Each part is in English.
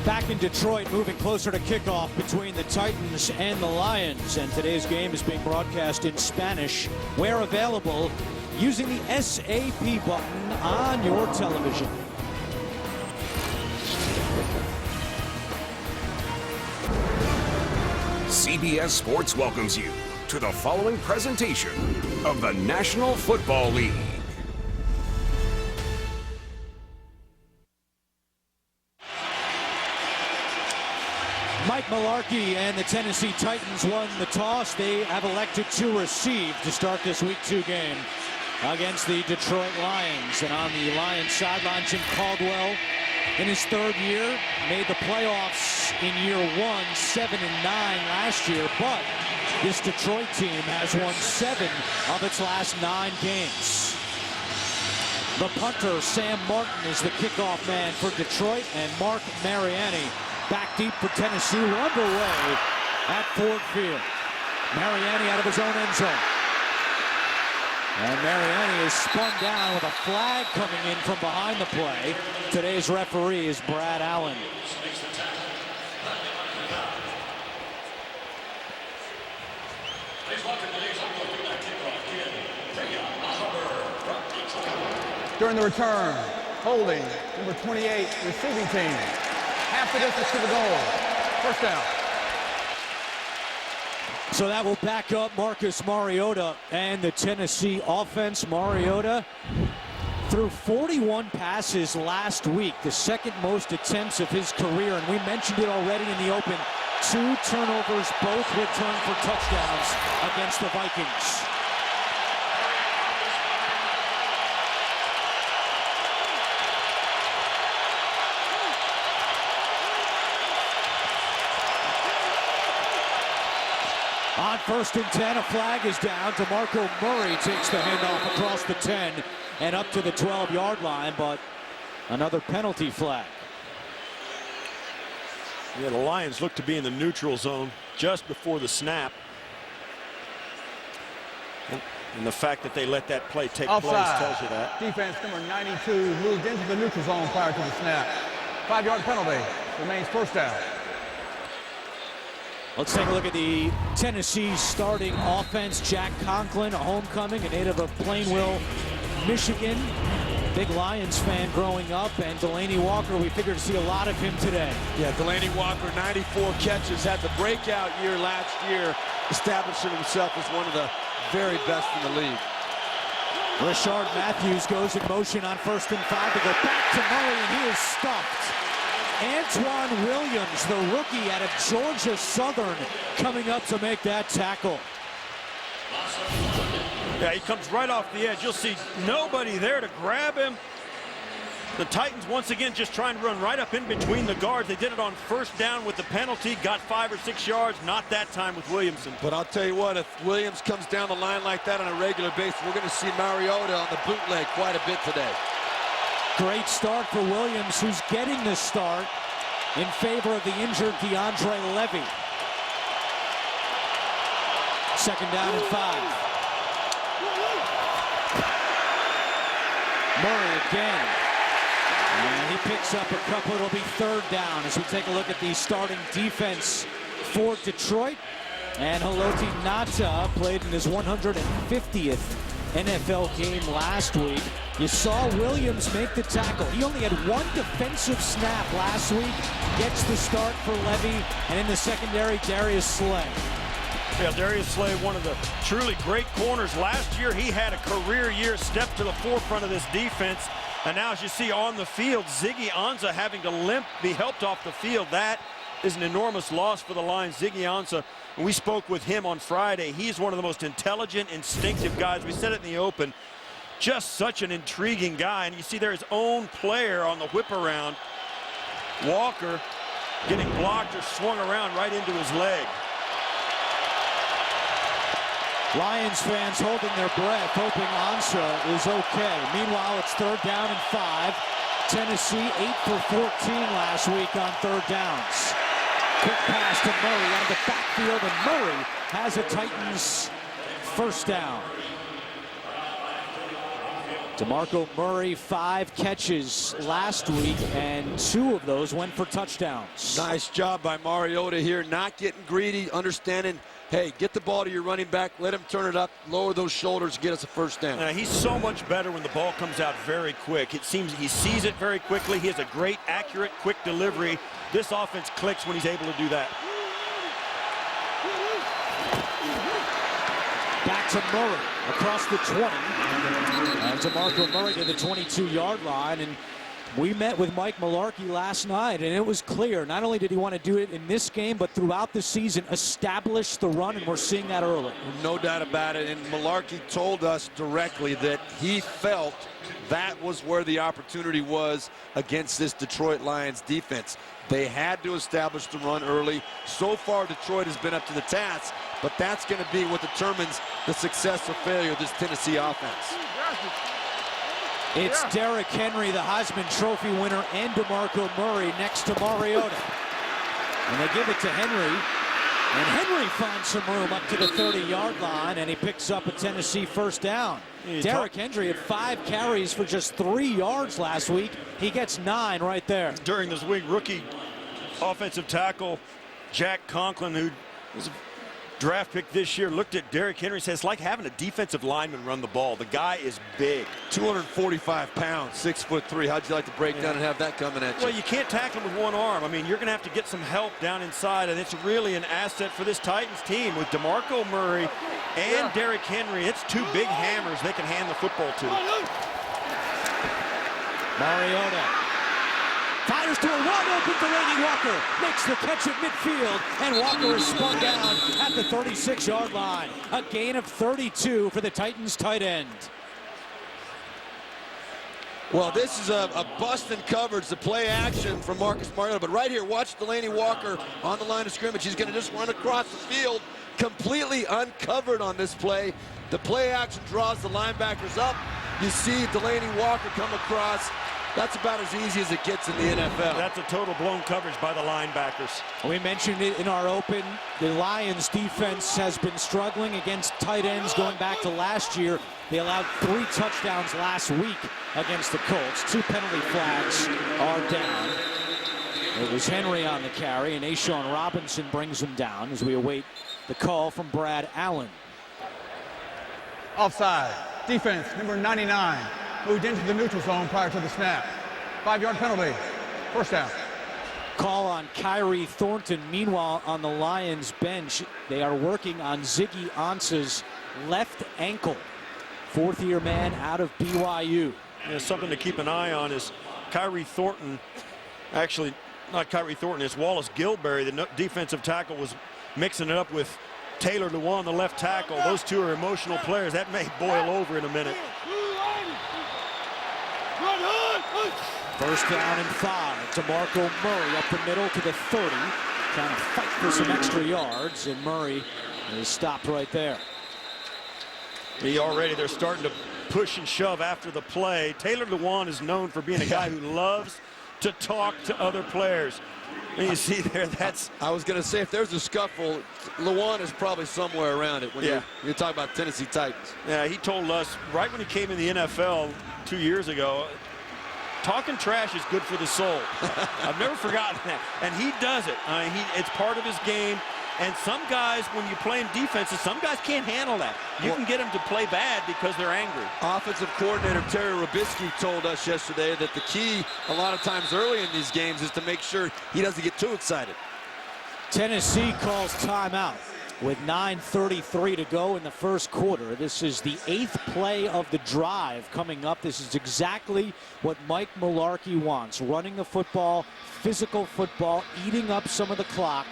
Back in Detroit, moving closer to kickoff between the Titans and the Lions. And today's game is being broadcast in Spanish, where available using the SAP button on your television. CBS Sports welcomes you to the following presentation of the National Football League. Mike Mularkey and the Tennessee Titans won the toss. They have elected to receive to start this Week 2 game against the Detroit Lions. And on the Lions sideline, Jim Caldwell, in his third year, made the playoffs in year 1, 7-9 last year. But this Detroit team has won 7 of its last 9 games. The punter, Sam Martin, is the kickoff man for Detroit, and Mark Mariani back deep for Tennessee. We're underway at Ford Field. Mariani out of his own end zone. And Mariani is spun down with a flag coming in from behind the play. Today's referee is Brad Allen. During the return, holding, number 28, receiving team. Half the distance to the goal. First down. So that will back up Marcus Mariota and the Tennessee offense. Mariota threw 41 passes last week, the second most attempts of his career. And we mentioned it already in the open. 2 turnovers, both returned for touchdowns against the Vikings. On 1st and 10, a flag is down. DeMarco Murray takes the handoff across the 10 and up to the 12-yard line, but another penalty flag. Yeah, the Lions look to be in the neutral zone just before the snap. And the fact that they let that play take place tells you that. Defense number 92 moved into the neutral zone prior to the snap. 5-yard penalty. Remains first down. Let's take a look at the Tennessee starting offense. Jack Conklin, a homecoming, a native of Plainville, Michigan. Big Lions fan growing up. And Delanie Walker, we figured to see a lot of him today. Yeah, Delanie Walker, 94 catches, had the breakout year last year, establishing himself as one of the very best in the league. Rashard Matthews goes in motion on 1st and 5 to go back to Murray, and he is stuffed. Antoine Williams, the rookie out of Georgia Southern, coming up to make that tackle. Yeah, he comes right off the edge. You'll see nobody there to grab him. The Titans once again just trying to run right up in between the guards. They did it on 1st down with the penalty, got 5 or 6 yards, not that time with Williamson. But I'll tell you what, if Williams comes down the line like that on a regular basis, we're going to see Mariota on the bootleg quite a bit today. Great start for Williams, who's getting the start in favor of the injured DeAndre Levy. 2nd down and 5. Murray again. And he picks up a couple. It'll be 3rd down as we take a look at the starting defense for Detroit. And Haloti Ngata played in his 150th NFL game last week. You saw Williams make the tackle. He only had 1 defensive snap last week. Gets the start for Levy. And in the secondary, Darius Slay. Yeah, Darius Slay, one of the truly great corners. Last year, he had a career year, stepped to the forefront of this defense. And now, as you see on the field, Ziggy Ansah having to limp, be helped off the field. That is an enormous loss for the Lions. Ziggy Ansah, we spoke with him on Friday. He's one of the most intelligent, instinctive guys. We said it in the open. Just such an intriguing guy. And you see there his own player on the whip around. Walker getting blocked or swung around right into his leg. Lions fans holding their breath, hoping Ansah is okay. Meanwhile, it's 3rd down and 5. Tennessee 8 for 14 last week on 3rd downs. Quick pass to Murray out of the backfield, and Murray has a Titans 1st down. DeMarco Murray, 5 catches last week, and 2 of those went for touchdowns. Nice job by Mariota here, not getting greedy, understanding, hey, get the ball to your running back, let him turn it up, lower those shoulders, get us a first down. He's so much better when the ball comes out very quick. It seems he sees it very quickly. He has a great, accurate, quick delivery. This offense clicks when he's able to do that. Back to Murray across the 20. And DeMarco Murray to the 22-yard line. And we met with Mike Mularkey last night, and it was clear. Not only did he want to do it in this game, but throughout the season, establish the run, and we're seeing that early. No doubt about it. And Mularkey told us directly that he felt that was where the opportunity was against this Detroit Lions defense. They had to establish the run early. So far, Detroit has been up to the task, but that's going to be what determines the success or failure of this Tennessee offense. It's Derrick Henry, the Heisman Trophy winner, and DeMarco Murray next to Mariota. And they give it to Henry. And Henry finds some room up to the 30-yard line, and he picks up a Tennessee first down. Derrick Henry had 5 carries for just 3 yards last week. He gets 9 right there. During this week, rookie offensive tackle Jack Conklin, who was a draft pick this year, looked at Derrick Henry and said, it's like having a defensive lineman run the ball. The guy is big. 245 pounds, 6'3". How'd you like to break down and have that coming at you? Well, you can't tackle him with one arm. I mean, you're going to have to get some help down inside, and it's really an asset for this Titans team with DeMarco Murray and Derrick Henry. It's 2 big hammers they can hand the football to. Mariota fires to a wide-open Delaney Walker, makes the catch at midfield, and Walker is spun down at the 36-yard line. A gain of 32 for the Titans tight end. Well, this is a bust in coverage, the play action from Marcus Mariota. But right here, watch Delaney Walker on the line of scrimmage. He's going to just run across the field, completely uncovered on this play. The play action draws the linebackers up. You see Delaney Walker come across. That's about as easy as it gets in the NFL. That's a total blown coverage by the linebackers. We mentioned it in our open. The Lions defense has been struggling against tight ends going back to last year. They allowed 3 touchdowns last week against the Colts. 2 penalty flags are down. It was Henry on the carry, and Ashawn Robinson brings him down as we await the call from Brad Allen. Offside. Defense, number 99. Moved into the neutral zone prior to the snap. 5-yard penalty. First down. Call on Kyrie Thornton. Meanwhile, on the Lions bench, they are working on Ziggy Ansah's left ankle. 4th-year man out of BYU. Yeah, something to keep an eye on is Kyrie Thornton. Actually, not Kyrie Thornton, it's Wallace Gilberry. The defensive tackle was mixing it up with Taylor Lewan, the left tackle. Those 2 are emotional players. That may boil over in a minute. First down and 5. DeMarco Murray up the middle to the 30. Trying to fight for some extra yards, and Murray is stopped right there. They're starting to push and shove after the play. Taylor Lewan is known for being a guy who loves to talk to other players. And you see there, that's... I was going to say, if there's a scuffle, Lewan is probably somewhere around it when you're talking about Tennessee Titans. Yeah, he told us right when he came in the NFL 2 years ago, talking trash is good for the soul. I've never forgotten that. And he does it. It's part of his game. And some guys, when you play in defenses, some guys can't handle that. You can get them to play bad because they're angry. Offensive coordinator Terry Robisky told us yesterday that the key a lot of times early in these games is to make sure he doesn't get too excited. Tennessee calls timeout with 9:33 to go in the first quarter. This is the 8th play of the drive coming up. This is exactly what Mike Mularkey wants. Running the football, physical football, eating up some of the clock.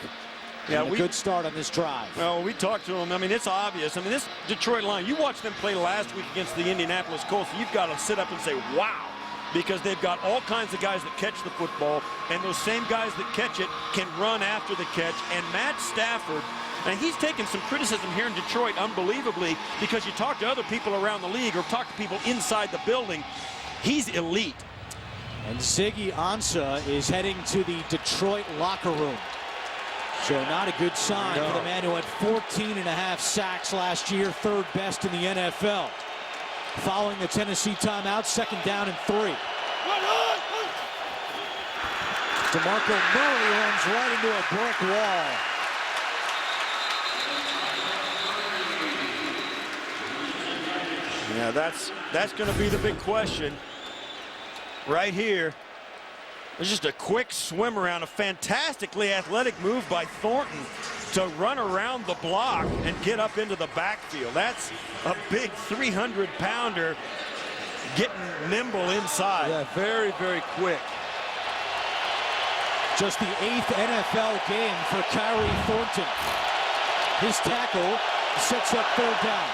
Yeah, a good start on this drive. Well, we talked to him. I mean, it's obvious. I mean, this Detroit line, you watched them play last week against the Indianapolis Colts. You've got to sit up and say, wow, because they've got all kinds of guys that catch the football, and those same guys that catch it can run after the catch. And Matt Stafford, and he's taken some criticism here in Detroit, unbelievably, because you talk to other people around the league or talk to people inside the building, he's elite. And Ziggy Ansah is heading to the Detroit locker room. So not a good sign for the man who had 14.5 sacks last year, 3rd best in the NFL. following the Tennessee timeout. 2nd down and 3. DeMarco Murray runs right into a brick wall. Yeah, that's going to be the big question right here. There's just a quick swim around, a fantastically athletic move by Thornton to run around the block and get up into the backfield. That's a big 300-pounder getting nimble inside. Yeah, very, very quick. Just the 8th NFL game for Kyrie Thornton. His tackle sets up 3rd down.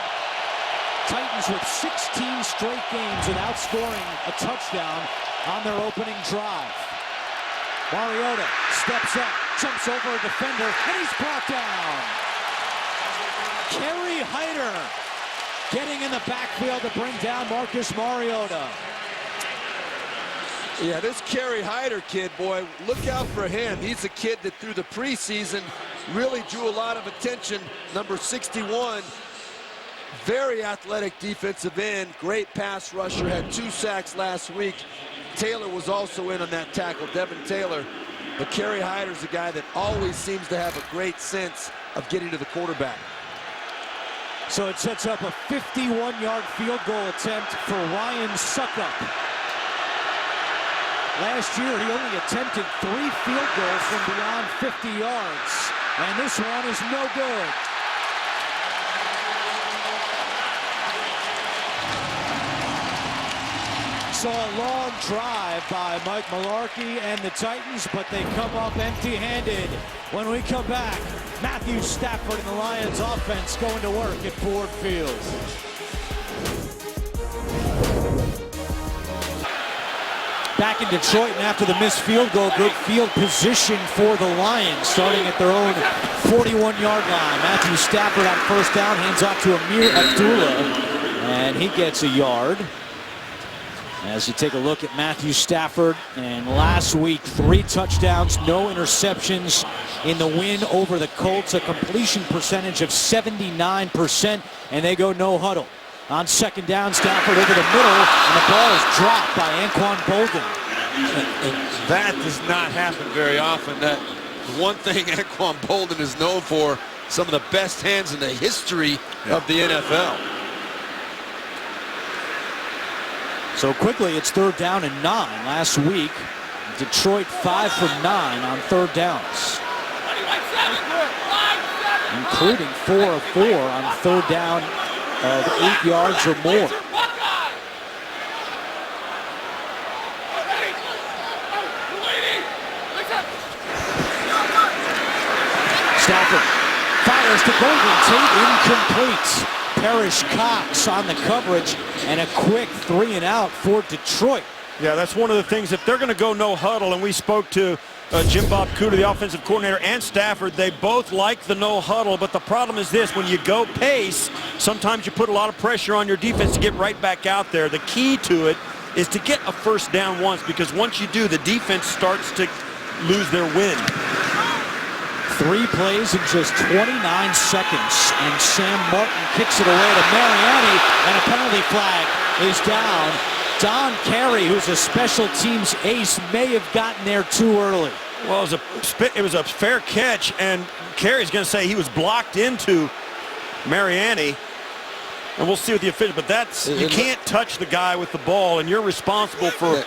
Titans with 16 straight games without scoring a touchdown on their opening drive. Mariota steps up, jumps over a defender, and he's brought down. Kerry Hyder getting in the backfield to bring down Marcus Mariota. Yeah, this Kerry Hyder kid, boy, look out for him. He's a kid that through the preseason really drew a lot of attention. Number 61, very athletic defensive end, great pass rusher, had 2 sacks last week. Taylor was also in on that tackle, Devin Taylor. But Kerry Hyder's a guy that always seems to have a great sense of getting to the quarterback. So it sets up a 51-yard field goal attempt for Ryan Suckup. Last year, he only attempted 3 field goals from beyond 50 yards. And this one is no good. So a long drive by Mike Mularkey and the Titans, but they come up empty-handed. When we come back, Matthew Stafford and the Lions offense going to work at Ford Field. Back in Detroit, and after the missed field goal, good field position for the Lions, starting at their own 41-yard line. Matthew Stafford on 1st down, hands off to Amir Abdullah, and he gets a yard. As you take a look at Matthew Stafford, and last week, 3 touchdowns, no interceptions in the win over the Colts, a completion percentage of 79%, and they go no huddle. On 2nd down, Stafford over the middle, and the ball is dropped by Anquan Bolden. And that does not happen very often. That one thing Anquan Bolden is known for, some of the best hands in the history of the NFL. So quickly, it's 3rd down and 9. Last week, Detroit 5 for 9 on 3rd downs, including 4 of 4 on 3rd down of 8 yards or more. Stafford fires to Golden Tate, incomplete. Parrish Cox on the coverage, and a quick 3-and-out for Detroit. Yeah, that's one of the things. If they're going to go no huddle, and we spoke to Jim Bob Cooter, the offensive coordinator, and Stafford, they both like the no huddle, but the problem is this: when you go pace, sometimes you put a lot of pressure on your defense to get right back out there. The key to it is to get a 1st down once, because once you do, the defense starts to lose their wind. 3 plays in just 29 seconds, and Sam Martin kicks it away to Mariani, and a penalty flag is down. Don Carey, who's a special teams ace, may have gotten there too early. Well, it was a fair catch, and Carey's going to say he was blocked into Mariani. And we'll see what the official, but that's, you can't touch the guy with the ball, and you're responsible for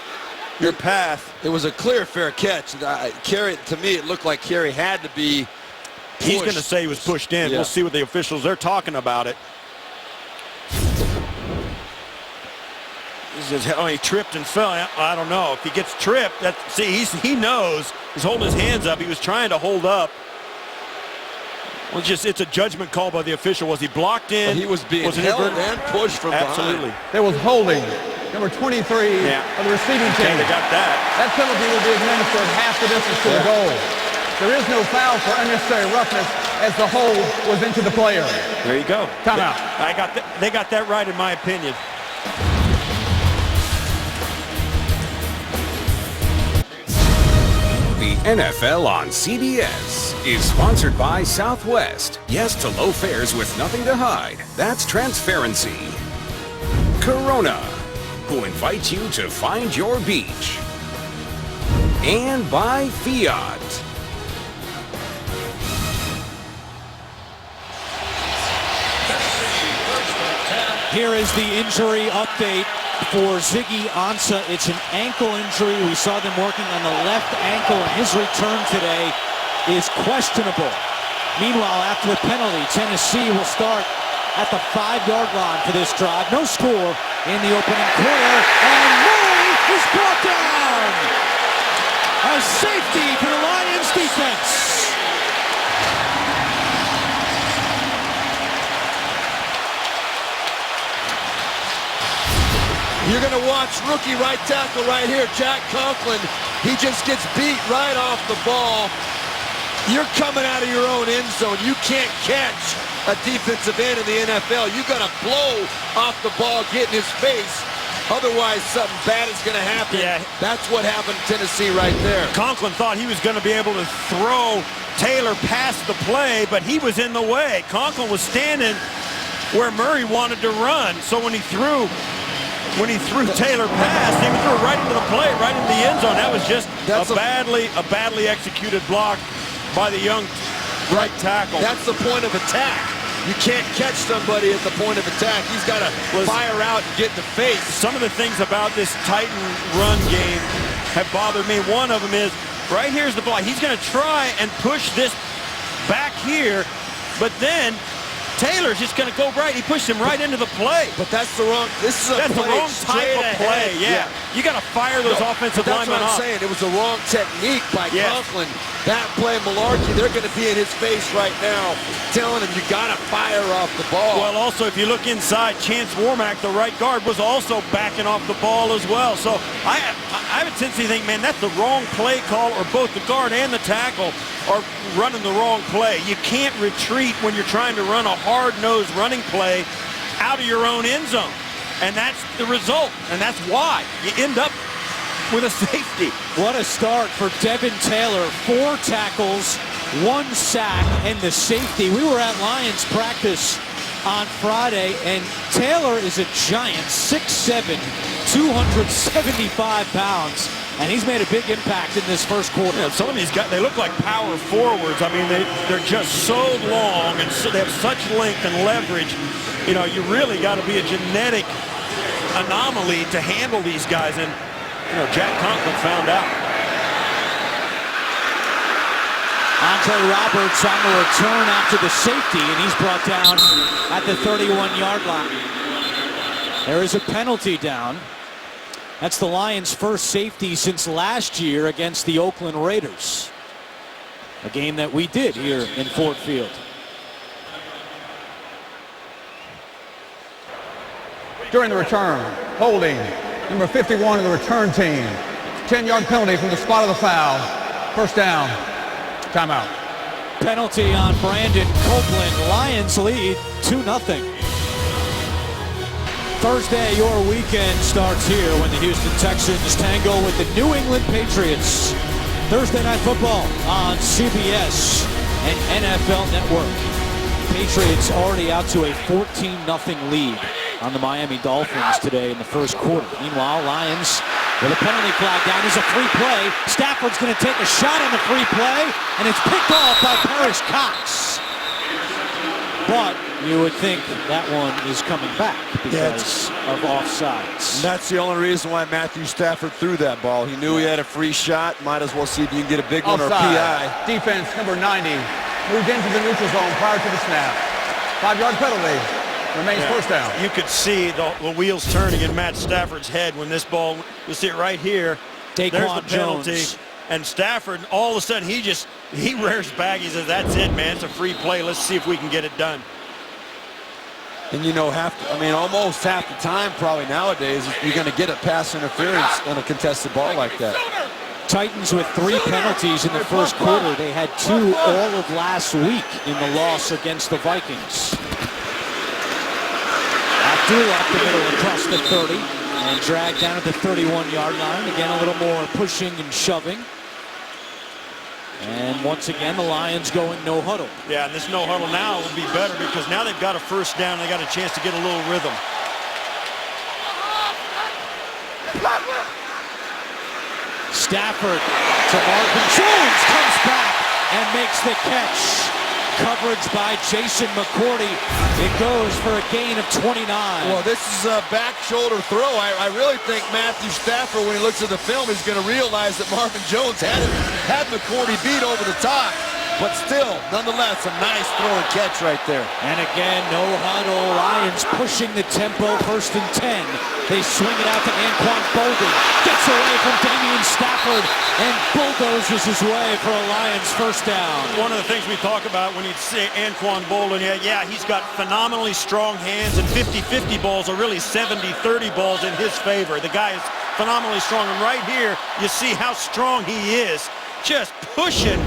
your path. It was a clear, fair catch. Carey, to me, it looked like Carey had to be pushed. He's going to say he was pushed in. Yeah. We'll see what the officials, they're talking about it. He says, oh, he tripped and fell. I don't know. If he gets tripped, he knows. He's holding his hands up. He was trying to hold up. Well, it's a judgment call by the official. Was he blocked in? But he was being held and pushed from Absolutely. behind. There was holding. Number 23 of the receiving team. Okay, they got that. That penalty will be administered half the distance to the goal. There is no foul for unnecessary roughness as the hold was into the player. There you go. Timeout. They got that right, in my opinion. The NFL on CBS is sponsored by Southwest. Yes to low fares with nothing to hide. That's transparency. Corona, who invites you to find your beach. And by Fiat. Here is the injury update for Ziggy Ansah. It's an ankle injury. We saw them working on the left ankle, and his return today is questionable. Meanwhile, after the penalty, Tennessee will start at the 5-yard line for this drive. No score in the opening quarter, and Murray is brought down. A safety for the Lions defense. You're going to watch rookie right tackle right here, Jack Conklin. He just gets beat right off the ball. You're coming out of your own end zone. You can't catch a defensive end in the NFL. You got to blow off the ball, get in his face. Otherwise, something bad is going to happen. Yeah. That's what happened in Tennessee right there. Conklin thought he was going to be able to throw Taylor past the play, but he was in the way. Conklin was standing where Murray wanted to run. So when he threw Taylor past, he threw right into the play, right into the end zone. That was just a badly executed block by the young right tackle. That's the point of attack. You can't catch somebody at the point of attack. He's got to fire out and get in the face. Some of the things about this Titan run game have bothered me. One of them is, right here's the block. He's going to try and push this back here, but then Taylor's just going to go right. He pushed him right into the play. But that's the wrong. This is that's the wrong type of play. Yeah. You got to fire those offensive linemen off. That's what I'm saying. It was the wrong technique by Conklin. That play, Malarkey, they're going to be in his face right now, telling him you got to fire off the ball. Well, also, if you look inside, Chance Warmack, the right guard, was also backing off the ball as well. So I have a tendency to think, man, that's the wrong play call, or both the guard and the tackle are running the wrong play. You can't retreat when you're trying to run a hard-nosed running play out of your own end zone. And that's the result, and that's why you end up with a safety. What a start for Devin Taylor. 4 tackles, 1 sack, and the safety. We were at Lions practice on Friday, and Taylor is a giant, 6'7", 275 pounds. And he's made a big impact in this first quarter. Yeah, some of these guys, they look like power forwards. I mean, they're just so long, and so they have such length and leverage. You know, you really got to be a genetic anomaly to handle these guys. And, you know, Jack Conklin found out. Andre Roberts on the return after the safety, and he's brought down at the 31-yard line. There is a penalty down. That's the Lions' first safety since last year against the Oakland Raiders. A game that we did here in Ford Field. During the return, holding number 51 of the return team. 10-yard penalty from the spot of the foul. First down. Timeout. Penalty on Brandon Copeland. Lions lead 2-0. Thursday, your weekend starts here when the Houston Texans tango with the New England Patriots. Thursday Night Football on CBS and NFL Network. Patriots already out to a 14-0 lead on the Miami Dolphins today in the first quarter. Meanwhile, Lions with a penalty flag down. There's a free play. Stafford's going to take a shot on the free play, and it's picked off by Paris Cox. But you would think that one is coming back because of offsides. That's the only reason why Matthew Stafford threw that ball. He knew he had a free shot. Might as well see if you can get a big one or a PI. Defense number 90 moved into the neutral zone prior to the snap. 5-yard penalty. Remains first down. You could see the wheels turning in Matt Stafford's head when this ball, you see it right here. There's the penalty. Jones. And Stafford, all of a sudden, he rears back. He says, that's it, man. It's a free play. Let's see if we can get it done. And you know, almost half the time probably nowadays, you're going to get a pass interference on a contested ball like that. Titans with 3 penalties in the first quarter. They had 2 all of last week in the loss against the Vikings. Abdul up the middle across the 30 and dragged down at the 31-yard line. Again, a little more pushing and shoving. And once again, the Lions going no huddle. Yeah, and this no huddle now will be better because now they've got a first down. They got a chance to get a little rhythm. Stafford to Marvin Jones, comes back and makes the catch. Coverage by Jason McCourty. It goes for a gain of 29. Well, this is a back shoulder throw. I really think Matthew Stafford, when he looks at the film, is going to realize that Marvin Jones had McCourty beat over the top. But still, nonetheless, a nice throw and catch right there. And again, no huddle. Lions pushing the tempo, 1st and 10. They swing it out to Anquan Boldin. Gets away from Damian Stafford and bulldozes his way for a Lions first down. One of the things we talk about when you say Anquan Boldin, yeah, he's got phenomenally strong hands, and 50-50 balls are really 70-30 balls in his favor. The guy is phenomenally strong, and right here, you see how strong he is. Just pushing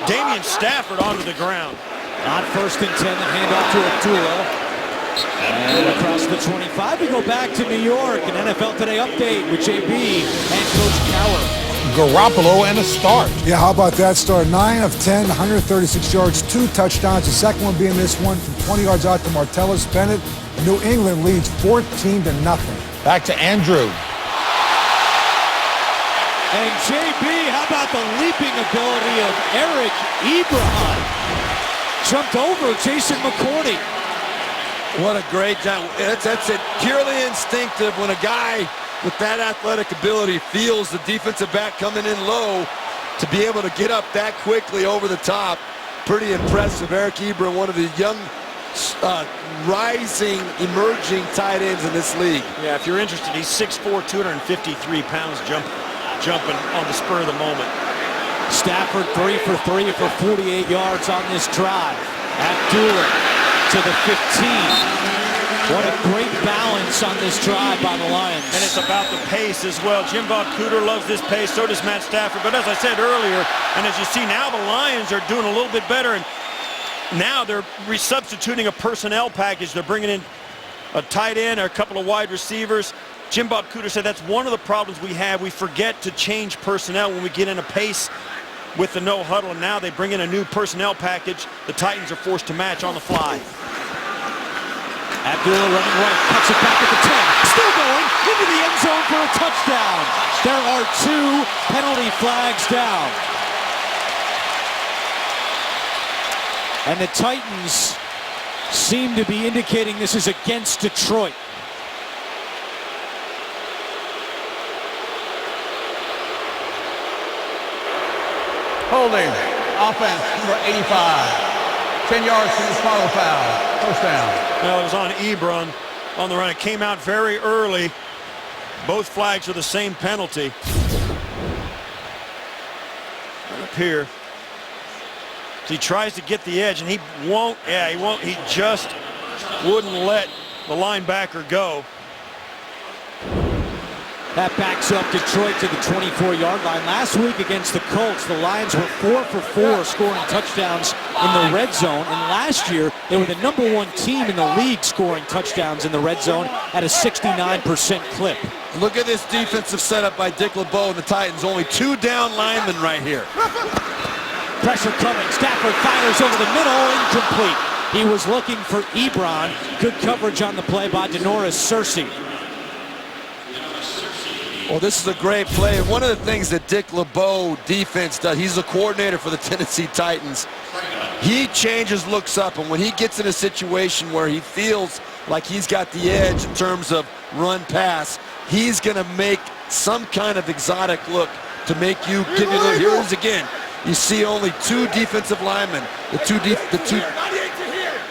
Damian Stafford onto the ground. On 1st and 10, the handoff to Abdullah. And across the 25, we go back to New York. An NFL Today update with JB and Coach Cowher. Garoppolo and a start. Yeah, how about that start? 9 of 10, 136 yards, 2 touchdowns. The second one being this one from 20 yards out to Martellus Bennett. New England leads 14-0. Back to Andrew. And JB, how about the leaping ability of Eric Ebron? Jumped over Jason McCourty. What a great job. That's it. Purely instinctive when a guy with that athletic ability feels the defensive back coming in low to be able to get up that quickly over the top. Pretty impressive. Eric Ebron, one of the young, rising, emerging tight ends in this league. Yeah, if you're interested, he's 6'4", 253 pounds, jumping on the spur of the moment. Stafford 3 for 3 for 48 yards on this drive. Abdullah to the 15. What a great balance on this drive by the Lions. And it's about the pace as well. Jim Bob Cooter loves this pace, so does Matt Stafford. But as I said earlier, and as you see now, the Lions are doing a little bit better, and now they're resubstituting a personnel package. They're bringing in a tight end or a couple of wide receivers. Jim Bob Cooter said that's one of the problems we have. We forget to change personnel when we get in a pace with the no huddle, and now they bring in a new personnel package. The Titans are forced to match on the fly. Abdullah running right, cuts it back at the 10. Still going into the end zone for a touchdown. There are 2 penalty flags down. And the Titans seem to be indicating this is against Detroit. Holding. Offense, number 85. 10 yards from the spot of the foul. First down. Well, it was on Ebron on the run. It came out very early. Both flags are the same penalty. Up here. He tries to get the edge, and he won't. Yeah, he won't. He just wouldn't let the linebacker go. That backs up Detroit to the 24-yard line. Last week against the Colts, the Lions were 4 for 4 scoring touchdowns in the red zone. And last year, they were the #1 team in the league scoring touchdowns in the red zone at a 69% clip. Look at this defensive setup by Dick LeBeau and the Titans. Only 2 down linemen right here. Pressure coming. Stafford fires over the middle. Incomplete. He was looking for Ebron. Good coverage on the play by Denoris Searcy. Well, this is a great play. And one of the things that Dick LeBeau defense does, he's the coordinator for the Tennessee Titans. He changes looks up, and when he gets in a situation where he feels like he's got the edge in terms of run pass, he's going to make some kind of exotic look to make you give you a little. Here it is again. You see only 2 defensive linemen.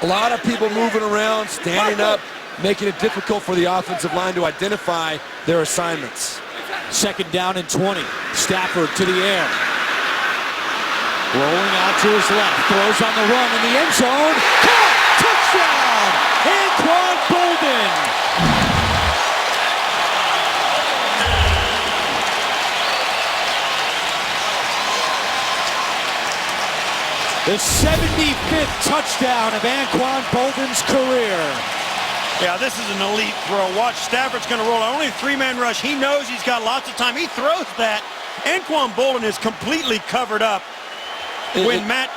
A lot of people moving around, standing up, making it difficult for the offensive line to identify their assignments. 2nd down and 20. Stafford to the air. Rolling out to his left. Throws on the run in the end zone. Caught! Touchdown! Anquan Boldin! The 75th touchdown of Anquan Boldin's career. Yeah, this is an elite throw. Watch, Stafford's going to roll. Only a 3-man rush. He knows he's got lots of time. He throws that. Anquan Boldin is completely covered up when Matt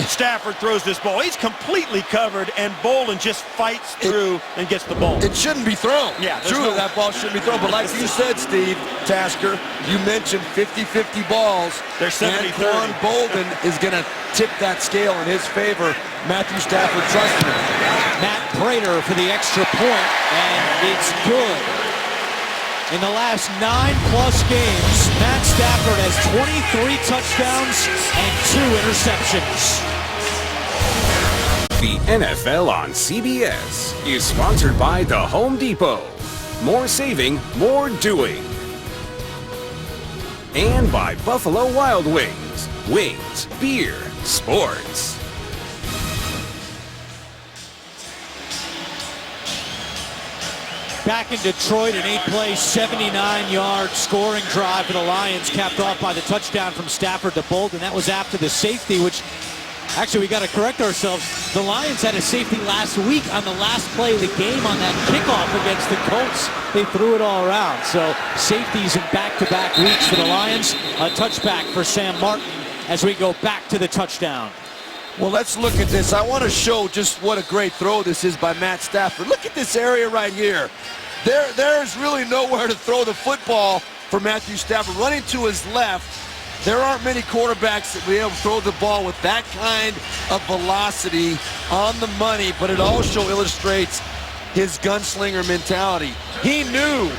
Stafford throws this ball. He's completely covered, and Bolden just fights through and gets the ball. It shouldn't be thrown. Yeah, truly, that ball shouldn't be thrown. But like you said, Steve Tasker, you mentioned 50-50 balls. They're 70-30. Anquan Bolden is going to tip that scale in his favor. Matthew Stafford trusted him. Matt Prater for the extra point, and it's good. In the last 9+ games, Matt Stafford has 23 touchdowns and 2 interceptions. The NFL on CBS is sponsored by The Home Depot. More saving, more doing. And by Buffalo Wild Wings. Wings, beer, sports. Back in Detroit, an 8-play, 79-yard scoring drive for the Lions, capped off by the touchdown from Stafford to Bolden. That was after the safety, which, actually, we got to correct ourselves. The Lions had a safety last week on the last play of the game on that kickoff against the Colts. They threw it all around. So safeties in back-to-back weeks for the Lions. A touchback for Sam Martin as we go back to the touchdown. Well, let's look at this. I want to show just what a great throw this is by Matt Stafford. Look at this area right here. There's really nowhere to throw the football for Matthew Stafford. Running to his left, there aren't many quarterbacks that will be able to throw the ball with that kind of velocity on the money, but it also illustrates his gunslinger mentality. He knew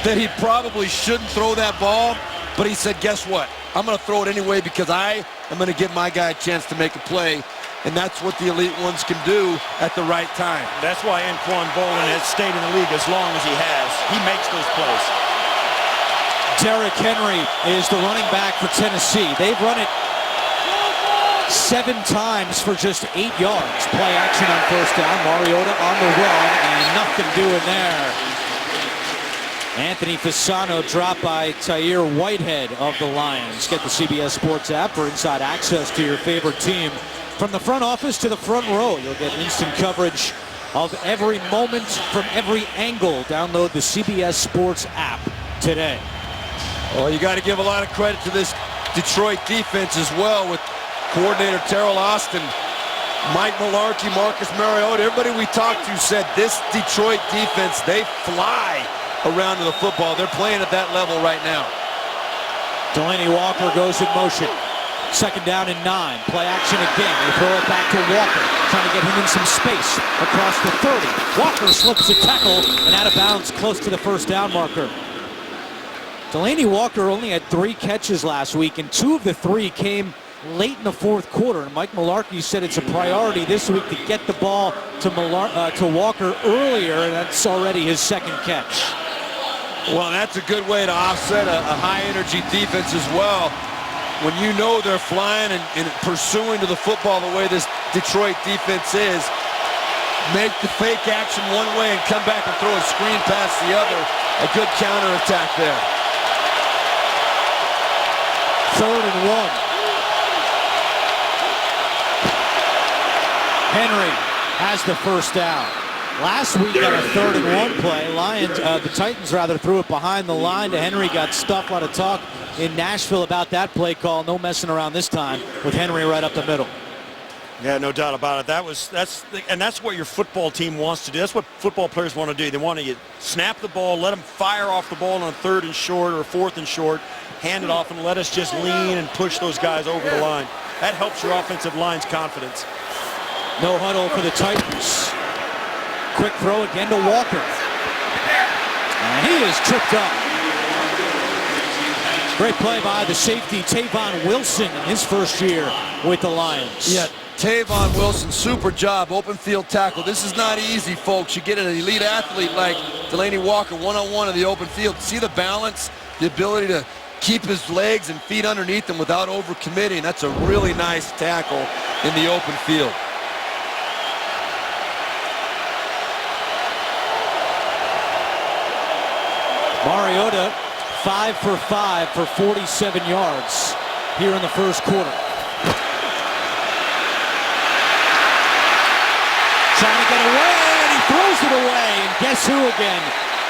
that he probably shouldn't throw that ball, but he said, guess what? I'm going to throw it anyway because I am going to give my guy a chance to make a play. And that's what the elite ones can do at the right time. That's why Anquan Bolden has stayed in the league as long as he has. He makes those plays. Derrick Henry is the running back for Tennessee. They've run it 7 times for just 8 yards. Play action on first down. Mariota on the run, and nothing doing there. Anthony Fasano dropped by Tyre Whitehead of the Lions. Get the CBS Sports app for inside access to your favorite team. From the front office to the front row, you'll get instant coverage of every moment from every angle. Download the CBS Sports app today. Well, you got to give a lot of credit to this Detroit defense as well, with coordinator Terrell Austin, Mike Mularkey, Marcus Mariota. Everybody we talked to said this Detroit defense, they fly around to the football. They're playing at that level right now. Delaney Walker goes in motion. 2nd down and 9. Play action again. They throw it back to Walker, trying to get him in some space across the 30. Walker slips a tackle and out of bounds close to the first down marker. Delaney Walker only had 3 catches last week, and 2 of the 3 came late in the 4th quarter. And Mike Mularkey said it's a priority this week to get the ball to Walker earlier, and that's already his 2nd catch. Well, that's a good way to offset a high-energy defense as well. When you know they're flying and pursuing to the football the way this Detroit defense is, make the fake action one way and come back and throw a screen past the other. A good counterattack there. 3rd and 1. Henry has the first down. Last week on a 3rd and 1 play, the Titans threw it behind the line to Henry. Got stuffed. A lot of talk in Nashville about that play call. No messing around this time with Henry right up the middle. Yeah, no doubt about it. That's what your football team wants to do. That's what football players want to do. They want to snap the ball, let them fire off the ball on 3rd and short or 4th and short, hand it off, and let us just lean and push those guys over the line. That helps your offensive line's confidence. No huddle for the Titans. Quick throw again to Walker. And he is tripped up. Great play by the safety, Tavon Wilson, in his first year with the Lions. Yeah, Tavon Wilson, super job, open field tackle. This is not easy, folks. You get an elite athlete like Delaney Walker one-on-one in the open field. See the balance, the ability to keep his legs and feet underneath him without overcommitting. That's a really nice tackle in the open field. Mariota, 5 for 5 for 47 yards here in the first quarter. Trying to get away, and he throws it away. And guess who again?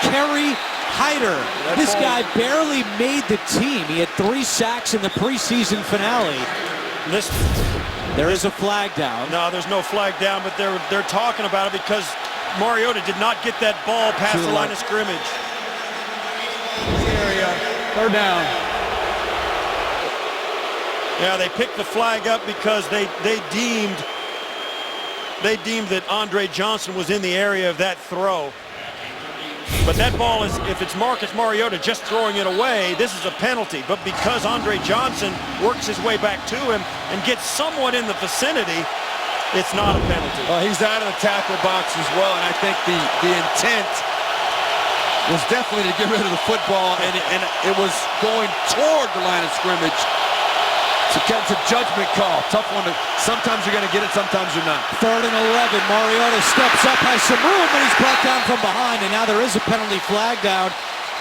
Kerry Hyder. This guy barely made the team. He had 3 sacks in the preseason finale. There is a flag down. No, there's no flag down, but they're talking about it because Mariota did not get that ball past the line of scrimmage. Area, third down. Yeah, they picked the flag up because they deemed that Andre Johnson was in the area of that throw. But that ball is, if it's Marcus Mariota just throwing it away, this is a penalty. But because Andre Johnson works his way back to him and gets somewhat in the vicinity, it's not a penalty. Well, he's out of the tackle box as well, and I think the intent was definitely to get rid of the football, and it was going toward the line of scrimmage. So it's a judgment call. Tough one. Sometimes you're going to get it, sometimes you're not. 3rd and 11. Mariota steps up, has some room, but he's brought down from behind. And now there is a penalty flag down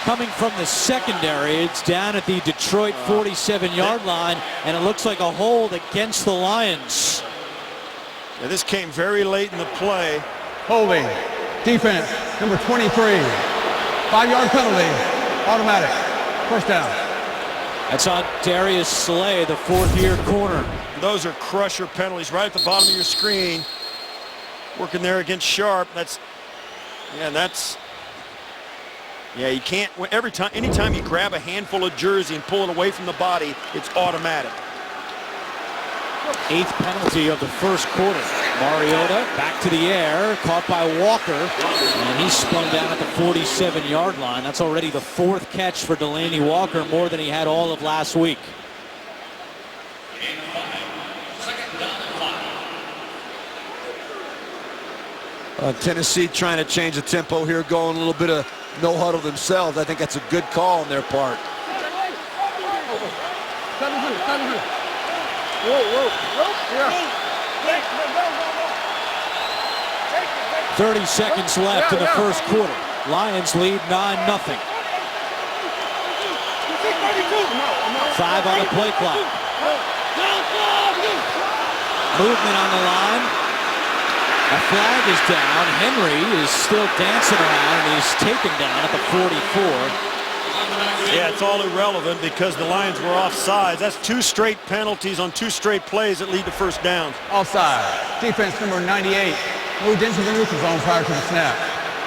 coming from the secondary. It's down at the Detroit 47-yard line, and it looks like a hold against the Lions. Yeah, this came very late in the play. Holding. Defense, number 23. 5-yard penalty. Automatic. First down. That's on Darius Slay, the 4th-year corner. Those are crusher penalties right at the bottom of your screen. Working there against Sharp. You can't, anytime you grab a handful of jersey and pull it away from the body, it's automatic. 8th penalty of the first quarter. Mariota back to the air, caught by Walker, and he's spun down at the 47-yard line. That's already the 4th catch for Delaney Walker, more than he had all of last week. Tennessee trying to change the tempo here, going a little bit of no huddle themselves. I think that's a good call on their part. 30 seconds left in the first quarter. Lions lead 9-0. 5 on the play clock. Movement on the line. A flag is down. Henry is still dancing around, and he's taken down at the 44. Yeah, it's all irrelevant because the Lions were offsides. That's 2 straight penalties on 2 straight plays that lead to first down. Offside. Defense number 98. Moved into the neutral zone prior to the snap.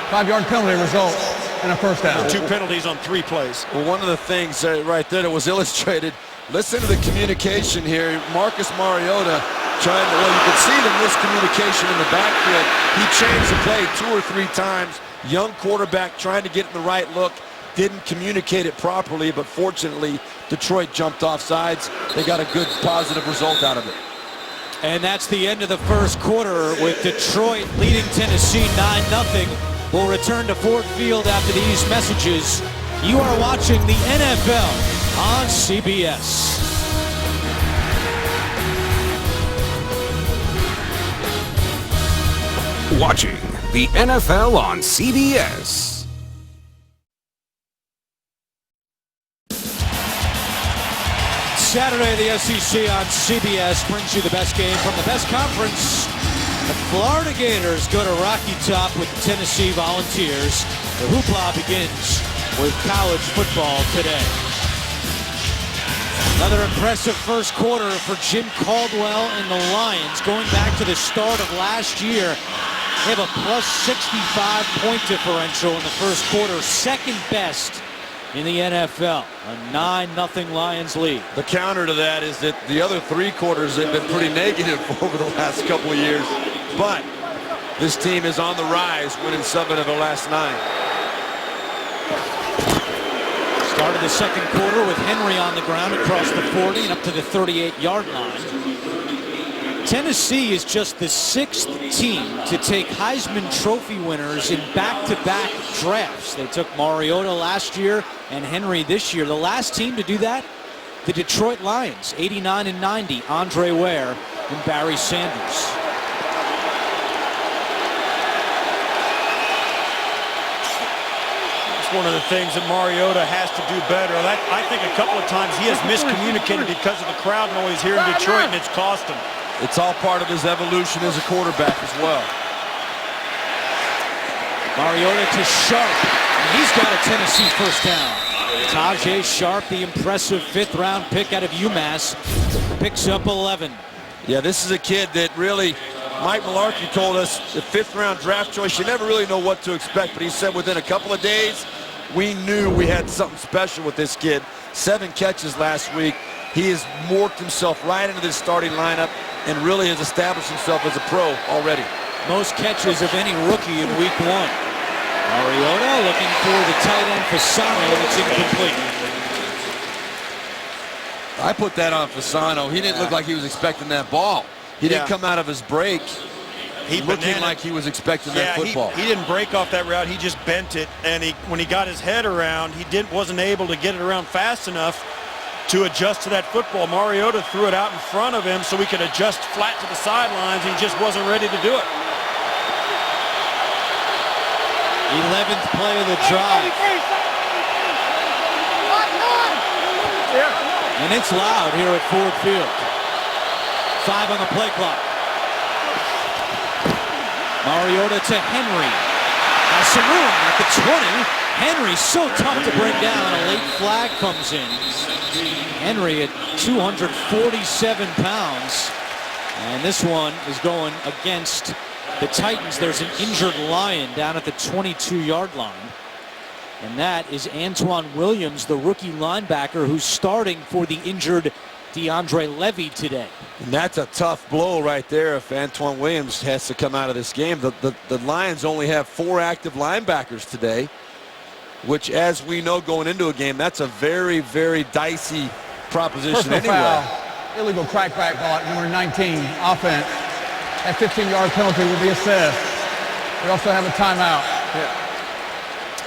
5-yard penalty results in a first down. 2 penalties on 3 plays. Well, one of the things right there that was illustrated, listen to the communication here. Marcus Mariota trying to, well, you could see the miscommunication in the backfield. He changed the play 2 or 3 times. Young quarterback trying to get in the right look. Didn't communicate it properly, but fortunately, Detroit jumped off sides. They got a good, positive result out of it. And that's the end of the first quarter with Detroit leading Tennessee 9-0. We'll return to Ford Field after these messages. You are watching the NFL on CBS. Watching the NFL on CBS. Saturday, the SEC on CBS brings you the best game from the best conference. The Florida Gators go to Rocky Top with the Tennessee Volunteers. The hoopla begins with college football today. Another impressive first quarter for Jim Caldwell and the Lions. Going back to the start of last year, they have a plus 65 point differential in the first quarter, 2nd best in the NFL. A 9-0 Lions lead. The counter to that is that the other 3 quarters have been pretty negative over the last couple of years. But this team is on the rise, winning 7 of the last 9. Started the second quarter with Henry on the ground across the 40 and up to the 38-yard line. Tennessee is just the 6th team to take Heisman Trophy winners in back-to-back drafts. They took Mariota last year and Henry this year. The last team to do that, the Detroit Lions, 89 and 90, Andre Ware and Barry Sanders. It's one of the things that Mariota has to do better. I think a couple of times he has miscommunicated because of the crowd noise here in Detroit, and it's cost him. It's all part of his evolution as a quarterback as well. Mariota to Sharp, and he's got a Tennessee first down. Tajay Sharp, the impressive 5th-round pick out of UMass, picks up 11. Yeah, this is a kid that really, Mike Malarkey told us, the 5th-round draft choice, you never really know what to expect, but he said within a couple of days, we knew we had something special with this kid. 7 catches last week. He has morphed himself right into this starting lineup and really has established himself as a pro already. Most catches of any rookie in week 1. Mariota looking for the tight end Fasano. It's incomplete. I put that on Fasano. He didn't look like he was expecting that ball. He didn't come out of his break looking like he was expecting that football. He didn't break off that route. He just bent it, and when he got his head around, he wasn't able to get it around fast enough to adjust to that football. Mariota threw it out in front of him so he could adjust flat to the sidelines. He just wasn't ready to do it. 11th play of the drive. And it's loud here at Ford Field. 5 on the play clock. Mariota to Henry. Has some room at the 20. Henry so tough to bring down. A late flag comes in. Henry at 247 pounds. And this one is going against the Titans. There's an injured Lion down at the 22-yard line. And that is Antoine Williams, the rookie linebacker who's starting for the injured DeAndre Levy today. And that's a tough blow right there if Antoine Williams has to come out of this game. The Lions only have 4 active linebackers today, which, as we know going into a game, that's a very, very dicey proposition. Personal anyway. Foul, illegal crackback ball at number 19, offense. That 15-yard penalty will be assessed. We also have a timeout.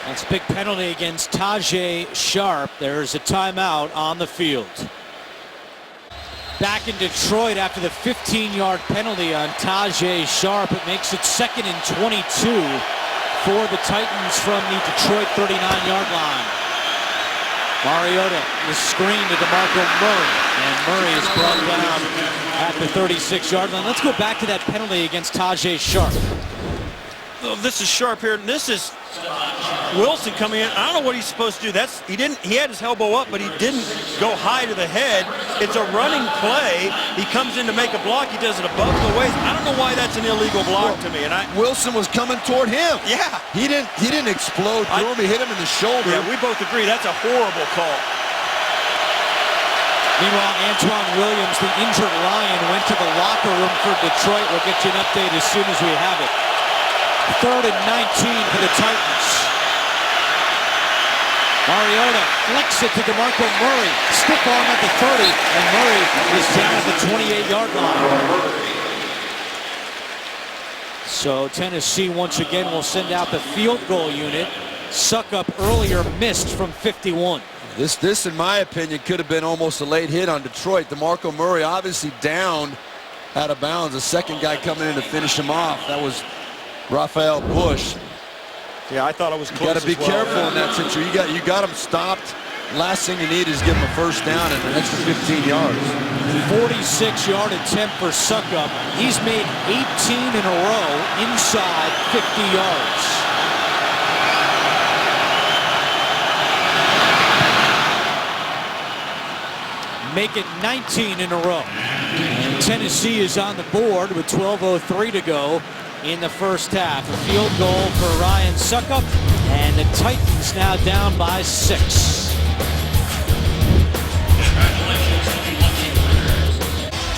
That's a big penalty against Tajay Sharp. There's a timeout on the field. Back in Detroit after the 15-yard penalty on Tajay Sharp. It makes it 2nd and 22 for the Titans from the Detroit 39-yard line. Mariota is screened to DeMarco Murray, and Murray is brought down at the 36-yard line. Let's go back to that penalty against Tajay Sharp. Oh, this is Sharp here, and this is Wilson coming in. I don't know what he's supposed to do. He had his elbow up, but he didn't go high to the head. It's a running play. He comes in to make a block. He does it above the waist. I don't know why that's an illegal block to me. And Wilson was coming toward him. Yeah. He didn't explode through him. He hit him in the shoulder. Yeah, we both agree that's a horrible call. Meanwhile, Antoine Williams, the injured Lion, went to the locker room for Detroit. We'll get you an update as soon as we have it. 3rd and 19 for the Titans. Mariota flicks it to DeMarco Murray. Stiff arm at the 30, and Murray is down at the 28-yard line. So Tennessee once again will send out the field goal unit. Suckup earlier missed from 51. This, in my opinion, could have been almost a late hit on Detroit. DeMarco Murray obviously down out of bounds. The second guy coming in to finish him off. That was Rafael Bush. Yeah, I thought it was close. You got to be careful in that situation. You got him stopped. Last thing you need is give him a first down and an extra 15 yards. 46-yard attempt for Suckup. He's made 18 in a row inside 50 yards. Make it 19 in a row. And Tennessee is on the board with 12:03 to go in the first half. A field goal for Ryan Suckup, and the Titans now down by 6.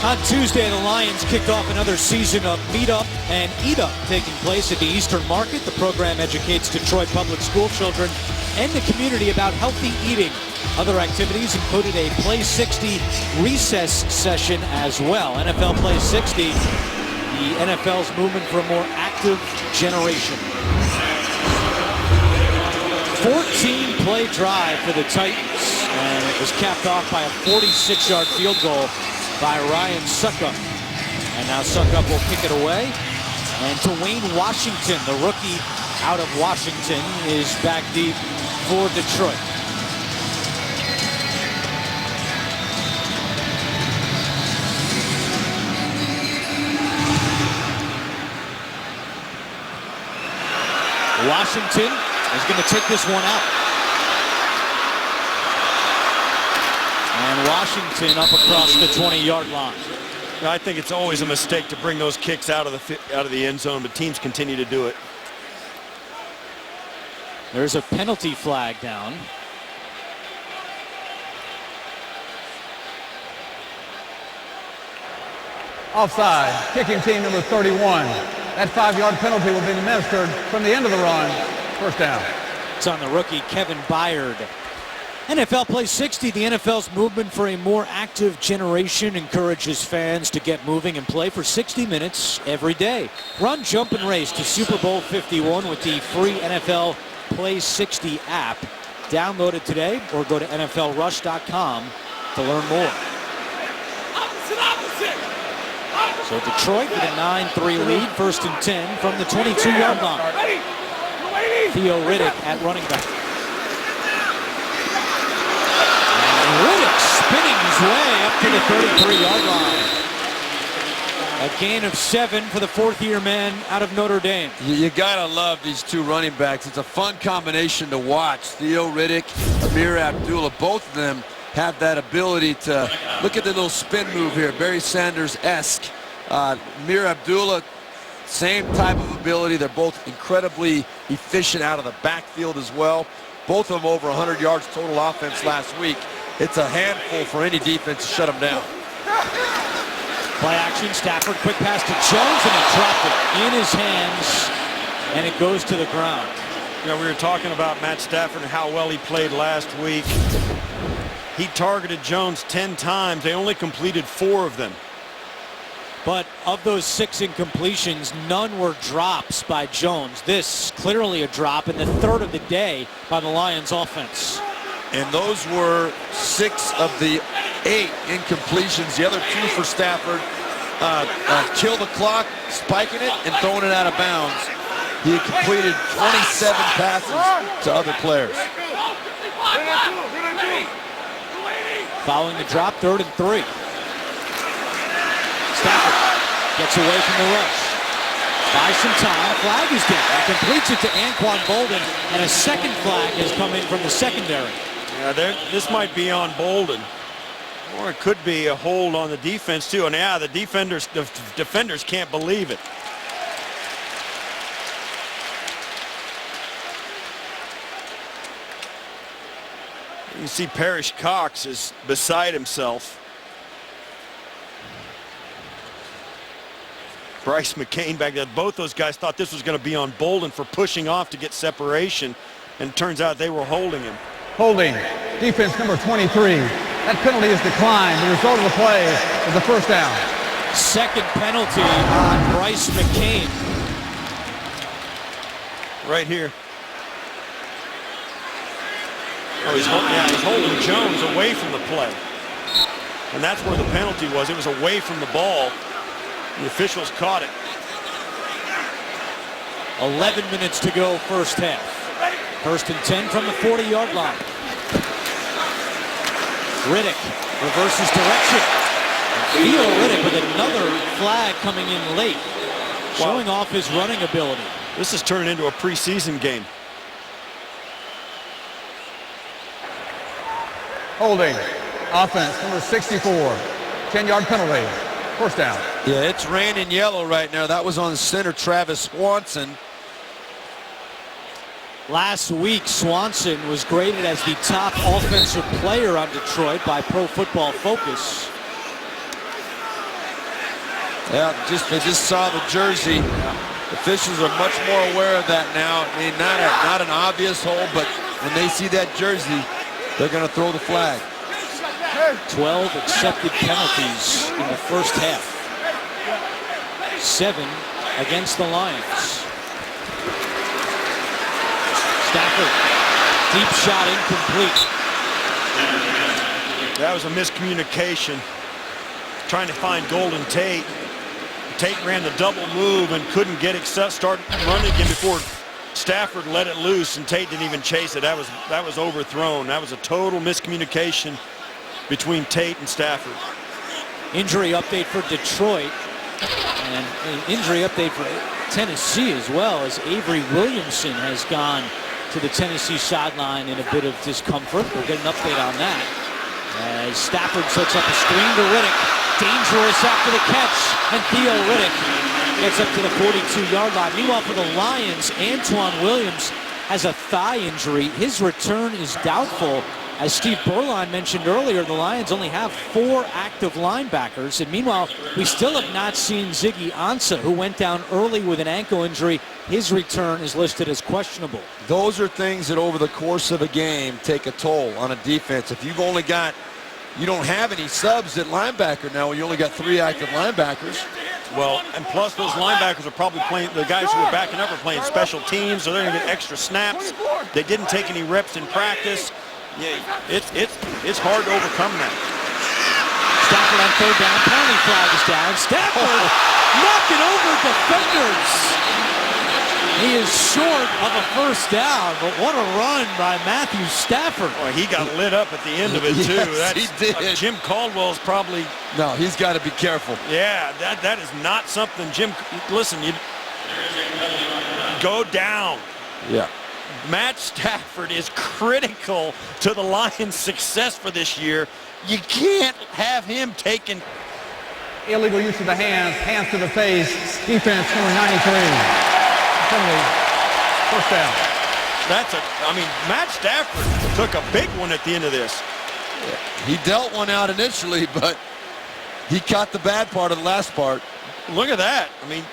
On Tuesday, the Lions kicked off another season of Meet Up and Eat Up taking place at the Eastern Market. The program educates Detroit public school children and the community about healthy eating. Other activities included a Play 60 recess session as well. NFL Play 60, the NFL's movement for a more active generation. 14-play drive for the Titans, and it was capped off by a 46-yard field goal by Ryan Suckup. And now Suckup will kick it away. And Dwayne Washington, the rookie out of Washington, is back deep for Detroit. Washington is going to take this one out. and Washington up across the 20-yard line. I think it's always a mistake to bring those kicks out of the end zone, but teams continue to do it. There's a penalty flag down. Offside, kicking team number 31. That 5-yard penalty will be administered from the end of the run. First down. It's on the rookie, Kevin Byard. NFL plays 60. The NFL's movement for a more active generation encourages fans to get moving and play for 60 minutes every day. Run, jump, and race to Super Bowl 51 with the free NFL Play 60 app. Download it today or go to NFLrush.com to learn more. So Detroit with a 9-3 lead, 1st and 10 from the 22-yard line. Theo Riddick at running back. And Riddick spinning his way up to the 33-yard line. A gain of 7 for the 4th-year man out of Notre Dame. You gotta love these two running backs. It's a fun combination to watch. Theo Riddick, Amir Abdullah, both of them have that ability to look at the little spin move here, Barry Sanders-esque. Amir Abdullah, same type of ability. They're both incredibly efficient out of the backfield as well. Both of them over 100 yards total offense last week. It's a handful for any defense to shut them down. Play action, Stafford, quick pass to Jones, and he dropped it in his hands, and it goes to the ground. You know, we were talking about Matt Stafford and how well he played last week. He targeted Jones 10 times. They only completed 4 of them. But of those 6 incompletions, none were drops by Jones. This clearly a drop, and the 3rd of the day by the Lions offense. And those were 6 of the 8 incompletions. The other 2 for Stafford. Kill the clock, spiking it, and throwing it out of bounds. He had completed 27 passes to other players. Following the drop, 3rd and 3. Stafford gets away from the rush. Buys some time. Flag is down. He completes it to Anquan Bolden, and a second flag has come in from the secondary. Yeah, this might be on Bolden, or it could be a hold on the defense too. And yeah, the defenders can't believe it. You can see Parrish Cox is beside himself. Bryce McCain back there. Both those guys thought this was going to be on Bolden for pushing off to get separation, and it turns out they were holding him. Holding, defense number 23. That penalty is declined. The result of the play is a first down. Second penalty on Bryce McCain. Right here. Oh, he's holding Jones away from the play. And that's where the penalty was. It was away from the ball. The officials caught it. 11 minutes to go, first half. 1st and 10 from the 40-yard line. Riddick reverses direction. Theo Riddick with another flag coming in late, showing off his running ability. This is turning into a preseason game. Holding, offense number 64. 10-yard penalty. First down. Yeah, it's raining yellow right now. That was on center Travis Swanson. Last week, Swanson was graded as the top offensive player on Detroit by Pro Football Focus. Yeah, they just saw the jersey. Officials are much more aware of that now. I mean, not an obvious hold, but when they see that jersey, they're going to throw the flag. 12 accepted penalties in the first half. 7 against the Lions. Stafford, deep shot incomplete. That was a miscommunication. Trying to find Golden Tate. Tate ran the double move and couldn't get start running again before Stafford let it loose, and Tate didn't even chase it. That was overthrown. That was a total miscommunication between Tate and Stafford. Injury update for Detroit, and an injury update for Tennessee as well, as Avery Williamson has gone to the Tennessee sideline in a bit of discomfort. We'll get an update on that. As Stafford sets up a screen to Riddick. Dangerous after the catch, and Theo Riddick gets up to the 42-yard line. Meanwhile, for the Lions, Antoine Williams has a thigh injury. His return is doubtful. As Steve Berline mentioned earlier, the Lions only have 4 active linebackers. And meanwhile, we still have not seen Ziggy Ansah, who went down early with an ankle injury. His return is listed as questionable. Those are things that over the course of a game take a toll on a defense. If you've only got, you don't have any subs at linebacker now, you only got 3 active linebackers. Well, and plus those linebackers are probably playing, the guys who are backing up are playing special teams, so they're going to get extra snaps. They didn't take any reps in practice. Yeah, it's hard to overcome that. Stafford on 3rd down, penalty flag is down. Stafford knocking over defenders. He is short of a 1st down, but what a run by Matthew Stafford. Boy, he got lit up at the end of it, too. Yes, he did. Jim Caldwell's probably... No, he's got to be careful. Yeah, that is not something, Jim... Listen, you go down. Yeah. Matt Stafford is critical to the Lions' success for this year. You can't have him taking... Illegal use of the hands, hands to the face, defense number 93. Penalty, 1st down. I mean, Matt Stafford took a big one at the end of this. He dealt one out initially, but he caught the bad part of the last part. Look at that. I mean,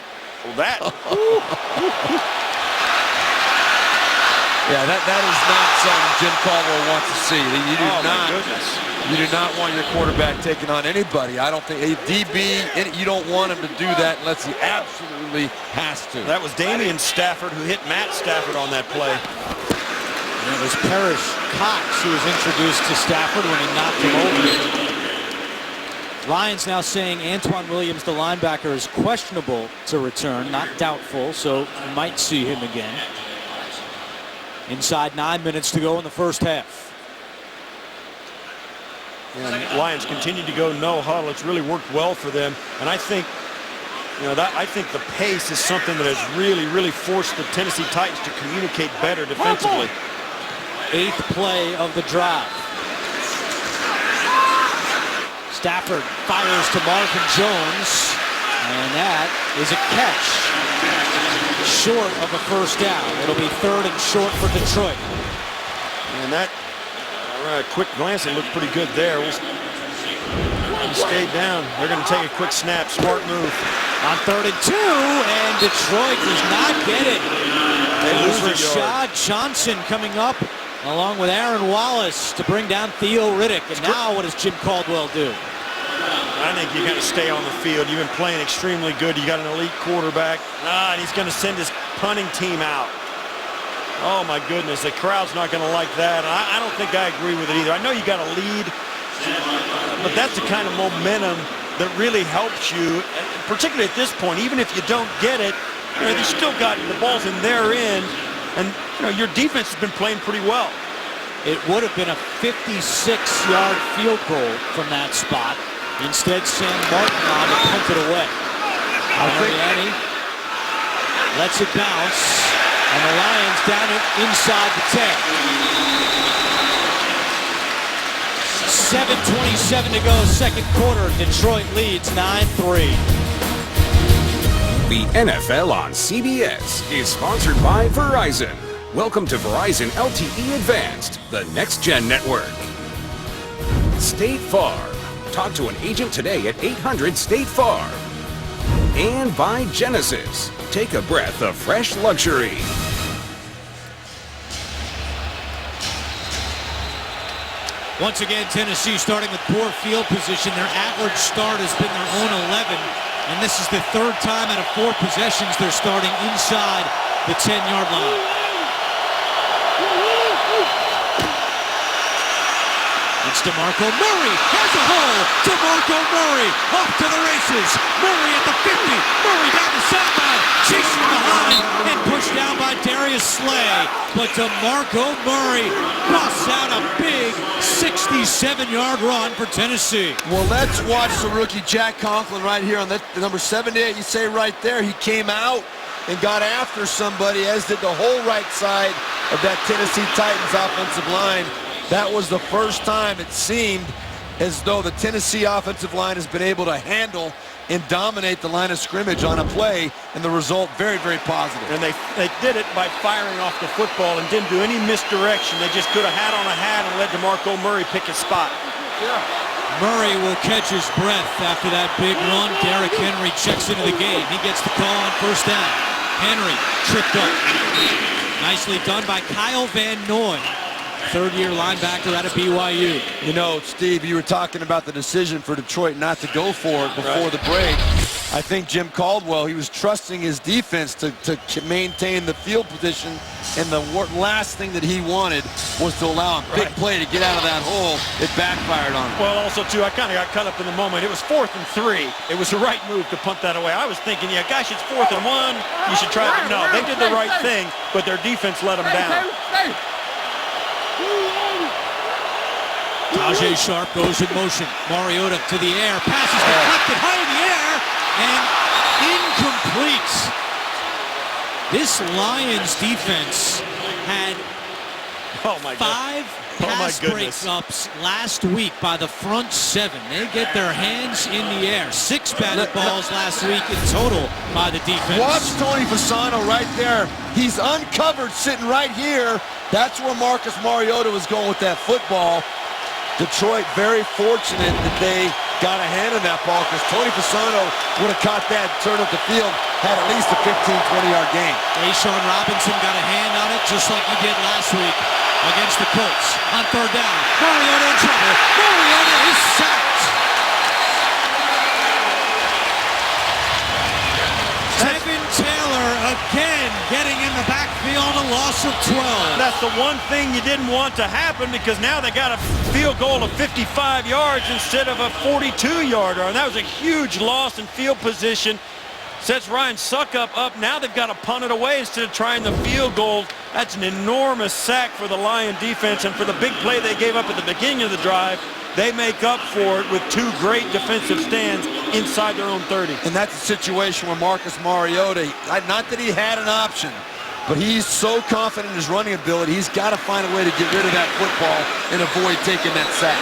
that. Yeah, that is not something Jim Caldwell wants to see. You do not want your quarterback taking on anybody. I don't think a DB, you don't want him to do that unless he absolutely has to. That was Damian Stafford who hit Matt Stafford on that play. And it was Parrish Cox who was introduced to Stafford when he knocked him over. Lions now saying Antoine Williams, the linebacker, is questionable to return, not doubtful, so you might see him again. Inside 9 minutes to go in the 1st half. And Lions continue to go no huddle. It's really worked well for them. And I think, I think the pace is something that has really forced the Tennessee Titans to communicate better defensively. 8th play of the drive. Stafford fires to Marvin Jones, and that is a catch. Short of a 1st down. It'll be 3rd and short for Detroit. And that, quick glance, it looked pretty good there. He stayed down. They're going to take a quick snap. Smart move. On 3rd and 2, and Detroit does not get it. They lose Rashad Johnson coming up, along with Aaron Wallace, to bring down Theo Riddick. And now what does Jim Caldwell do? I think you got to stay on the field. You've been playing extremely good. You got an elite quarterback. And he's going to send his punting team out. Oh, my goodness. The crowd's not going to like that. I don't think I agree with it either. I know you got a lead, but that's the kind of momentum that really helps you, particularly at this point. Even if you don't get it, you still got the balls in their end, and your defense has been playing pretty well. It would have been a 56-yard field goal from that spot. Instead, Sam Martin on to punt it away. Mariani lets it bounce, and the Lions down it inside the 10. 7:27 to go, 2nd quarter. Detroit leads 9-3. The NFL on CBS is sponsored by Verizon. Welcome to Verizon LTE Advanced, the next-gen network. State Farm. Talk to an agent today at 800-STATE-FARM. And by Genesis. Take a breath of fresh luxury. Once again, Tennessee starting with poor field position. Their average start has been their own 11. And this is the 3rd time out of 4 possessions they're starting inside the 10-yard line. It's DeMarco Murray, has a hole. DeMarco Murray off to the races. Murray at the 50. Murray down the sideline, chasing behind and pushed down by Darius Slay. But DeMarco Murray busts out a big 67-yard run for Tennessee. Well, let's watch the rookie Jack Conklin right here on the number 78. You say right there, he came out and got after somebody, as did the whole right side of that Tennessee Titans offensive line. That was the first time it seemed as though the Tennessee offensive line has been able to handle and dominate the line of scrimmage on a play, and the result very, very positive. And they did it by firing off the football and didn't do any misdirection. They just could have had on a hat and let DeMarco Murray pick his spot. Murray will catch his breath after that big run. Derrick Henry checks into the game. He gets the call on first down. Henry tripped up. Nicely done by Kyle Van Noy, third-year linebacker out of BYU. You know, Steve, you were talking about the decision for Detroit not to go for it before the break. I think Jim Caldwell, he was trusting his defense to maintain the field position, and the last thing that he wanted was to allow a big play to get out of that hole. It backfired on him. Well, also, too, I kind of got caught up in the moment. It was 4th and 3. It was the right move to punt that away. I was thinking, yeah, gosh, it's 4th and 1. You should try it. No, they did the right thing, but their defense let them down. Tajay Sharp goes in motion. Mariota to the air. Passes deflected high in the air and incomplete. This Lions defense had 5 pass breakups last week by the front 7. They get their hands in the air. 6 batted balls last week in total by the defense. Watch Tony Fasano right there. He's uncovered sitting right here. That's where Marcus Mariota was going with that football. Detroit very fortunate that they got a hand on that ball, because Tony Fasano would have caught that, turned up the field, had at least a 15-20-yard gain. Rashawn Robinson got a hand on it just like he did last week against the Colts. On third down, Mariota in trouble. Mariota is sacked. Tevin Taylor again getting in the backfield, a loss of 12. That's the one thing you didn't want to happen, because now they got a field goal of 55 yards instead of a 42-yarder. And that was a huge loss in field position. Sets Ryan Suckup up. Now they've got to punt it away instead of trying the field goal. That's an enormous sack for the Lion defense, and for the big play they gave up at the beginning of the drive, they make up for it with 2 great defensive stands inside their own 30. And that's a situation where Marcus Mariota, not that he had an option, but he's so confident in his running ability, he's got to find a way to get rid of that football and avoid taking that sack.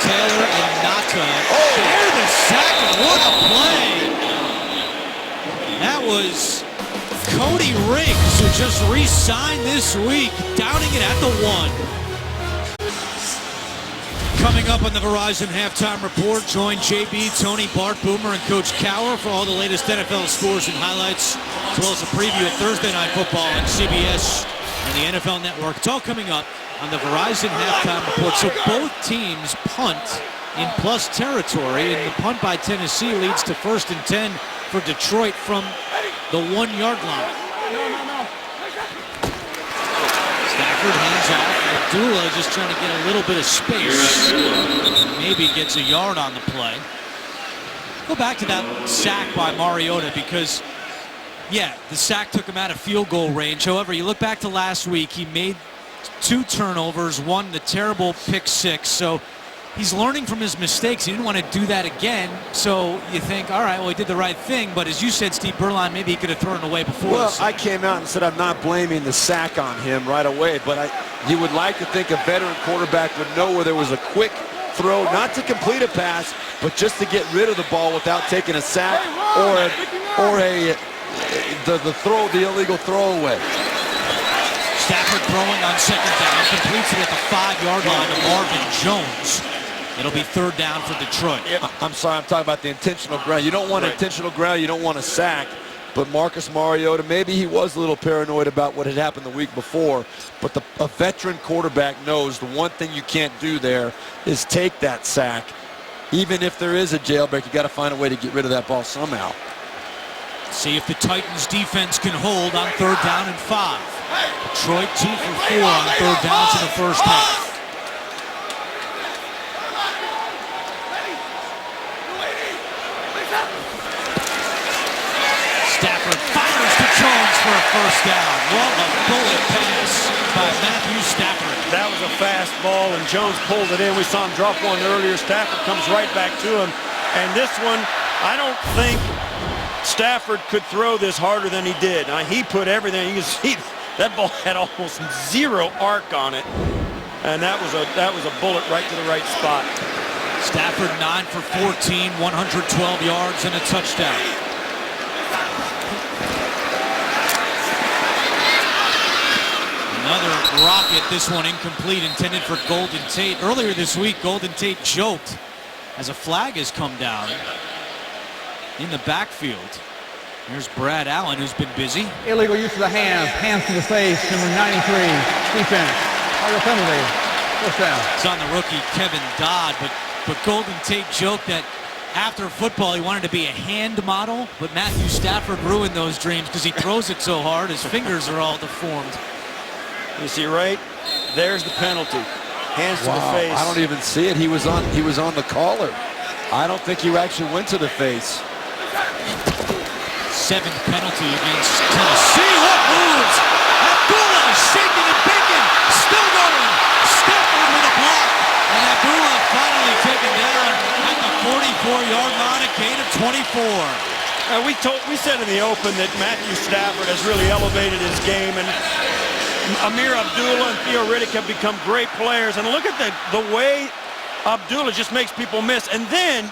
Taylor and Nata share the sack, and what a play! That was Cody Riggs, who just re-signed this week, downing it at the 1. Coming up on the Verizon Halftime Report, join JB, Tony, Bart, Boomer, and Coach Cower for all the latest NFL scores and highlights, as well as a preview of Thursday Night Football on CBS and the NFL Network. It's all coming up on the Verizon Halftime Report. So both teams punt in plus territory, and the punt by Tennessee leads to 1st and 10 for Detroit from the 1-yard line. Stafford hands off. Abdullah just trying to get a little bit of space. Maybe gets a yard on the play. Go back to that sack by Mariota, because, yeah, the sack took him out of field goal range. However, you look back to last week, he made 2 turnovers, 1 the terrible pick 6. So he's learning from his mistakes. He didn't want to do that again. So you think, all right, well, he did the right thing. But as you said, Steve Berline, maybe he could have thrown it away before. Well, I came out and said I'm not blaming the sack on him right away, but you would like to think a veteran quarterback would know where there was a quick throw, not to complete a pass, but just to get rid of the ball without taking a sack or the illegal throwaway. Stafford throwing on 2nd down, completes it at the 5-yard line to Marvin Jones. It'll be 3rd down for Detroit. I'm sorry, I'm talking about the intentional ground. You don't want intentional ground, you don't want a sack. But Marcus Mariota, maybe he was a little paranoid about what had happened the week before, but a veteran quarterback knows the one thing you can't do there is take that sack. Even if there is a jailbreak, you got to find a way to get rid of that ball somehow. See if the Titans defense can hold on 3rd down and 5. Detroit 2 for 4 on 3rd downs in the first half. Stafford fires to Jones for a 1st down. What a bullet pass by Matthew Stafford. That was a fast ball, and Jones pulled it in. We saw him drop one earlier. Stafford comes right back to him. And this one, I don't think Stafford could throw this harder than he did. He put everything. You can see that ball had almost 0 arc on it, and that was a bullet right to the right spot. Stafford 9 for 14, 112 yards and a touchdown. Another rocket, this one incomplete, intended for Golden Tate. Earlier this week, Golden Tate joked as a flag has come down in the backfield. Here's Brad Allen, who's been busy. Illegal use of the hands to the face, number 93, defense. Target penalty, first down. It's on the rookie Kevin Dodd, but Golden Tate joked that after football he wanted to be a hand model, but Matthew Stafford ruined those dreams because he throws it so hard his fingers are all deformed. You see right there's the penalty. Hands to the face. I don't even see it. He was on the collar. I don't think he actually went to the face. 7th penalty against Tennessee. What moves? Abdullah shaking and baking. Still going. Stafford with a block. And Abdullah finally taken down at the 44-yard line, a gain of 24. We said in the open that Matthew Stafford has really elevated his game, and Amir Abdullah and Theo Riddick have become great players. And look at the way Abdullah just makes people miss. And then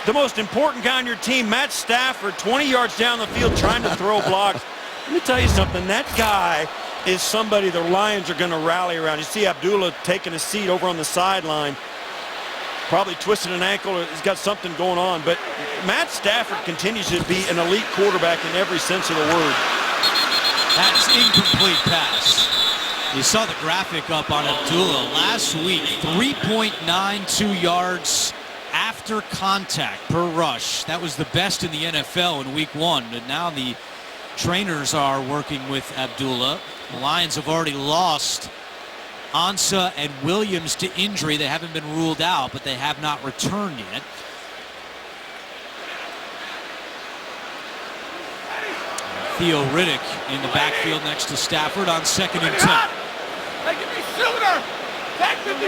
the most important guy on your team, Matt Stafford, 20 yards down the field trying to throw blocks. Let me tell you something. That guy is somebody the Lions are going to rally around. You see Abdullah taking a seat over on the sideline, probably twisting an ankle or he's got something going on. But Matt Stafford continues to be an elite quarterback in every sense of the word. That's incomplete pass. You saw the graphic up on Abdullah last week. 3.92 yards after contact per rush. That was the best in the NFL in week 1. But now the trainers are working with Abdullah. The Lions have already lost Ansah and Williams to injury. They haven't been ruled out, but they have not returned yet. Theo Riddick in the backfield next to Stafford on 2nd and 10. Hey, give me Sooner! Tag 54!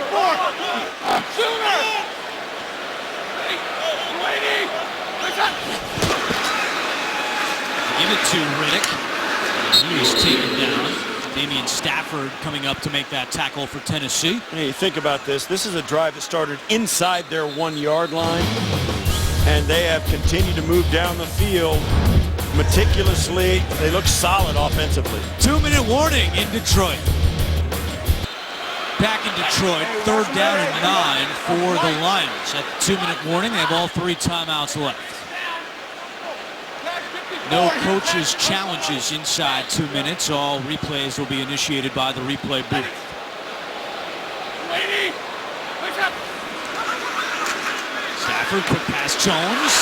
Sooner! Hey, waiting! Give it to Riddick. He is taken down. Damian Stafford coming up to make that tackle for Tennessee. Hey, think about this. This is a drive that started inside their 1-yard line, and they have continued to move down the field meticulously. They look solid offensively. 2-minute warning in Detroit. Back in Detroit, 3rd down and 9 for the Lions. At the 2-minute warning, they have all 3 timeouts left. No coaches' challenges inside 2 minutes. All replays will be initiated by the replay booth. Stafford, quick pass, Jones,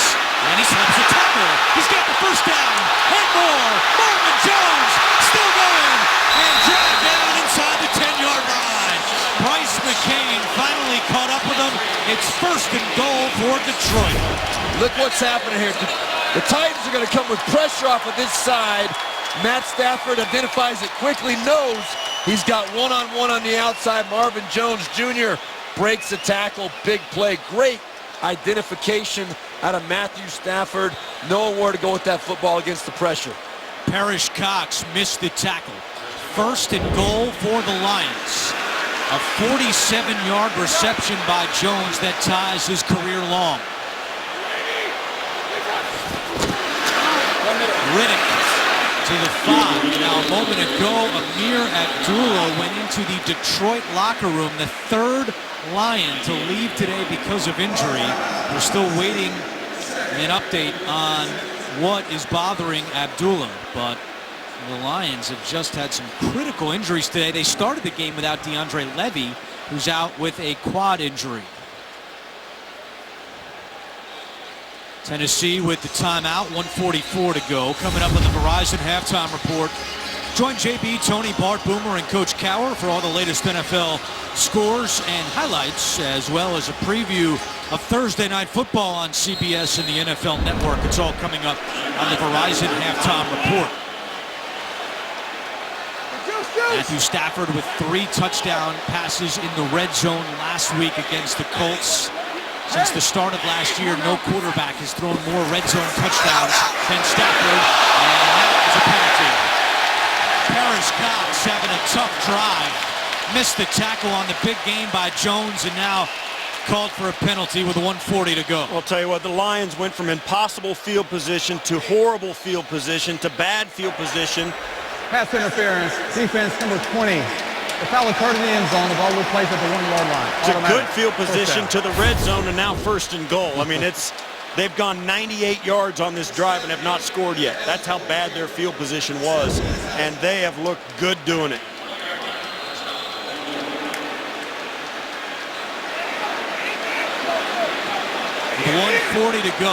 and he snaps the tackle. He's got the first down, and more. Marvin Jones still going, and dragged down inside the 10-yard line. Bryce McCain finally caught up with him. It's 1st and goal for Detroit. Look what's happening here. The Titans are going to come with pressure off of this side. Matt Stafford identifies it quickly, knows he's got one-on-one on the outside. Marvin Jones Jr. breaks the tackle. Big play. Great identification out of Matthew Stafford. Knowing where to go with that football against the pressure. Parrish Cox missed the tackle. 1st and goal for the Lions. A 47-yard reception by Jones that ties his career long. Riddick to the 5. Now a moment ago, Amir Abdullah went into the Detroit locker room, the 3rd Lion to leave today because of injury. We're still waiting an update on what is bothering Abdullah, but the Lions have just had some critical injuries today. They started the game without DeAndre Levy, who's out with a quad injury. Tennessee with the timeout, 1:44 to go. Coming up on the Verizon halftime report. Join JB, Tony, Bart, Boomer, and Coach Cower for all the latest NFL scores and highlights, as well as a preview of Thursday Night Football on CBS and the NFL Network. It's all coming up on the Verizon halftime report. Matthew Stafford with 3 touchdown passes in the red zone last week against the Colts. Since the start of last year, no quarterback has thrown more red zone touchdowns than Stafford, and that is a penalty. Parrish Cox having a tough drive. Missed the tackle on the big gain by Jones, and now called for a penalty with 1:40 to go. I'll tell you what, the Lions went from impossible field position to horrible field position to bad field position. Pass interference, defense number 20. The foul occurred in the end zone. The ball will place at the 1-yard line. It's a good field position to the red zone, and now 1st and goal. I mean, they've gone 98 yards on this drive and have not scored yet. That's how bad their field position was, and they have looked good doing it. With 1:40 to go.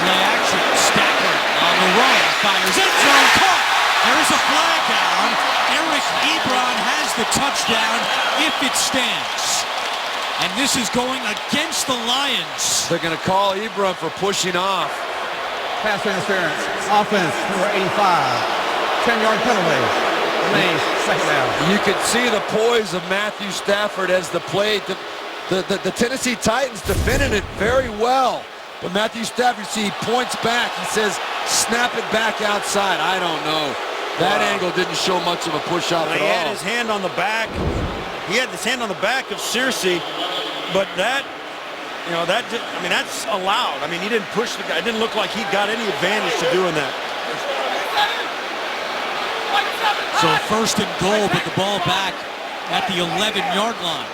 Play action. Stafford on the run. Fires end zone. Caught. There is a flag down. Eric Ebron has the touchdown if it stands. And this is going against the Lions. They're going to call Ebron for pushing off. Pass interference. Offense number 85. 10-yard penalty. Remains 2nd down. You can see the poise of Matthew Stafford as the play. The Tennessee Titans defended it very well. But Matthew Stafford, see, he points back. He says, snap it back outside. I don't know. That angle didn't show much of a push-off at all. He had his hand on the back. He had his hand on the back of Searcy, but that, you know, that, I mean, that's allowed. I mean, he didn't push the guy. It didn't look like he got any advantage to doing that. So 1st and goal, but the ball back at the 11-yard line.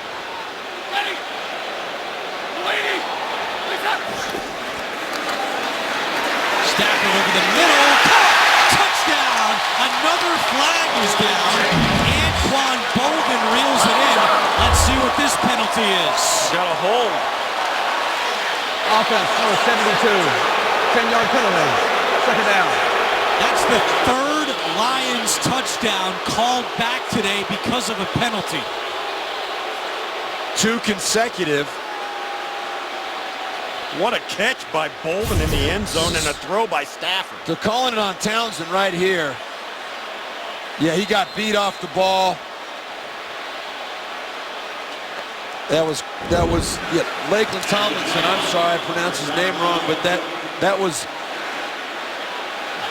Stafford over the middle. Touchdown! Another flag is down. Anquan Bolden reels it in. Let's see what this penalty is. Got a hold. Offense number 72. 10-yard penalty. 2nd down. That's the 3rd Lions touchdown called back today because of a penalty. 2 consecutive. What a catch by Bolden in the end zone and a throw by Stafford. They're calling it on Townsend right here. Yeah, he got beat off the ball. That was Lakeland Tomlinson. I'm sorry, I pronounced his name wrong, but that was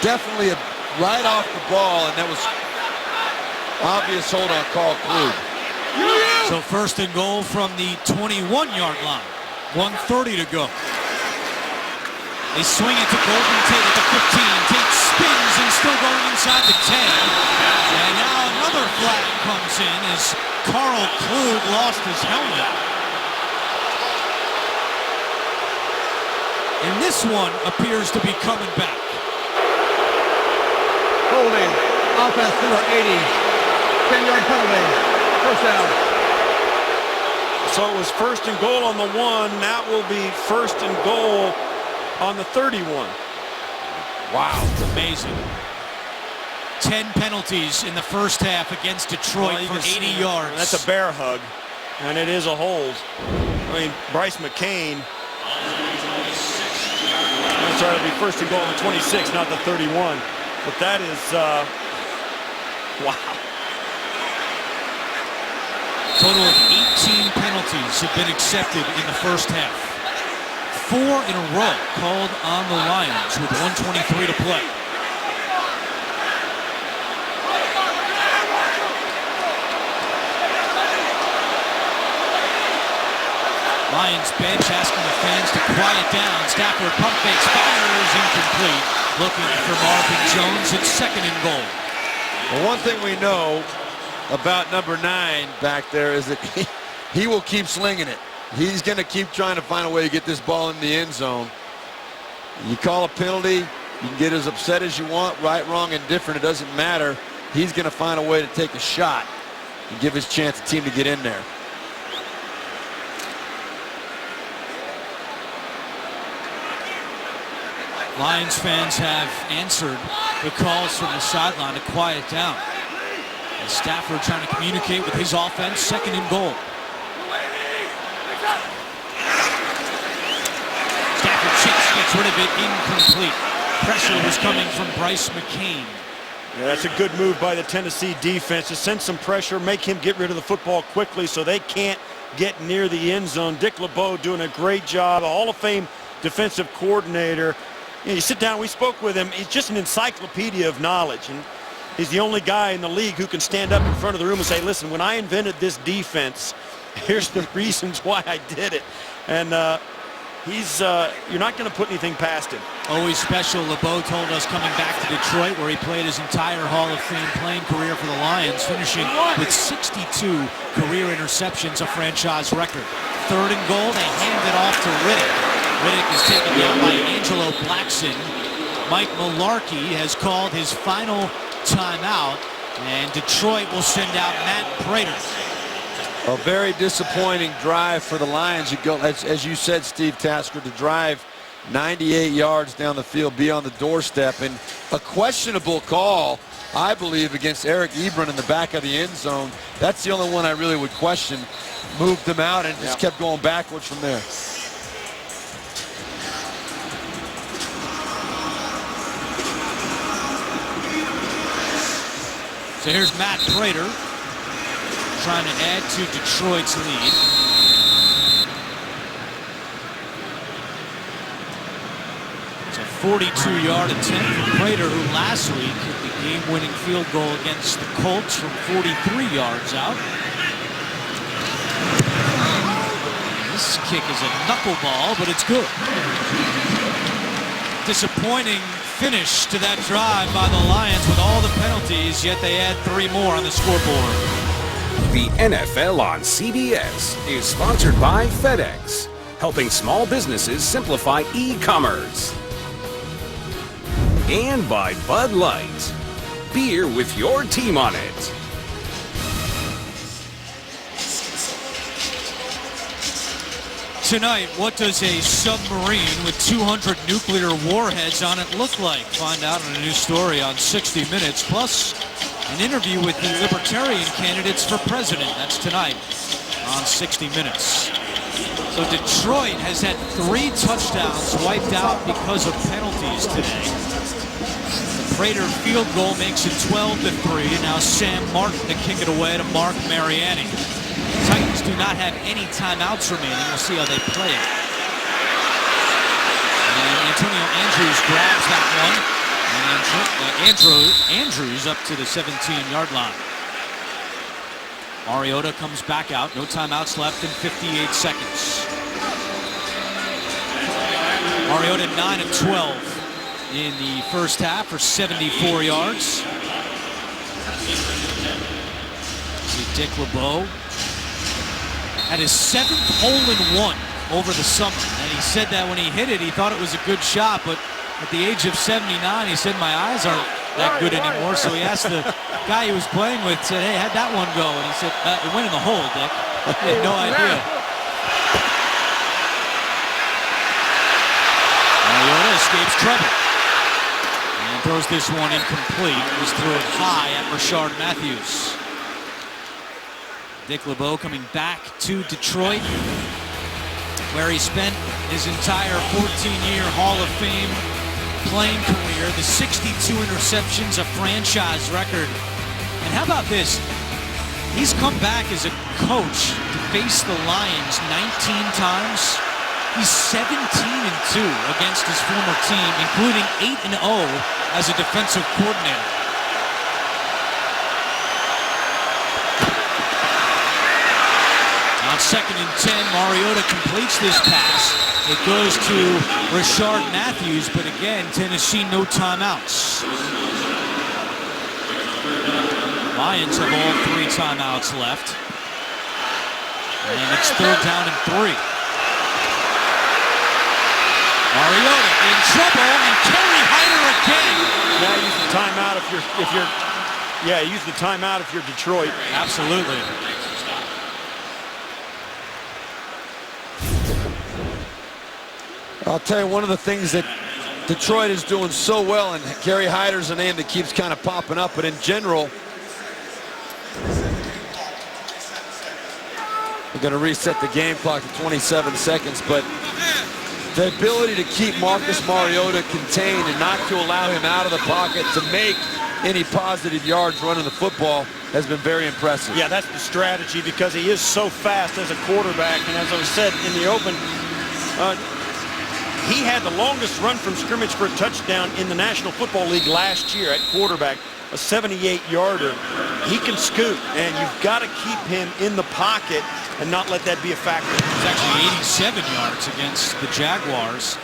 definitely right off the ball, and that was obvious hold on Carl Klug. So 1st and goal from the 21-yard line. 1:30 to go. They swing it to Golden Tate at the 15. Tate spins and still going inside the 10. And now another flag comes in as Carl Klug lost his helmet. And this one appears to be coming back. Holding. Offense number 80. 10-yard penalty. 1st down. So it was 1st and goal on the 1. That will be 1st and goal on the 31. Wow, amazing. 10 penalties in the first half against Detroit for 80 yards. That's a bear hug, and it is a hold. I mean, Bryce McCain. I'm sorry, it'll be 1st and goal on the 26, not the 31. But that is, wow. Total of 18 penalties have been accepted in the first half. 4 in a row called on the Lions with 1:23 to play. Lions bench asking the fans to quiet down. Stafford pump fakes, fires, incomplete. Looking for Marvin Jones. It's 2nd and goal. Well, one thing we know about number 9 back there is that he will keep slinging it. He's going to keep trying to find a way to get this ball in the end zone. You call a penalty, you can get as upset as you want, right, wrong, indifferent, it doesn't matter. He's going to find a way to take a shot and give his chance team to get in there. Lions fans have answered the calls from the sideline to quiet down. And Stafford trying to communicate with his offense. 2nd and goal. Stafford gets rid of it, incomplete. Pressure was coming from Bryce McCain. Yeah, that's a good move by the Tennessee defense to send some pressure, make him get rid of the football quickly so they can't get near the end zone. Dick LeBeau doing a great job, a Hall of Fame defensive coordinator. You sit down, we spoke with him. He's just an encyclopedia of knowledge. And He's the only guy in the league who can stand up in front of the room and say, listen, when I invented this defense, here's the reasons why I did it. And you're not going to put anything past him. Always special. LeBeau told us coming back to Detroit, where he played his entire Hall of Fame playing career for the Lions, finishing with 62 career interceptions, a franchise record. 3rd and goal, they hand it off to Riddick. Riddick is taken down by Angelo Blackson. Mike Mularkey has called his final timeout, and Detroit will send out Matt Prater. A very disappointing drive for the Lions. You go, as you said, Steve Tasker, to drive 98 yards down the field, be on the doorstep, and a questionable call, I believe, against Eric Ebron in the back of the end zone. That's the only one I really would question. Moved them out and just kept going backwards from there. So here's Matt Prater, trying to add to Detroit's lead. It's a 42-yard attempt from Prater, who last week hit the game-winning field goal against the Colts from 43 yards out. This kick is a knuckleball, but it's good. Disappointing finish to that drive by the Lions with all the penalties, yet they add 3 more on the scoreboard. The NFL on CBS is sponsored by FedEx, helping small businesses simplify e-commerce. And by Bud Light, beer with your team on it. Tonight, what does a submarine with 200 nuclear warheads on it look like? Find out in a new story on 60 Minutes, plus an interview with the Libertarian candidates for president. That's tonight on 60 Minutes. So Detroit has had 3 touchdowns wiped out because of penalties today. The Prater field goal makes it 12-3. Now Sam Martin to kick it away to Mark Mariani. Titans do not have any timeouts remaining. We'll see how they play it. And Antonio Andrews grabs that one. And Andrews up to the 17-yard line. Mariota comes back out. No timeouts left in 58 seconds. Mariota 9 of 12 in the first half for 74 yards. See Dick LeBeau had his 7th hole-in-one over the summer, and he said that when he hit it, he thought it was a good shot, but at the age of 79, he said, my eyes aren't that good anymore. So he asked the guy he was playing with, said, hey, how'd that one go? And he said, it went in the hole, Dick. He had no idea. Mariota escapes trouble and throws this one incomplete. Just threw it high at Rashard Matthews. Dick LeBeau coming back to Detroit, where he spent his entire 14-year Hall of Fame playing career. The 62 interceptions, a franchise record. And how about this? He's come back as a coach to face the Lions 19 times. He's 17-2 against his former team, including 8-0 as a defensive coordinator. On 2nd and 10, Mariota completes this pass. It goes to Rashard Matthews, but again, Tennessee no timeouts. Lions have all 3 timeouts left. And it's 3rd down and 3. Mariota in trouble, and Kerry Hyder again. Now use the timeout use the timeout if you're Detroit. Absolutely. I'll tell you, one of the things that Detroit is doing so well, and Kerry Hyder's a name that keeps kind of popping up, but in general, we're going to reset the game clock to 27 seconds, but the ability to keep Marcus Mariota contained and not to allow him out of the pocket to make any positive yards running the football has been very impressive. Yeah, that's the strategy, because he is so fast as a quarterback, and as I said in the open, he had the longest run from scrimmage for a touchdown in the National Football League last year at quarterback. a 78-yarder, he can scoot, and you've got to keep him in the pocket and not let that be a factor. He's actually 87 yards against the Jaguars.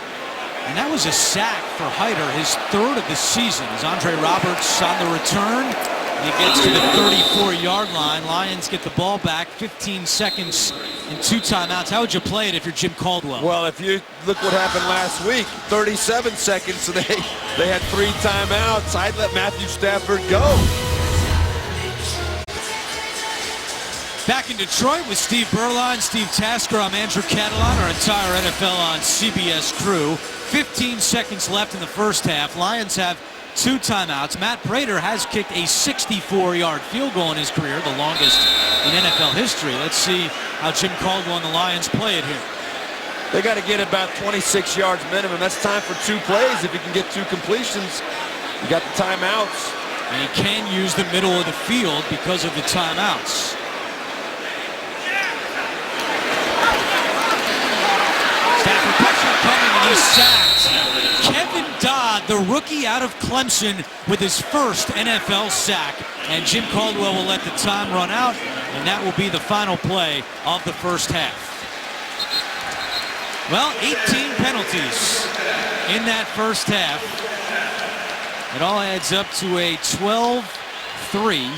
And that was a sack for Hyder, his third of the season. As Andre Roberts on the return, he gets to the 34-yard line. Lions get the ball back, 15 seconds and 2 timeouts. How would you play it if you're Jim Caldwell? Well, if you look what happened last week, 37 seconds, so they had 3 timeouts. I'd let Matthew Stafford go. Back in Detroit with Steve Berline, Steve Tasker. I'm Andrew Catalan, our entire NFL on CBS crew. 15 seconds left in the first half. Lions have 2 timeouts. Matt Prater has kicked a 64-yard field goal in his career, the longest in NFL history. Let's see how Jim Caldwell and the Lions play it here. They got to get about 26 yards minimum. That's time for 2 plays. If you can get 2 completions, you got the timeouts. And he can use the middle of the field because of the timeouts. Stafford pressure coming, and he's sacked. Kevin Dodd, the rookie out of Clemson, with his first NFL sack. And Jim Caldwell will let the time run out, and that will be the final play of the first half. Well, 18 penalties in that first half. It all adds up to a 12-3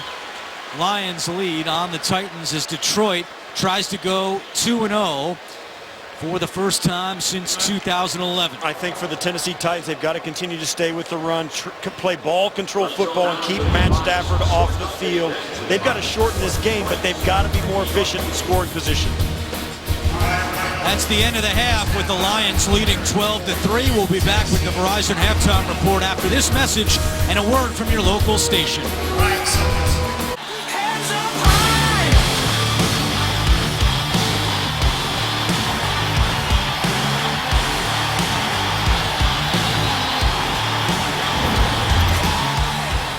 Lions lead on the Titans as Detroit tries to go 2-0 for the first time since 2011. I think for the Tennessee Titans, they've got to continue to stay with the run, play ball control football, and keep Matt Stafford off the field. They've got to shorten this game, but they've got to be more efficient in scoring position. That's the end of the half with the Lions leading 12-3. We'll be back with the Verizon halftime report after this message and a word from your local station.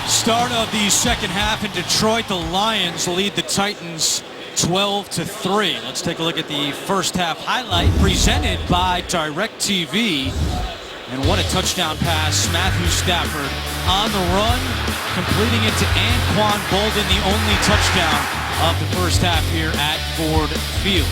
Start of the second half in Detroit. The Lions lead the Titans 12-3. Let's take a look at the first half highlight presented by DirecTV. And what a touchdown pass. Matthew Stafford on the run, completing it to Anquan Boldin, the only touchdown of the first half here at Ford Field.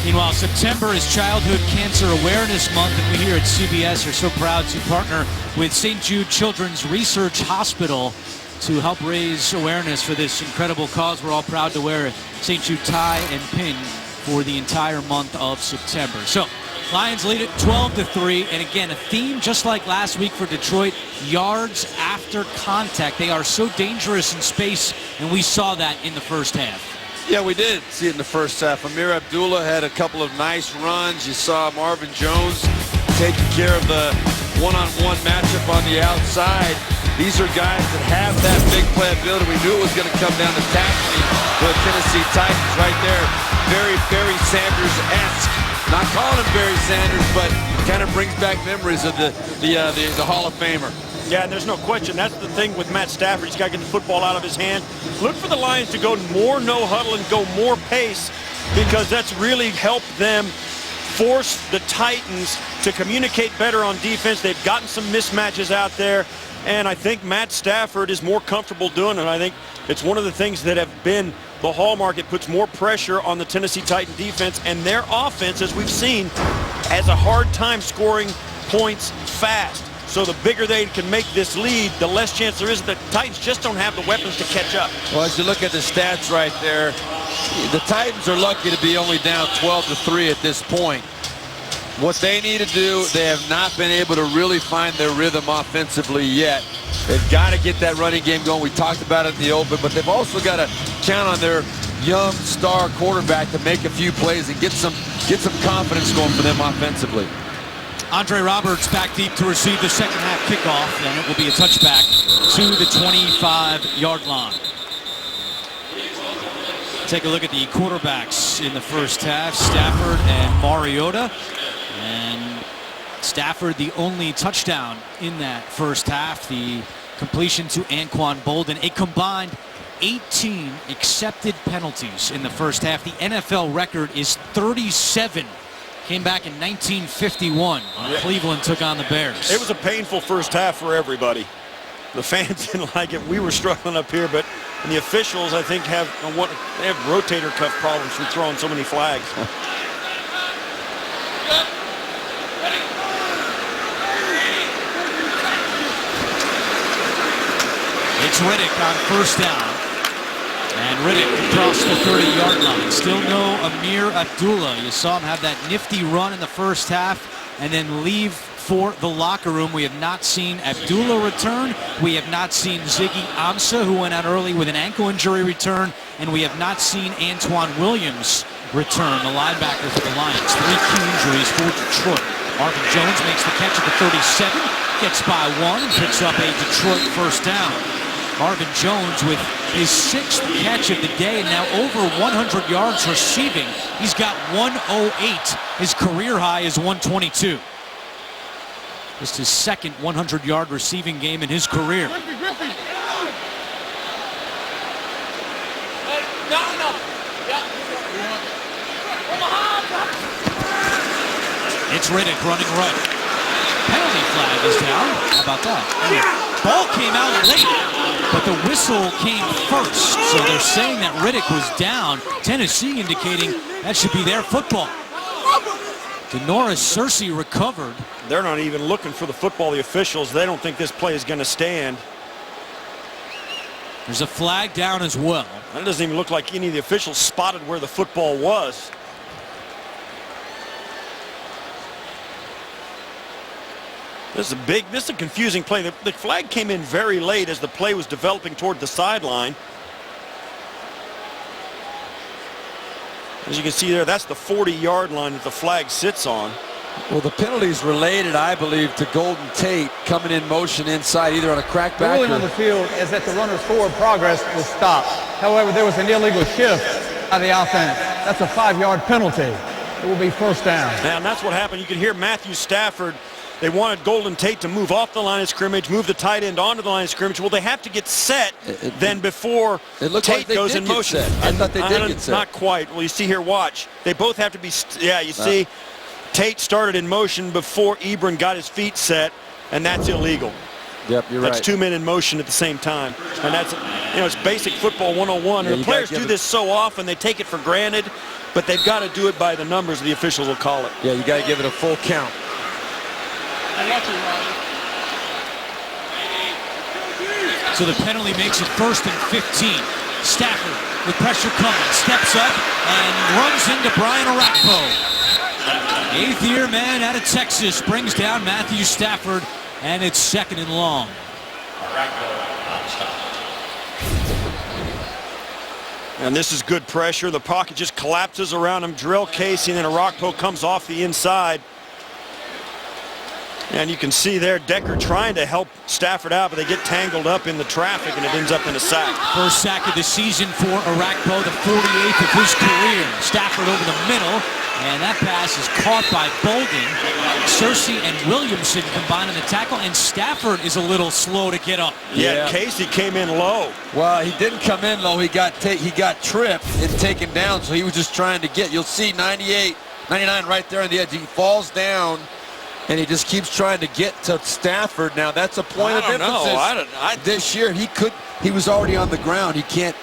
Meanwhile, September is Childhood Cancer Awareness Month, and we here at CBS are so proud to partner with St. Jude Children's Research Hospital to help raise awareness for this incredible cause. We're all proud to wear a St. Jude tie and pin for the entire month of September. So, Lions lead it 12-3, and again, a theme just like last week for Detroit, yards after contact. They are so dangerous in space, and we saw that in the first half. Yeah, we did see it in the first half. Amir Abdullah had a couple of nice runs. You saw Marvin Jones taking care of the one-on-one matchup on the outside. These are guys that have that big playability. We knew it was going to come down to tackling for the Tennessee Titans right there. Very Barry Sanders-esque. Not calling him Barry Sanders, but kind of brings back memories of the Hall of Famer. Yeah, and there's no question. That's the thing with Matt Stafford. He's got to get the football out of his hand. Look for the Lions to go more no huddle and go more pace, because that's really helped them force the Titans to communicate better on defense. They've gotten some mismatches out there, and I think Matt Stafford is more comfortable doing it. I think it's one of the things that have been the hallmark. It puts more pressure on the Tennessee Titan defense, and their offense, as we've seen, has a hard time scoring points fast. So the bigger they can make this lead, the less chance there is that the Titans just don't have the weapons to catch up. Well, as you look at the stats right there, the Titans are lucky to be only down 12-3 at this point. What they need to do, they have not been able to really find their rhythm offensively yet. They've got to get that running game going. We talked about it in the open, but they've also got to count on their young star quarterback to make a few plays and get some confidence going for them offensively. Andre Roberts back deep to receive the second half kickoff, and it will be a touchback to the 25-yard line. Take a look at the quarterbacks in the first half, Stafford and Mariota. And Stafford, the only touchdown in that first half. The completion to Anquan Boldin. A combined 18 accepted penalties in the first half. The NFL record is 37. Came back in 1951 when Cleveland took on the Bears. It was a painful first half for everybody. The fans didn't like it. We were struggling up here, but the officials, I think, have rotator cuff problems from throwing so many flags. It's Riddick on first down. And Riddick across the 30-yard line. Still no Amir Abdullah. You saw him have that nifty run in the first half and then leave for the locker room. We have not seen Abdullah return. We have not seen Ziggy Ansah, who went out early with an ankle injury, return. And we have not seen Antoine Williams return, the linebacker for the Lions. 3 key injuries for Detroit. Marvin Jones makes the catch at the 37, gets by 1, and picks up a Detroit first down. Marvin Jones with his 6th catch of the day, and now over 100 yards receiving. He's got 108. His career high is 122. Just his 2nd 100-yard receiving game in his career. It's Riddick running right. Penalty flag is down. How about that? Ball came out late, but the whistle came first. So they're saying that Riddick was down. Tennessee indicating that should be their football. Denoris Searcy recovered. They're not even looking for the football, the officials. They don't think this play is going to stand. There's a flag down as well. That doesn't even look like any of the officials spotted where the football was. This is a confusing play. The flag came in very late as the play was developing toward the sideline. As you can see there, that's the 40-yard line that the flag sits on. Well, the penalty's related, I believe, to Golden Tate coming in motion inside, either on a crackback. The ruling on the field is that the runner's forward progress was stopped. However, there was an illegal shift of the offense. That's a 5-yard penalty. It will be first down. And that's what happened. You can hear Matthew Stafford. They wanted Golden Tate to move off the line of scrimmage, move the tight end onto the line of scrimmage. Well, they have to get set then before Tate goes in motion. I thought they did get set. Not quite. Well, you see here, watch. They both have to be, you see, Tate started in motion before Ebron got his feet set, and that's illegal. Yep, you're right. That's 2 men in motion at the same time. And that's, it's basic football 101. Yeah, the players do this so often, they take it for granted, but they've got to do it by the numbers the officials will call it. Yeah, you got to give it a full count. So the penalty makes it 1st and 15. Stafford with pressure coming, steps up and runs into Brian Orakpo. 8th-year man out of Texas brings down Matthew Stafford, and it's 2nd and long. And this is good pressure. The pocket just collapses around him. Drill Casey, and then Orakpo comes off the inside. And you can see there Decker trying to help Stafford out, but they get tangled up in the traffic, and it ends up in a sack. First sack of the season for Orakpo, the 48th of his career. Stafford over the middle, and that pass is caught by Bolden. Searcy and Williamson combine on the tackle, and Stafford is a little slow to get up. Yeah, Casey came in low. Well, he didn't come in low. He got tripped and taken down, so he was just trying to get. You'll see 98, 99 right there on the edge. He falls down, and he just keeps trying to get to Stafford. Now that's a point of emphasis. This year he was already on the ground. He can't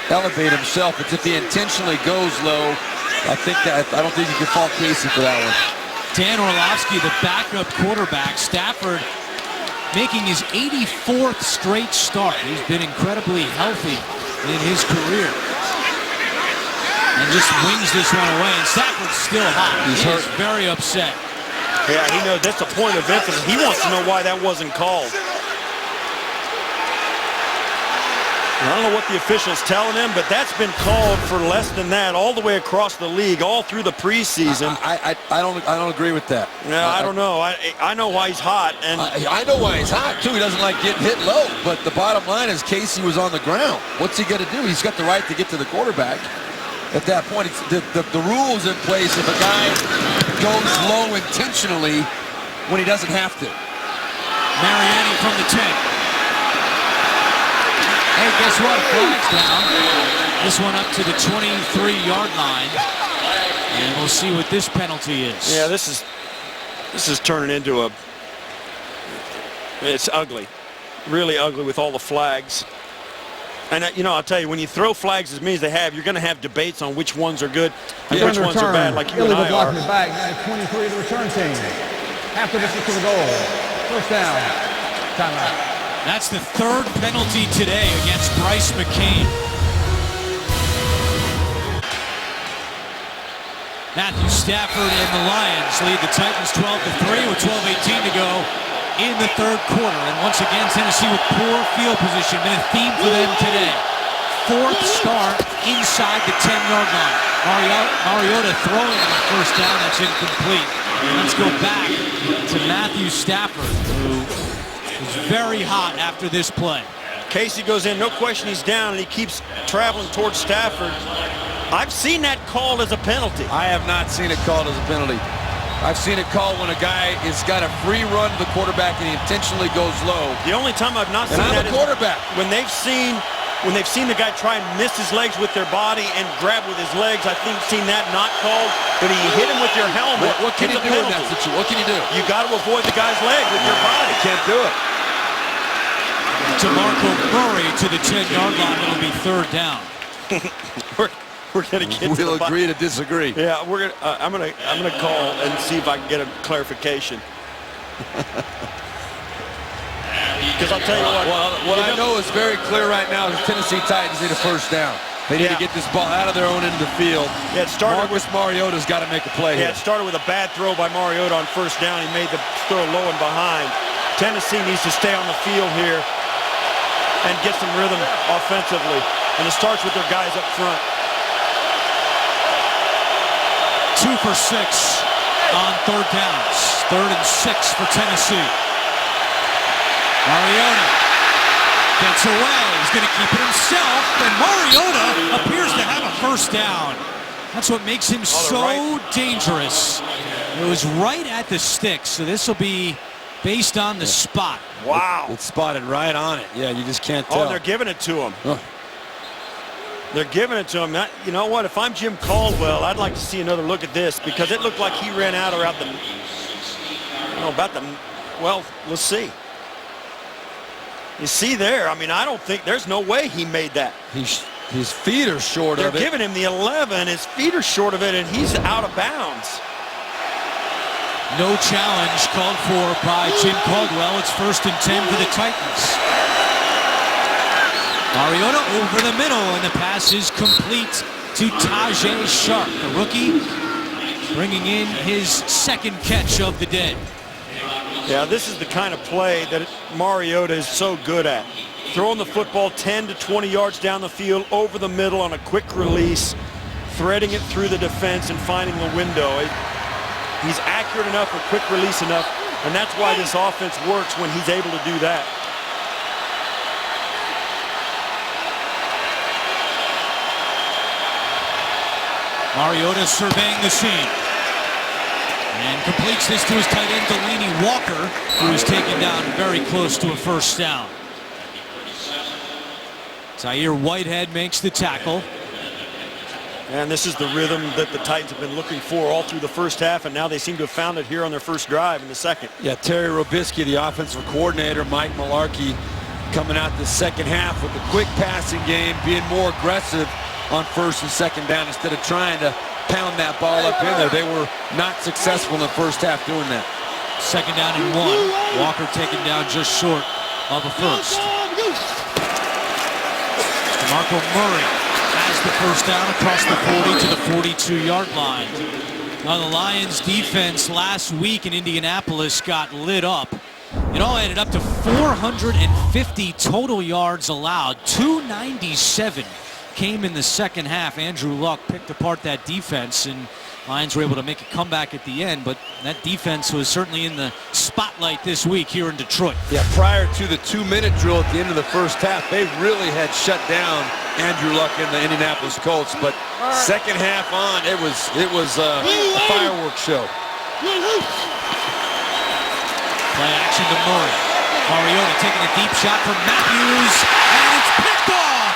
elevate himself. It's if he intentionally goes low. I don't think you can fault Casey for that one. Dan Orlovsky, the backup quarterback. Stafford making his 84th straight start. He's been incredibly healthy in his career. And just wings this one away. And Stafford's still hot. He's very upset. Yeah, he knows that's a point of emphasis. He wants to know why that wasn't called. I don't know what the official's telling him, but that's been called for less than that all the way across the league, all through the preseason. I don't agree with that. No, I don't know. I know why he's hot, and I know why he's hot too. He doesn't like getting hit low. But the bottom line is Casey was on the ground. What's he going to do? He's got the right to get to the quarterback. At that point, it's the rules in place if a guy goes low intentionally when he doesn't have to. Mariani from the 10. Hey, guess what? Flag's down. This one up to the 23-yard line. And we'll see what this penalty is. Yeah, this is turning into it's ugly. really ugly with all the flags. And, you know, I'll tell you, when you throw flags as many as they have, you're going to have debates on which ones are good and which ones are bad, like you and I block are. in the back, 23 to the return team. After this is to the goal. First down. Timeout. That's the third penalty today against Bryce McCain. Matthew Stafford and the Lions lead the Titans 12-3 with 12:18 to go in the third quarter. And once again, Tennessee with poor field position. Been a theme for them today. Fourth start inside the 10-yard line. Mariota throwing on the first down. That's incomplete. Let's go back to Matthew Stafford, who is very hot after this play. Casey goes in, no question he's down, and he keeps traveling towards Stafford. I've seen that called as a penalty. I have not seen it called as a penalty. I've seen it called when a guy has got a free run to the quarterback and he intentionally goes low. The only time I've not seen And I'm that a quarterback. is when they've seen the guy try and miss his legs with their body and grab with his legs. I think seen that not called, but he hit him with your helmet. What can it's you a do in penalty. that situation? What can you do? You got to avoid the guy's leg with your body. Can't do it. DeMarco Murray to the 10-yard line. It'll be third down. We're gonna get We'll to agree to disagree. Yeah, we're gonna. I'm gonna call and see if I can get a clarification. Because I'll tell you what. Well, what I know is very clear right now is the Tennessee Titans need a first down. They need to get this ball out of their own end of the field. Yeah, it started. Marcus Mariota's got to make a play Yeah, here. it started with a bad throw by Mariota on first down. He made the throw low and behind. Tennessee needs to stay on the field here and get some rhythm offensively. And it starts with their guys up front. 2 for 6 on third downs. 3rd and 6 for Tennessee. Mariota gets away. He's going to keep it himself. And Mariota appears to have a first down. That's what makes him so dangerous. It was right at the sticks, so this will be based on the spot. Wow. It's spotted right on it. Yeah, you just can't tell. Oh, they're giving it to him. Oh. They're giving it to him. You know what? If I'm Jim Caldwell, I'd like to see another look at this because it looked like he ran out around the, well, let's see. You see there, I mean, I don't think, there's no way he made that. His feet are short of it. They're giving him the 11. His feet are short of it, and he's out of bounds. No challenge called for by Jim Caldwell. It's 1st and 10 for the Titans. Mariota over the middle, and the pass is complete to Tajay Sharp, the rookie, bringing in his second catch of the day. Yeah, this is the kind of play that Mariota is so good at. Throwing the football 10 to 20 yards down the field, over the middle on a quick release, threading it through the defense and finding the window. He's accurate enough, a quick release enough, and that's why this offense works when he's able to do that. Mariota surveying the scene. And completes this to his tight end, Delaney Walker, who is taken down very close to a first down. Zaire Whitehead makes the tackle. And this is the rhythm that the Titans have been looking for all through the first half, and now they seem to have found it here on their first drive in the second. Yeah, Terry Robisky, the offensive coordinator, Mike Malarkey, coming out the second half with a quick passing game, being more aggressive on first and second down instead of trying to pound that ball up in there. They were not successful in the first half doing that. 2nd down and 1. Walker taken down just short of a first. DeMarco Murray has the first down across the 40 to the 42-yard line. Now the Lions defense last week in Indianapolis got lit up. It all added up to 450 total yards allowed. 297 came in the second half. Andrew Luck picked apart that defense, and Lions were able to make a comeback at the end, but that defense was certainly in the spotlight this week here in Detroit. Yeah, prior to the 2-minute drill at the end of the first half, they really had shut down Andrew Luck and the Indianapolis Colts, but second half on, it was a fireworks show. Play action to Murray. Mariota taking a deep shot from Matthews, and it's picked off!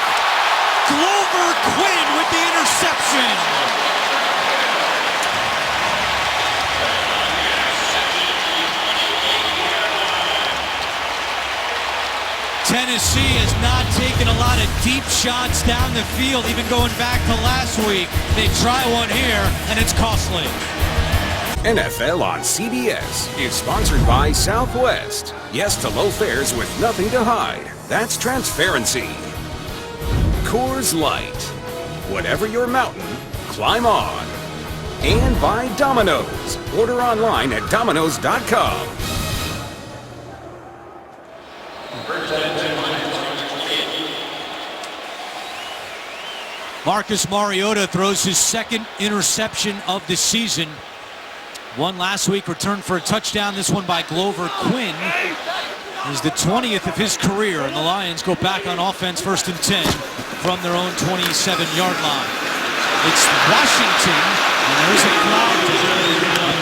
Glover Quinn with the interception! Tennessee has not taken a lot of deep shots down the field, even going back to last week. They try one here, and it's costly. NFL on CBS is sponsored by Southwest. Yes to low fares with nothing to hide. That's transparency. Coors Light. Whatever your mountain, climb on. And by Domino's. Order online at Domino's.com. Marcus Mariota throws his second interception of the season. One last week, returned for a touchdown. This one by Glover Quinn. Is the 20th of his career, and the Lions go back on offense, 1st and 10 from their own 27-yard line. It's Washington, and there's a flag.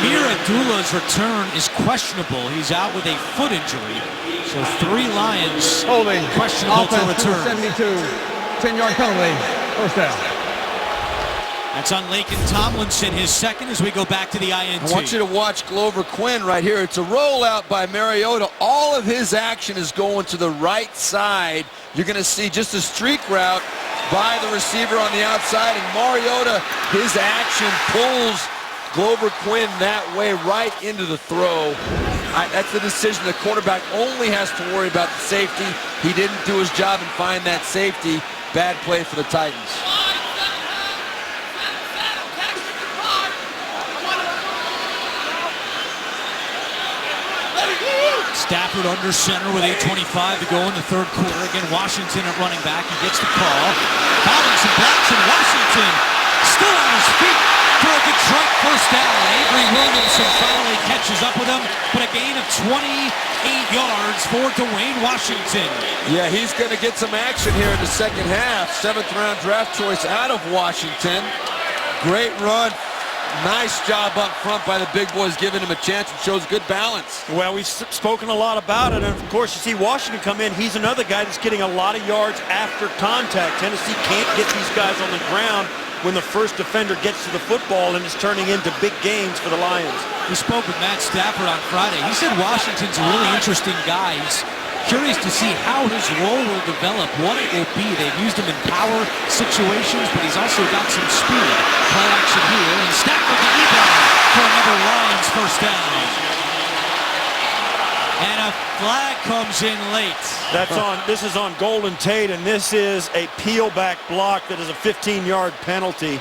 Amir Abdullah's return is questionable. He's out with a foot injury. So 3 Lions Holding. questionable to Offense, return. 72. 10-yard penalty. First down. That's on Laken Tomlinson, his second, as we go back to the INT. I want you to watch Glover Quinn right here. It's a rollout by Mariota. All of his action is going to the right side. You're going to see just a streak route by the receiver on the outside, and Mariota, his action pulls Glover Quinn that way right into the throw. That's the decision. The quarterback only has to worry about the safety. He didn't do his job and find that safety. Bad play for the Titans. Stafford under center with 8:25 to go in the third quarter. Again, Washington at running back. He gets the call. Tomlinson blocks, and Washington still on his feet for a Detroit first down. Avery Williamson finally catches up with him, but a gain of 28 yards for Dwayne Washington. Yeah, he's going to get some action here in the second half. 7th-round draft choice out of Washington. Great run. Nice job up front by the big boys, giving him a chance, and shows good balance. Well, we've spoken a lot about it, and of course you see Washington come in. He's another guy that's getting a lot of yards after contact. Tennessee can't get these guys on the ground when the first defender gets to the football, and it's turning into big gains for the Lions. We spoke with Matt Stafford on Friday. He said Washington's a really interesting guy. He's curious to see how his role will develop, what it will be. They've used him in power situations, but he's also got some speed. Play action here, and Stafford the rebound for another Lions first down. And a flag comes in late. This is on Golden Tate, and this is a peel-back block that is a 15-yard penalty.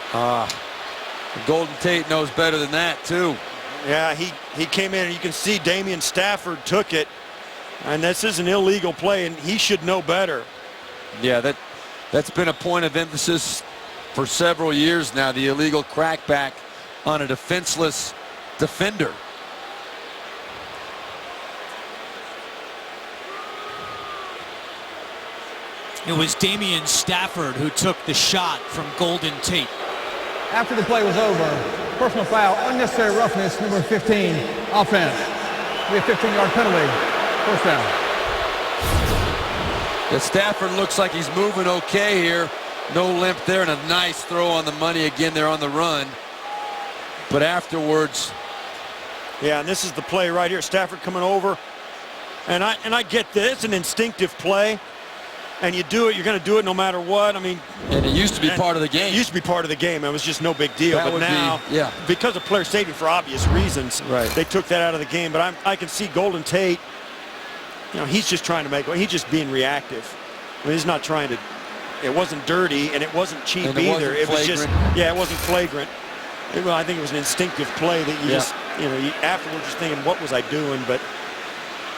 Golden Tate knows better than that, too. Yeah, he came in, and you can see Damian Stafford took it. And this is an illegal play, and he should know better. Yeah, that's been a point of emphasis for several years now, the illegal crackback on a defenseless defender. It was Damian Stafford who took the shot from Golden Tate. After the play was over, personal foul, unnecessary roughness, number 15, offense. We have 15-yard penalty. First down. The Stafford looks like he's moving okay here. No limp there, and a nice throw on the money again there on the run. But afterwards. Yeah, and this is the play right here. Stafford coming over. And I get this. It's an instinctive play. And you do it, you're going to do it no matter what. I mean. And it used to be part of the game. It used to be part of the game. It was just no big deal. That but now, because of player safety for obvious reasons, they took that out of the game. But I can see Golden Tate. You know, he's just trying to make. He's just being reactive. I mean, he's not trying to. It wasn't dirty, and it wasn't cheap either. It was just. Yeah, it wasn't flagrant. I think it was an instinctive play that you just. You know, afterwards just thinking, what was I doing? But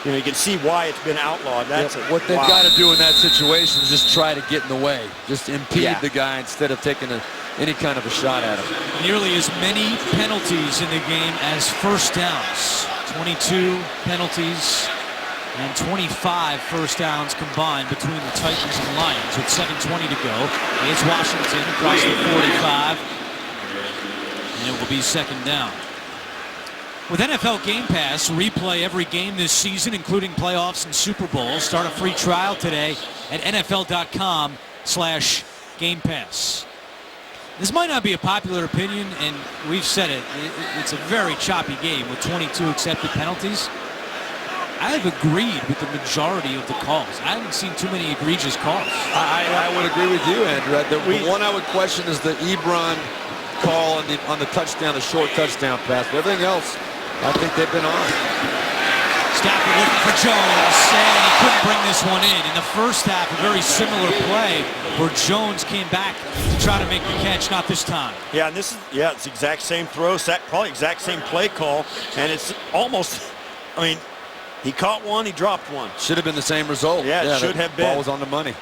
you know, you can see why it's been outlawed. That's what they've got to do in that situation is just try to get in the way, just impede the guy instead of taking any kind of a shot at him. Nearly as many penalties in the game as first downs. 22 penalties. And 25 first downs combined between the Titans and Lions with 7:20 to go. It's Washington across the 45. And it will be second down. With NFL Game Pass, replay every game this season, including playoffs and Super Bowls. Start a free trial today at NFL.com/Game Pass. This might not be a popular opinion, and we've said it. It's a very choppy game with 22 accepted penalties. I've agreed with the majority of the calls. I haven't seen too many egregious calls. I would agree with you, Andrew. The one I would question is the Ebron call on the touchdown, the short touchdown pass. But everything else, I think they've been on. Stafford looking for Jones, and he couldn't bring this one in. In the first half, a very similar play where Jones came back to try to make the catch, not this time. Yeah, and it's the exact same throw, probably exact same play call, and it's almost, I mean, he caught one, he dropped one. Should have been the same result. Yeah, it should have been. Ball was on the money.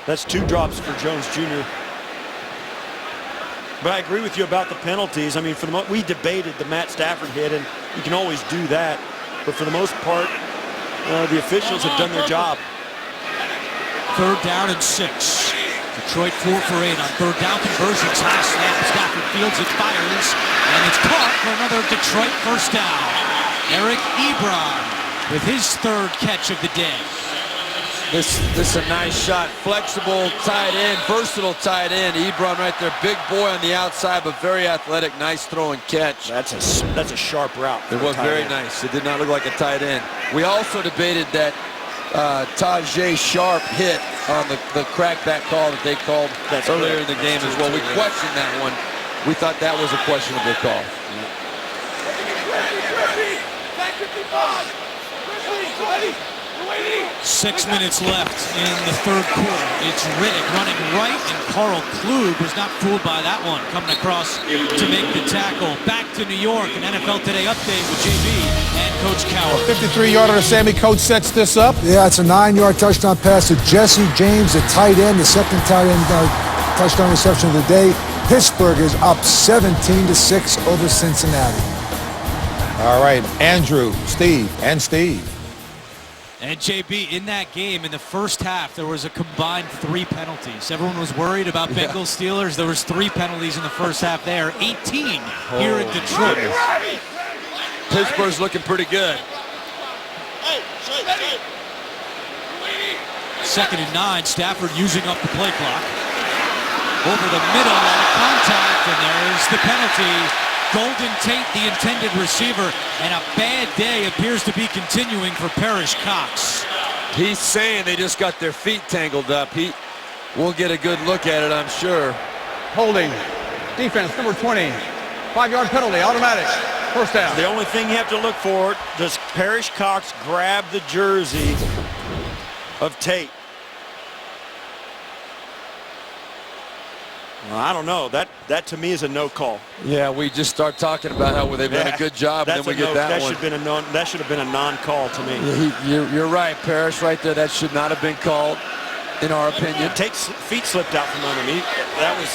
That's 2 drops for Jones Jr. But I agree with you about the penalties. I mean, we debated the Matt Stafford hit, and you can always do that. But for the most part, the officials have done their job. 3rd down and 6. Detroit 4 for 8 on 3rd down conversions. High snap. Stafford fields it, fires, and it's caught for another Detroit 1st down. Eric Ebron with his 3rd catch of the day. This is a nice shot. Flexible tight end, versatile tight end. Ebron right there, big boy on the outside, but very athletic. Nice throw and catch. That's a sharp route. It was very nice. It did not look like a tight end. We also debated that Tajay Sharp hit on the crackback call that they called earlier in the game as well. We questioned that one. We thought that was a questionable call. 6 minutes left in the 3rd quarter. It's Riddick running right, and Carl Klug was not fooled by that one, coming across to make the tackle. Back to New York, an NFL Today update with JB and Coach Cowher. 53-yarder to Sammy. Coach sets this up. Yeah, it's a 9-yard touchdown pass to Jesse James, the tight end, the second tight end touchdown reception of the day. Pittsburgh is up 17-6 over Cincinnati. All right, Andrew, Steve. And JB, in that game, in the first half, there was a combined 3 penalties. Everyone was worried about Bengals Steelers. There was 3 penalties in the first half there. 18 here in Detroit. Pittsburgh's looking pretty good. 2nd and 9, Stafford using up the play clock. Over the middle, contact, and there's the penalty. Golden Tate, the intended receiver, and a bad day appears to be continuing for Parrish Cox. He's saying they just got their feet tangled up. We'll get a good look at it, I'm sure. Holding. Defense, number 20. 5-yard penalty, automatic. 1st down. The only thing you have to look for, does Parrish Cox grab the jersey of Tate? Well, I don't know. That to me is a no call. Yeah, we just start talking about how they've done a good job, and then we get that one. That should have been a non-call to me. Yeah, you're right, Parrish, right there. That should not have been called, in our opinion. Tate's feet slipped out from under me. That was.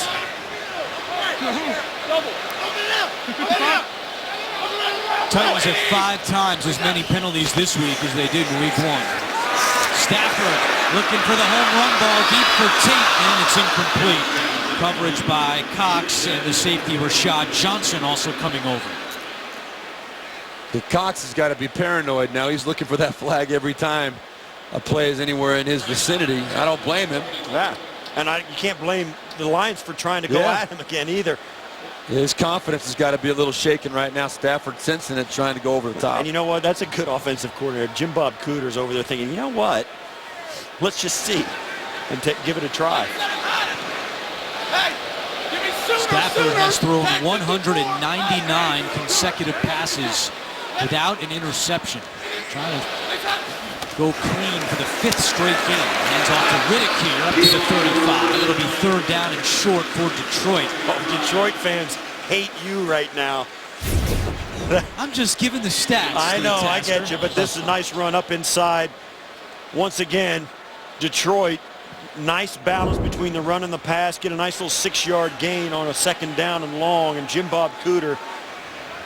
Titans have 5 times as many penalties this week as they did in week 1. Stafford looking for the home run ball deep for Tate, and it's incomplete. Coverage by Cox, and the safety Rashad Johnson also coming over. Cox has got to be paranoid now. He's looking for that flag every time a play is anywhere in his vicinity. I don't blame him. Yeah, and you can't blame the Lions for trying to go at him again either. His confidence has got to be a little shaken right now. Stafford sensing it, trying to go over the top. And you know what? That's a good offensive coordinator. Jim Bob Cooter's over there thinking, you know what? Let's just see and give it a try. Stafford has thrown 199 consecutive passes without an interception. Trying to go clean for the 5th straight game. Hands off to Riddick here, up to the 35. It'll be 3rd down and short for Detroit. Oh, Detroit fans hate you right now. I'm just giving the stats. I know, I get you, but this is a nice run up inside. Once again, Detroit, nice balance between the run and the pass, get a nice little 6-yard gain on a 2nd down and long, and Jim Bob Cooter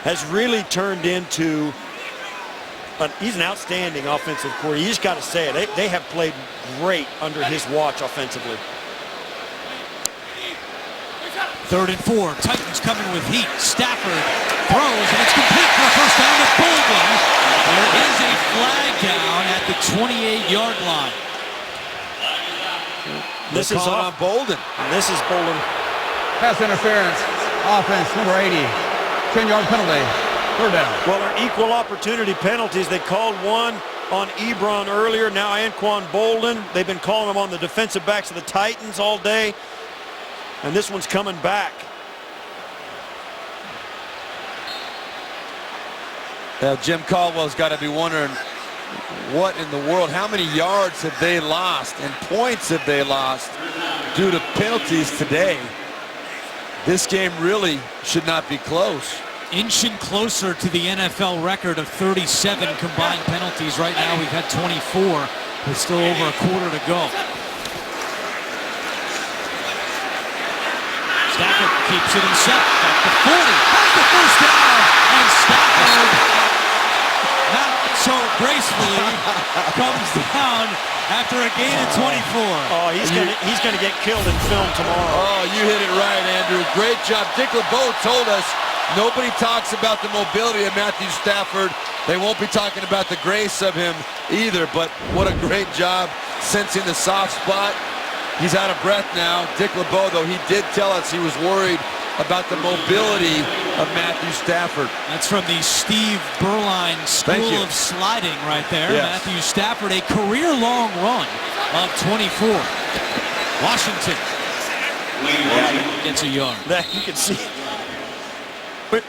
has really turned into, he's an outstanding offensive coordinator. You just got to say it. They have played great under his watch offensively. 3rd and 4, Titans coming with heat. Stafford throws, and it's complete for a 1st down to Bolden. There is a flag down at the 28-yard line. This is on Bolden. This is Bolden. Pass interference. Offense, number 80. 10-yard penalty. 3rd down. Well, they're equal opportunity penalties. They called one on Ebron earlier. Now Anquan Bolden. They've been calling him on the defensive backs of the Titans all day. And this one's coming back. Jim Caldwell's got to be wondering, what in the world, how many yards have they lost and points have they lost due to penalties today? This game really should not be close. Inching closer to the NFL record of 37 combined penalties. Right now we've had 24 with still over a quarter to go. Stafford keeps it himself at the 40. Has the first down, and Stafford, not so gracefully, comes down after a gain of 24. Oh, he's gonna get killed in film tomorrow. Oh, you hit it right, Andrew. Great job. Dick LeBeau told us nobody talks about the mobility of Matthew Stafford. They won't be talking about the grace of him either, but what a great job sensing the soft spot. He's out of breath now. Dick LeBeau, though, he did tell us he was worried about the mobility of Matthew Stafford. That's from the Steve Berline School of Sliding right there. Yes. Matthew Stafford, a career-long run of 24. Washington gets a yard. That you can see. But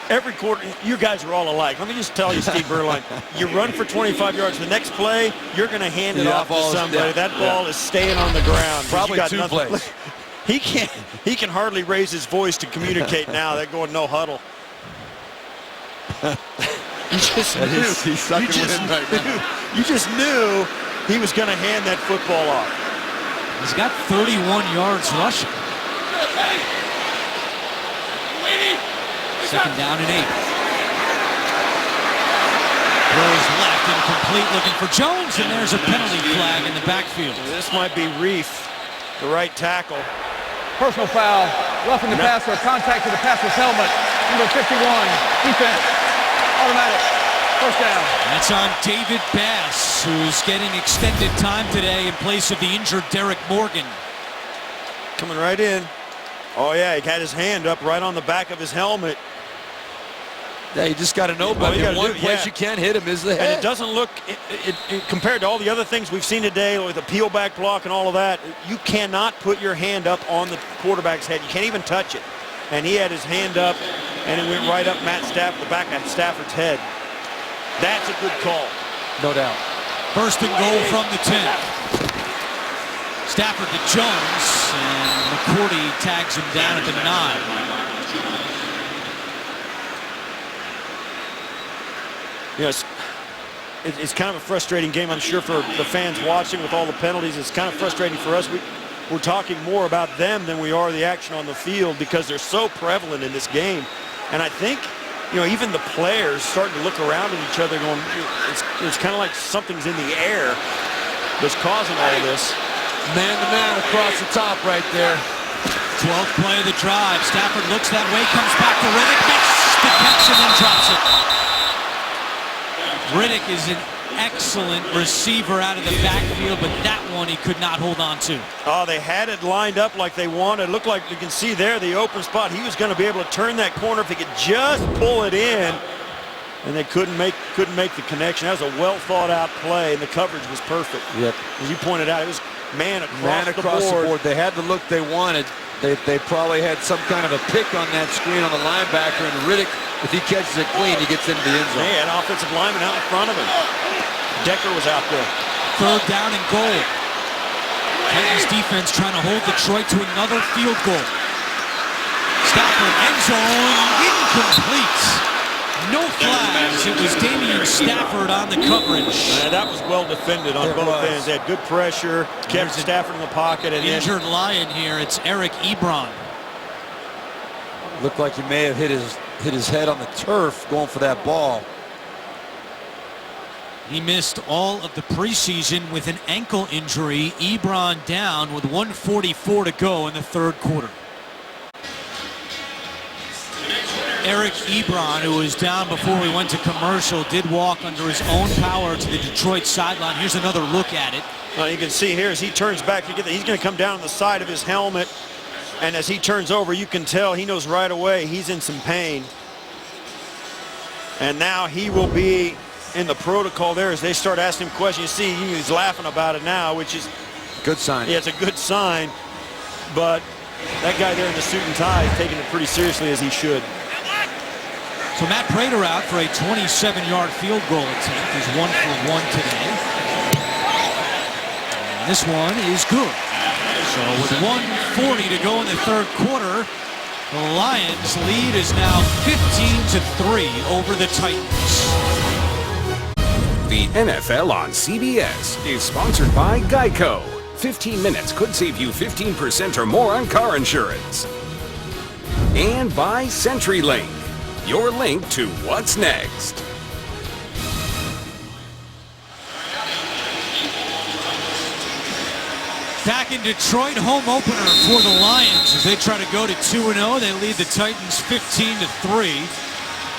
every quarter, you guys are all alike. Let me just tell you, Steve Berline, you run for 25 yards. The next play, you're going to hand it off to somebody. That ball is staying on the ground. Probably two plays. He can hardly raise his voice to communicate now. They're going no huddle. You just knew he was going to hand that football off. He's got 31 yards rushing. Second down and 8. Throws left, incomplete, looking for Jones, and there's a penalty flag in the backfield. This might be Reef, the right tackle. Personal foul, roughing the passer, contact to the passer's helmet. Number 51, defense, automatic, first down. That's on David Bass, who's getting extended time today in place of the injured Derek Morgan. Coming right in. Oh yeah, he had his hand up right on the back of his helmet. Yeah, you just got to know, but one place you can't hit him is the head. And it doesn't look, compared to all the other things we've seen today with the peel back block and all of that, you cannot put your hand up on the quarterback's head. You can't even touch it. And he had his hand up, and it went right up Matt Stafford, the back of Stafford's head. That's a good call. No doubt. First and goal from the 10. Stafford to Jones, and McCourty tags him down at the 9. Yes, it's kind of a frustrating game, I'm sure, for the fans watching with all the penalties. It's kind of frustrating for us. We're talking more about them than we are the action on the field because they're so prevalent in this game. And I think, even the players starting to look around at each other going, it's kind of like something's in the air that's causing all of this. Man-to-man across the top right there. 12th play of the drive. Stafford looks that way, comes back to Riddick, makes the catch and then drops it. Riddick is an excellent receiver out of the backfield, but that one he could not hold on to. Oh, they had it lined up like they wanted. It looked like you can see there the open spot. He was going to be able to turn that corner if he could just pull it in, and they couldn't make the connection. That was a well thought out play, and the coverage was perfect. Yep. As you pointed out, it was man across the board. They had the look they wanted. They probably had some kind of a pick on that screen on the linebacker, and Riddick, if he catches it clean, he gets into the end zone. They had offensive lineman out in front of him. Decker was out there. Third down and goal. Titans defense trying to hold Detroit to another field goal. Stafford, end zone, incomplete. No flags. It was Damian Stafford on the coverage. That was well defended on both ends. They had good pressure, kept Stafford in the pocket. And injured Lion here. It's Eric Ebron. Looked like he may have hit his head on the turf going for that ball. He missed all of the preseason with an ankle injury. Ebron down with 1:44 to go in the third quarter. Eric Ebron, who was down before we went to commercial, did walk under his own power to the Detroit sideline. Here's another look at it. Well, you can see here as he turns back, he's going to come down on the side of his helmet. And as he turns over, you can tell he knows right away he's in some pain. And now he will be in the protocol there as they start asking him questions. You see he's laughing about it now, which is good sign. Yeah, it's a good sign. But that guy there in the suit and tie is taking it pretty seriously, as he should. So Matt Prater out for a 27-yard field goal attempt. He's 1 for 1 today. And this one is good. So with 1:40 to go in the third quarter, the Lions lead is now 15-3 over the Titans. The NFL on CBS is sponsored by Geico. 15 minutes could save you 15% or more on car insurance. And by CenturyLink, your link to what's next. Back in Detroit, home opener for the Lions as they try to go to 2-0. They lead the Titans 15-3.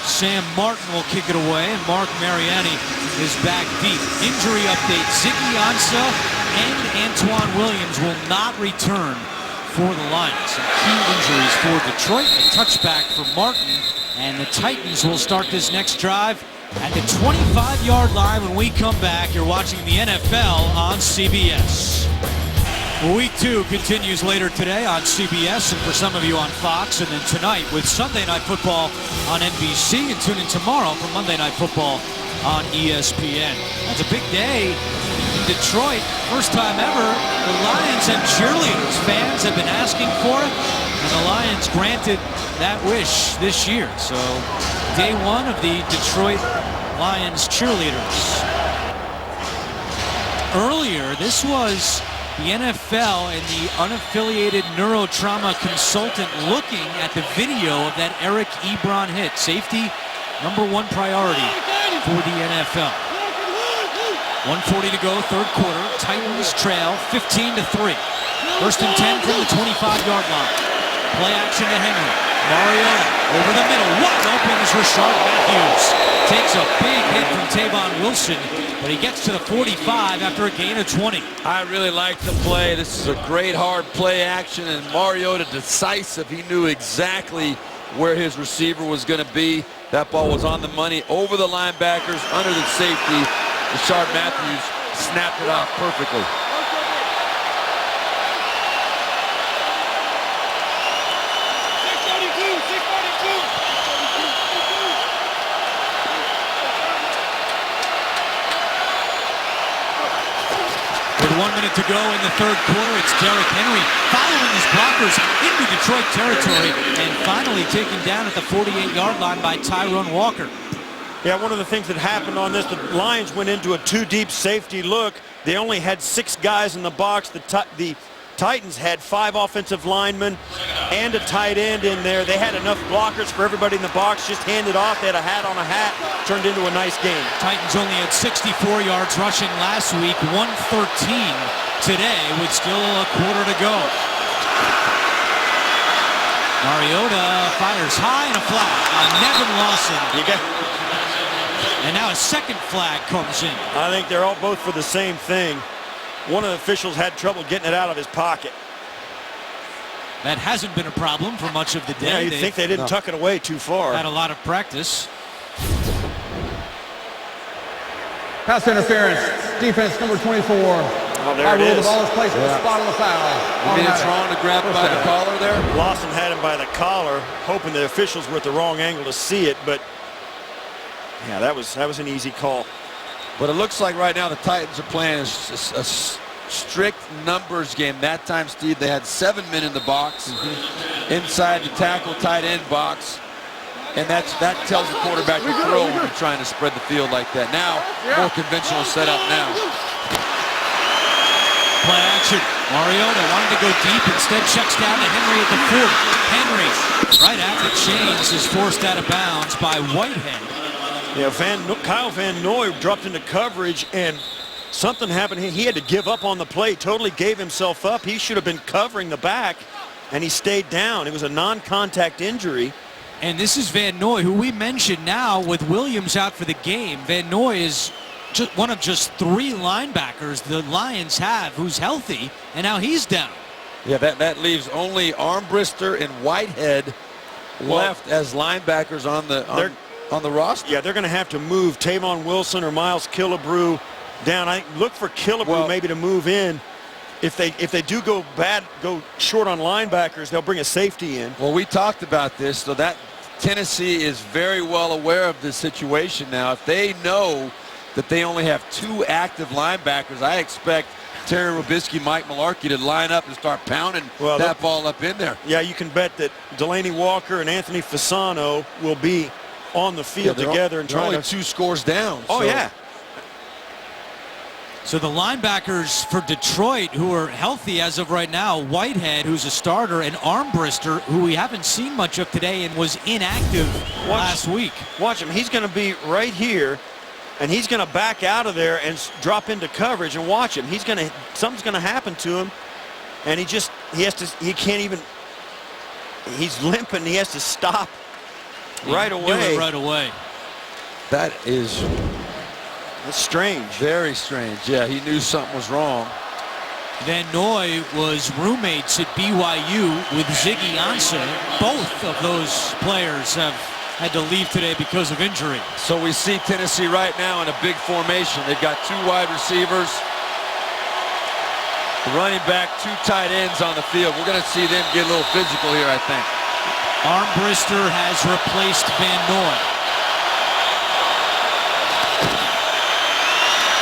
Sam Martin will kick it away, and Mark Mariani is back deep. Injury update: Ziggy Ansah and Antoine Williams will not return for the Lions. Some key injuries for Detroit. A touchback for Martin, and the Titans will start this next drive at the 25-yard line. When we come back, you're watching the NFL on CBS. Week 2 continues later today on CBS, and for some of you on Fox, and then tonight with Sunday Night Football on NBC, and tune in tomorrow for Monday Night Football on ESPN. That's a big day in Detroit. First time ever, the Lions have cheerleaders. Fans have been asking for it, and the Lions granted that wish this year. So day 1 of the Detroit Lions cheerleaders. Earlier, this was the NFL and the unaffiliated neurotrauma consultant looking at the video of that Eric Ebron hit. Safety, #1 priority for the NFL. 1:40 to go, third quarter. Titans trail 15-3. First and 10 from the 25-yard line. Play action to Henry. Mariota over the middle. Wide open is Rashard Matthews. Takes a big hit from Tavon Wilson, but he gets to the 45 after a gain of 20. I really like the play. This is a great hard play action, and Mariota decisive. He knew exactly where his receiver was going to be. That ball was on the money, over the linebackers, under the safety. Rashard Matthews snapped it off perfectly. With 1 minute to go in the third quarter, it's Derrick Henry following his blockers into Detroit territory and finally taken down at the 48-yard line by Tyrone Walker. Yeah, one of the things that happened on this, the Lions went into a 2-deep safety look. They only had 6 guys in the box. The Titans had 5 offensive linemen and a tight end in there. They had enough blockers for everybody in the box. Just handed off. They had a hat on a hat. Turned into a nice game. Titans only had 64 yards rushing last week. 113 today with still a quarter to go. Mariota fires high and a flag on Nevin Lawson. And now a second flag comes in. I think they're all both for the same thing. One of the officials had trouble getting it out of his pocket. That hasn't been a problem for much of the day. Yeah, you'd think they didn't tuck it away too far. Had a lot of practice. Pass interference. Defense number 24. Oh, there it is. The ball is placed at the spot of the foul. You mean it's wrong to grab him by the collar there? Lawson had him by the collar, hoping the officials were at the wrong angle to see it, but yeah, that was an easy call. But it looks like right now the Titans are playing a strict numbers game. That time, Steve, they had 7 men in the box, inside the tackle tight end box, and that tells the quarterback to throw when you're trying to spread the field like that. Now, more conventional setup now. Play action. Mariota wanted to go deep, instead checks down to Henry at the 40. Henry, right at the chains, is forced out of bounds by Whitehead. Yeah, Kyle Van Noy dropped into coverage, and something happened. He had to give up on the play, totally gave himself up. He should have been covering the back, and he stayed down. It was a non-contact injury. And this is Van Noy, who we mentioned now with Williams out for the game. Van Noy is just one of just 3 linebackers the Lions have who's healthy, and now he's down. Yeah, that leaves only Armbrister and Whitehead left as linebackers on the on the roster. Yeah, they're going to have to move Tavon Wilson or Miles Killebrew down. I look for Killebrew maybe to move in. If they do go short on linebackers, they'll bring a safety in. Well, we talked about this, so that Tennessee is very well aware of this situation now. If they know that they only have 2 active linebackers, I expect Terry Robisky, Mike Malarkey to line up and start pounding that ball up in there. Yeah, you can bet that Delaney Walker and Anthony Fasano will be on the field together and trying to 2 scores down. Oh, yeah. So the linebackers for Detroit who are healthy as of right now, Whitehead, who's a starter, and Armbrister, who we haven't seen much of today and was inactive last week. Watch him. He's going to be right here, and he's going to back out of there and drop into coverage, and watch him. Something's going to happen to him, and he can't even, he's limping. He has to stop right away. Right away. That's strange. Very strange. Yeah, he knew something was wrong. Van Noy was roommates at BYU with Ziggy Ansah. Both of those players have had to leave today because of injury. So we see Tennessee right now in a big formation. They've got 2 wide receivers, the running back, 2 tight ends on the field. We're going to see them get a little physical here, I think. Armbrister has replaced Van Noy.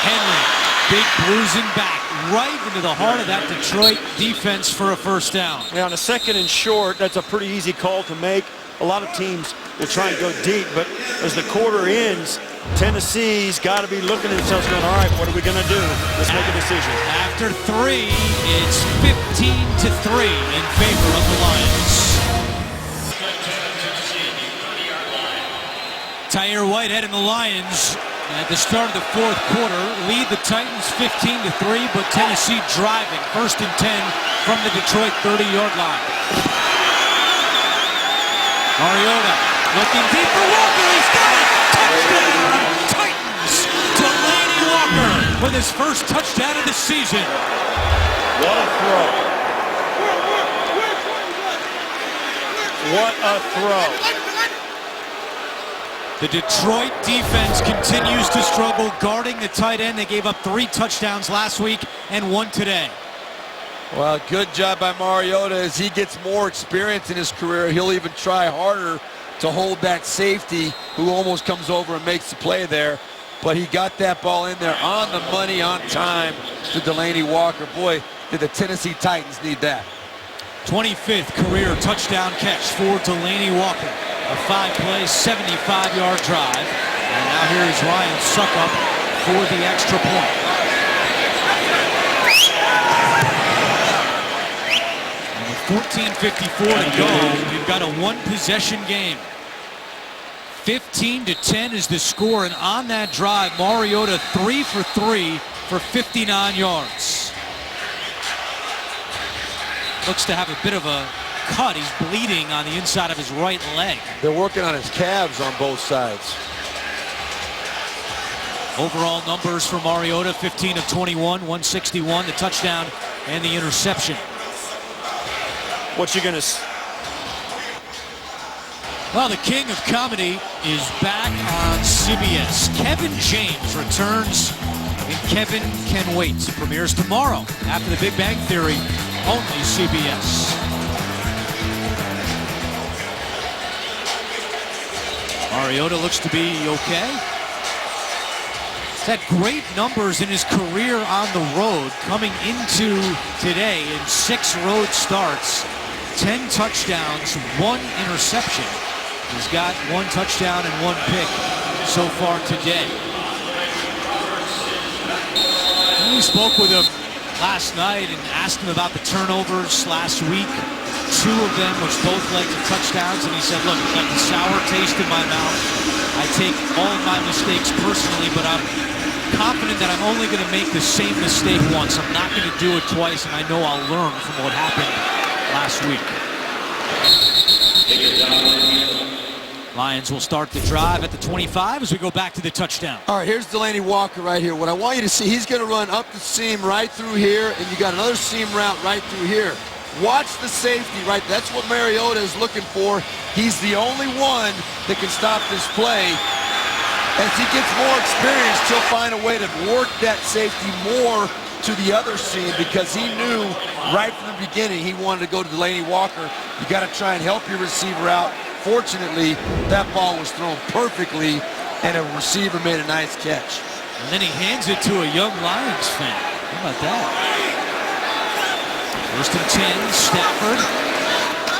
Henry, big bruising back right into the heart of that Detroit defense for a first down. Yeah, on a 2nd and short, that's a pretty easy call to make. A lot of teams will try and go deep, but as the quarter ends, Tennessee's got to be looking at themselves going, all right, what are we going to do? Let's make a decision. After 3, it's 15-3 in favor of the Lions. Tyre Whitehead and the Lions at the start of the 4th quarter lead the Titans 15-3, but Tennessee driving 1st and 10 from the Detroit 30-yard line. Mariota looking deep for Walker. He's got it. Touchdown Titans. Delaney Walker with his first touchdown of the season. What a throw. What a throw. The Detroit defense continues to struggle guarding the tight end. They gave up 3 touchdowns last week and 1 today. Well, good job by Mariota. As he gets more experience in his career, he'll even try harder to hold that safety who almost comes over and makes the play there. But he got that ball in there on the money, on time to Delaney Walker. Boy, did the Tennessee Titans need that. 25th career touchdown catch for Delaney Walker. A 5-play, 75-yard drive. And now here is Ryan Suckup for the extra point. And with 14:54 to go, we've got a 1-possession game. 15-10 is the score, and on that drive, Mariota 3 for 3 for 59 yards. Looks to have a bit of a cut. He's bleeding on the inside of his right leg. They're working on his calves on both sides. Overall numbers for Mariota, 15 of 21, 161, the touchdown and the interception. What you gonna? Well, the king of comedy is back on CBS. Kevin James returns in Kevin Can Wait. Premieres tomorrow after the Big Bang Theory, only CBS. Mariota looks to be okay. He's had great numbers in his career on the road coming into today in 6 road starts, 10 touchdowns, 1 interception. He's got 1 touchdown and 1 pick so far today. We spoke with him last night and asked him about the turnovers last week. 2 of them, which both led to touchdowns, and he said, look, it's like a sour taste in my mouth. I take all of my mistakes personally, but I'm confident that I'm only going to make the same mistake once. I'm not going to do it twice, and I know I'll learn from what happened last week. Lions will start the drive at the 25 as we go back to the touchdown. All right, here's Delaney Walker right here. What I want you to see, he's going to run up the seam right through here, and you got another seam route right through here. Watch the safety, right? That's what Mariota is looking for. He's the only one that can stop this play. As he gets more experience, he'll find a way to work that safety more to the other seam, because he knew right from the beginning he wanted to go to Delaney Walker. You got to try and help your receiver out. Fortunately, that ball was thrown perfectly, and a receiver made a nice catch. And then he hands it to a young Lions fan. How about that? First and 10, Stafford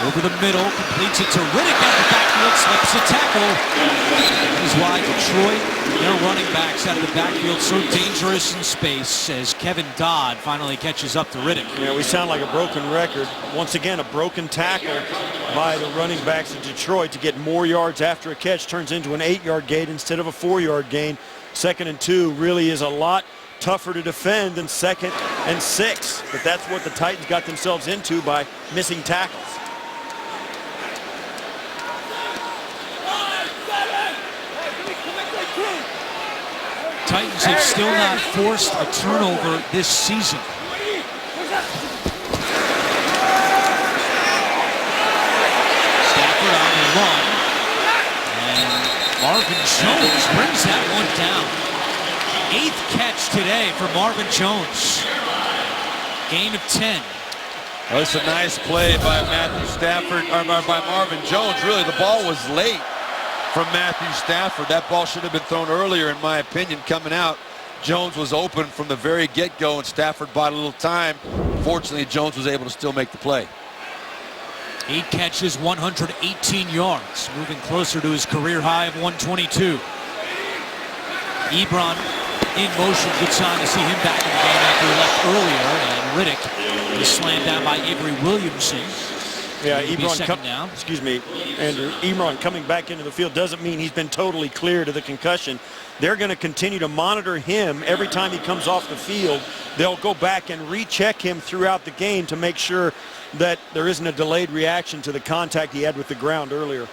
over the middle, completes it to Riddick out the backfield, slips a tackle. That is why Detroit, their running backs out of the backfield, so dangerous in space, as Kevin Dodd finally catches up to Riddick. Yeah, we sound like a broken record. Once again, a broken tackle by the running backs of Detroit to get more yards after a catch turns into an 8-yard gain instead of a 4-yard gain. 2nd and 2 really is a lot tougher to defend than 2nd and 6. But that's what the Titans got themselves into by missing tackles. Titans have still not forced a turnover this season. Stafford on the run. And Marvin Jones brings that one down. 8th catch today for Marvin Jones. Gain of 10. Well, it's a nice play by Matthew Stafford, or by Marvin Jones. Really, the ball was late from Matthew Stafford. That ball should have been thrown earlier, in my opinion, coming out. Jones was open from the very get-go, and Stafford bought a little time. Fortunately, Jones was able to still make the play. 8 catches, 118 yards, moving closer to his career high of 122. Ebron in motion. Good sign to see him back in the game after he left earlier. And Riddick is slammed down by Avery Williamson. Yeah, Andrew. Ebron coming back into the field doesn't mean he's been totally cleared of the concussion. They're going to continue to monitor him every time he comes off the field. They'll go back and recheck him throughout the game to make sure that there isn't a delayed reaction to the contact he had with the ground earlier.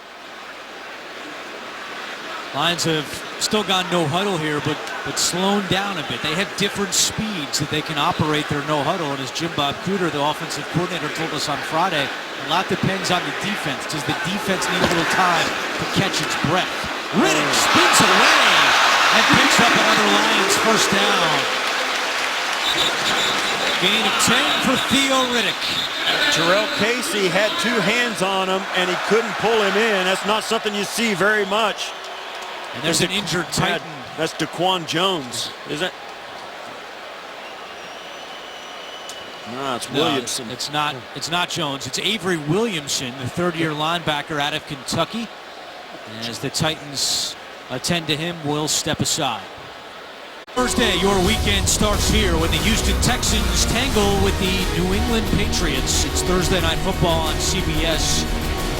Lions have still gone no huddle here, but slowed down a bit. They have different speeds that they can operate their no huddle. And as Jim Bob Cooter, the offensive coordinator, told us on Friday, a lot depends on the defense. Does the defense need a little time to catch its breath? Riddick spins away and picks up another Lions first down. Gain of 10 for Theo Riddick. Terrell Casey had 2 hands on him, and he couldn't pull him in. That's not something you see very much. And there's an injured Titan. That's Daquan Jones, is it? No, it's Williamson. It's not Jones. It's Avery Williamson, the 3rd-year linebacker out of Kentucky. As the Titans attend to him, will step aside. Thursday, your weekend starts here when the Houston Texans tangle with the New England Patriots. It's Thursday Night Football on CBS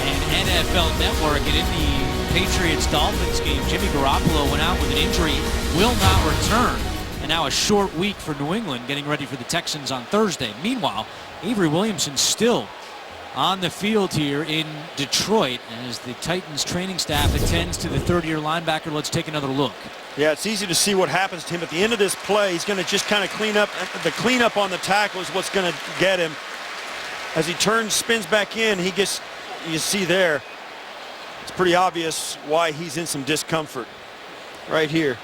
and NFL Network. And in the Patriots-Dolphins game, Jimmy Garoppolo went out with an injury, will not return. And now a short week for New England, getting ready for the Texans on Thursday. Meanwhile, Avery Williamson still on the field here in Detroit as the Titans training staff attends to the 3rd-year linebacker. Let's take another look. Yeah, it's easy to see what happens to him at the end of this play. He's going to just kind of clean up. The cleanup on the tackle is what's going to get him. As he turns, spins back in, he gets, you see there, it's pretty obvious why he's in some discomfort right here.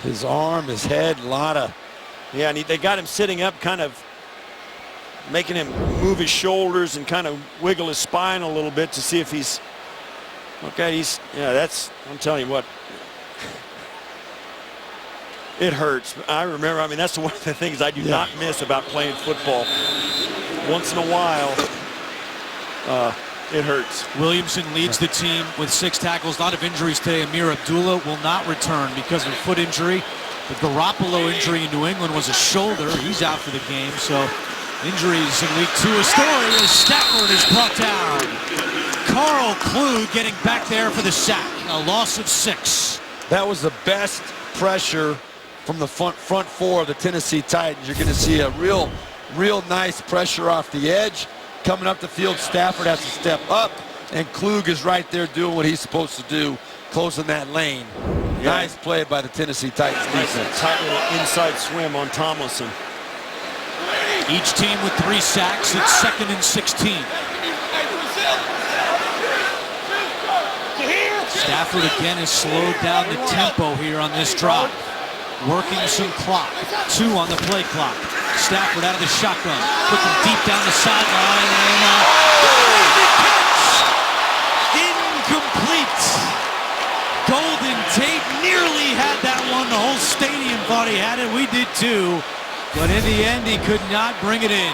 His arm, his head, a lot of... Yeah, and they got him sitting up, kind of making him move his shoulders and kind of wiggle his spine a little bit to see if he's... Okay, that's... I'm telling you what. It hurts. I remember, that's one of the things I do not miss about playing football. Once in a while, it hurts. Williamson leads the team with 6 tackles. A lot of injuries today. Amir Abdullah will not return because of a foot injury. The Garoppolo injury in New England was a shoulder. He's out for the game. So injuries in week 2. A story as Stafford is brought down. Carl Klug getting back there for the sack. A loss of 6. That was the best pressure from the front 4 of the Tennessee Titans. You're going to see a real nice pressure off the edge. Coming up the field, Stafford has to step up, and Klug is right there doing what he's supposed to do, closing that lane. Yeah. Nice play by the Tennessee Titans defense. Tight little inside swim on Tomlinson. Each team with 3 sacks. It's 2nd and 16. Stafford again has slowed down the tempo here on this drive. Working some clock. 2 on the play clock. Stafford out of the shotgun. Looking deep down the sideline. And incomplete. Golden Tate nearly had that one. The whole stadium thought he had it. We did too. But in the end, he could not bring it in.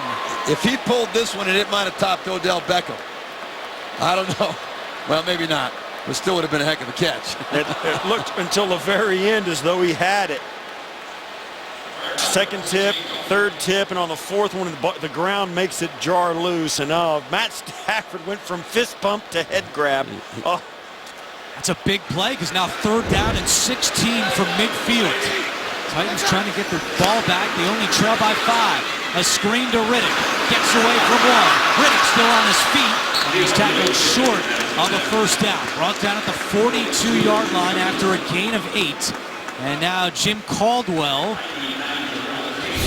If he pulled this one, it might have topped Odell Beckham. I don't know. Well, maybe not. But still would have been a heck of a catch. It looked until the very end as though he had it. 2nd tip, 3rd tip, and on the 4th one, the ground makes it jar loose. And Matt Stafford went from fist pump to head grab. Oh. That's a big play because now 3rd down and 16 from midfield. Titans trying to get their ball back. They only trail by 5. A screen to Riddick. Gets away from 1. Riddick still on his feet. And he's tackled short on the 1st down. Brought down at the 42-yard line after a gain of 8. And now Jim Caldwell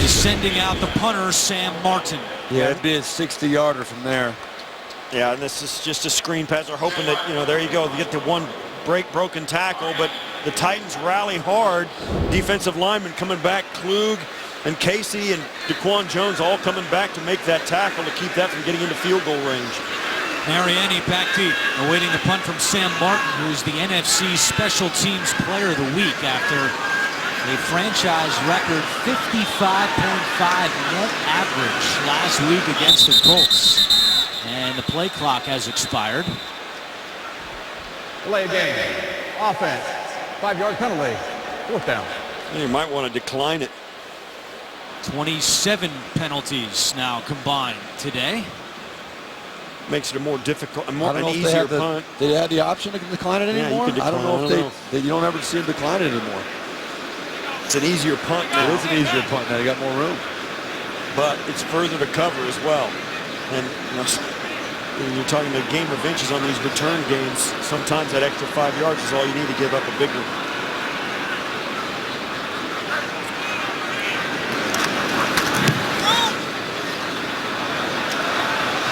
is sending out the punter, Sam Martin. Yeah, it'd be a 60-yarder from there. Yeah, and this is just a screen pass. They're hoping that, there you go, you get the one broken tackle, but the Titans rally hard. Defensive linemen coming back, Klug and Casey and Daquan Jones all coming back to make that tackle to keep that from getting into field goal range. Mariani back deep, awaiting the punt from Sam Martin, who's the NFC Special Teams Player of the Week after a franchise record 55.5 net average last week against the Colts. And the play clock has expired. Delay game. Offense. 5-yard penalty. 4th down. You might want to decline it. 27 penalties now combined today. Makes it a more difficult, an They easier punt. Did they have the option to decline it anymore? You can decline, I don't know if you don't ever see them decline it anymore. It's an easier punt now. It is an easier punt now. You got more room. But it's further to cover as well. And when you're talking a game of inches on these return games, sometimes that extra 5 yards is all you need to give up a big one.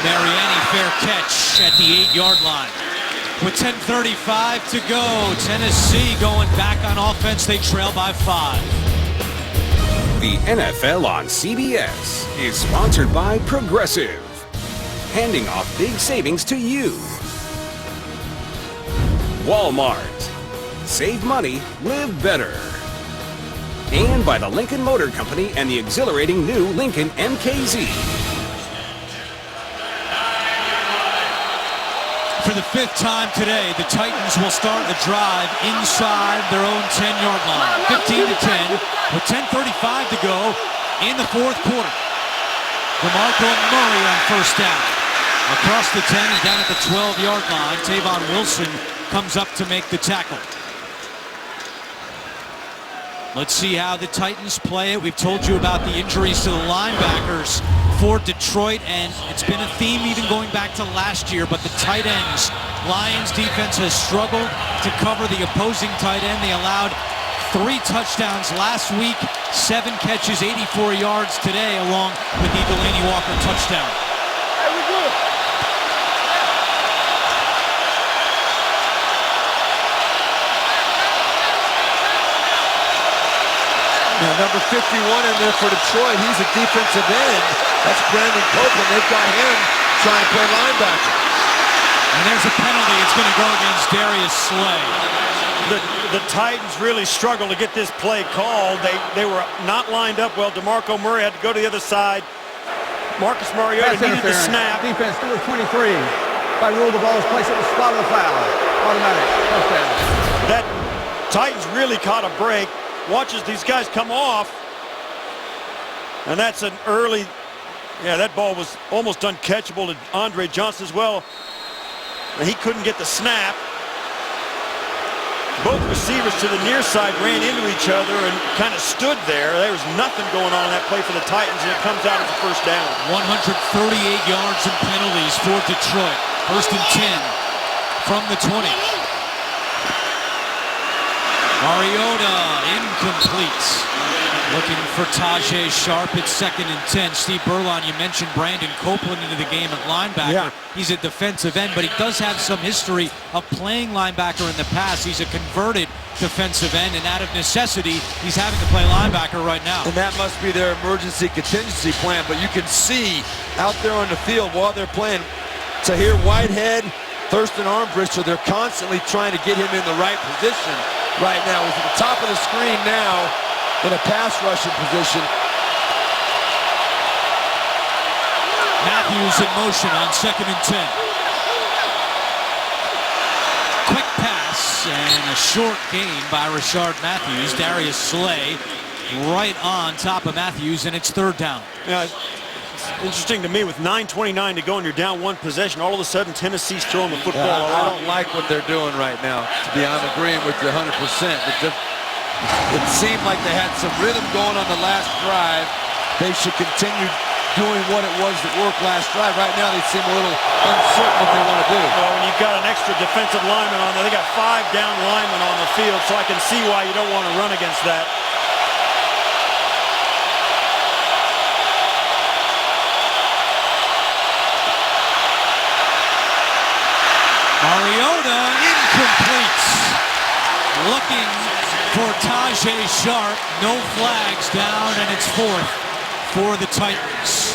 Mariani, fair catch at the 8-yard line. With 10:35 to go, Tennessee going back on offense. They trail by 5. The NFL on CBS is sponsored by Progressive, handing off big savings to you. Walmart, save money, live better. And by the Lincoln Motor Company and the exhilarating new Lincoln MKZ. For the 5th time today, the Titans will start the drive inside their own 10-yard line. 15-10 with 10:35 to go in the 4th quarter. DeMarco Murray on 1st down. Across the 10 and down at the 12-yard line, Tavon Wilson comes up to make the tackle. Let's see how the Titans play it. We've told you about the injuries to the linebackers for Detroit, and it's been a theme even going back to last year, but the tight ends. Lions defense has struggled to cover the opposing tight end. They allowed 3 touchdowns last week, 7 catches, 84 yards today, along with the Delaney Walker touchdown. Now, number 51 in there for Detroit. He's a defensive end. That's Brandon Copeland. They've got him trying to play linebacker. And there's a penalty. It's going to go against Darius Slay. The Titans really struggled to get this play called. They were not lined up well. DeMarco Murray had to go to the other side. Marcus Mariota needed the snap. Defense number 23. By rule, the ball is placed at the spot of the foul. Automatic. Touchdown. That Titans really caught a break. Watches these guys come off. And that's an early, that ball was almost uncatchable to Andre Johnson as well. And he couldn't get the snap. Both receivers to the near side ran into each other and kind of stood there. There was nothing going on in that play for the Titans, and it comes out as a 1st down. 138 yards and penalties for Detroit. 1st and 10 from the 20. Mariota incomplete. Looking for Tajay Sharp at 2nd and 10. Steve Berlon, you mentioned Brandon Copeland into the game at linebacker. Yeah. He's a defensive end, but he does have some history of playing linebacker in the past. He's a converted defensive end, and out of necessity, he's having to play linebacker right now. And that must be their emergency contingency plan, but you can see out there on the field while they're playing, Tahir Whitehead, Thurston Armbruster, they're constantly trying to get him in the right position right now. He's at the top of the screen now in a pass rushing position. Matthews in motion on 2nd and 10. Quick pass and a short gain by Rashard Matthews. Darius Slay right on top of Matthews, and it's 3rd down. Yeah, it's interesting to me with 9:29 to go and you're down 1 possession. All of a sudden, Tennessee's throwing the football I around. don't like what they're doing right now, to be honest, agreeing with you 100%. It seemed like they had some rhythm going on the last drive. They should continue doing what it was that worked last drive. Right now, they seem a little uncertain what they want to do. Well, when you've got an extra defensive lineman on there, they got 5 down linemen on the field, so I can see why you don't want to run against that. Mariota incomplete. Looking for Tajay Sharp. No flags down, and it's 4th for the Titans.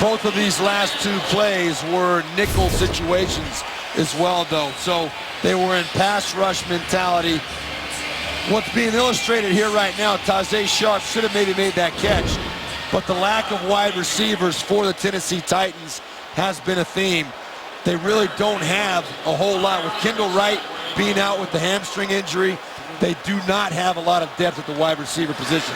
Both of these last 2 plays were nickel situations as well, though. So they were in pass rush mentality. What's being illustrated here right now, Tajay Sharp should have maybe made that catch, but the lack of wide receivers for the Tennessee Titans has been a theme. They really don't have a whole lot. With Kendall Wright being out with the hamstring injury, they do not have a lot of depth at the wide receiver position.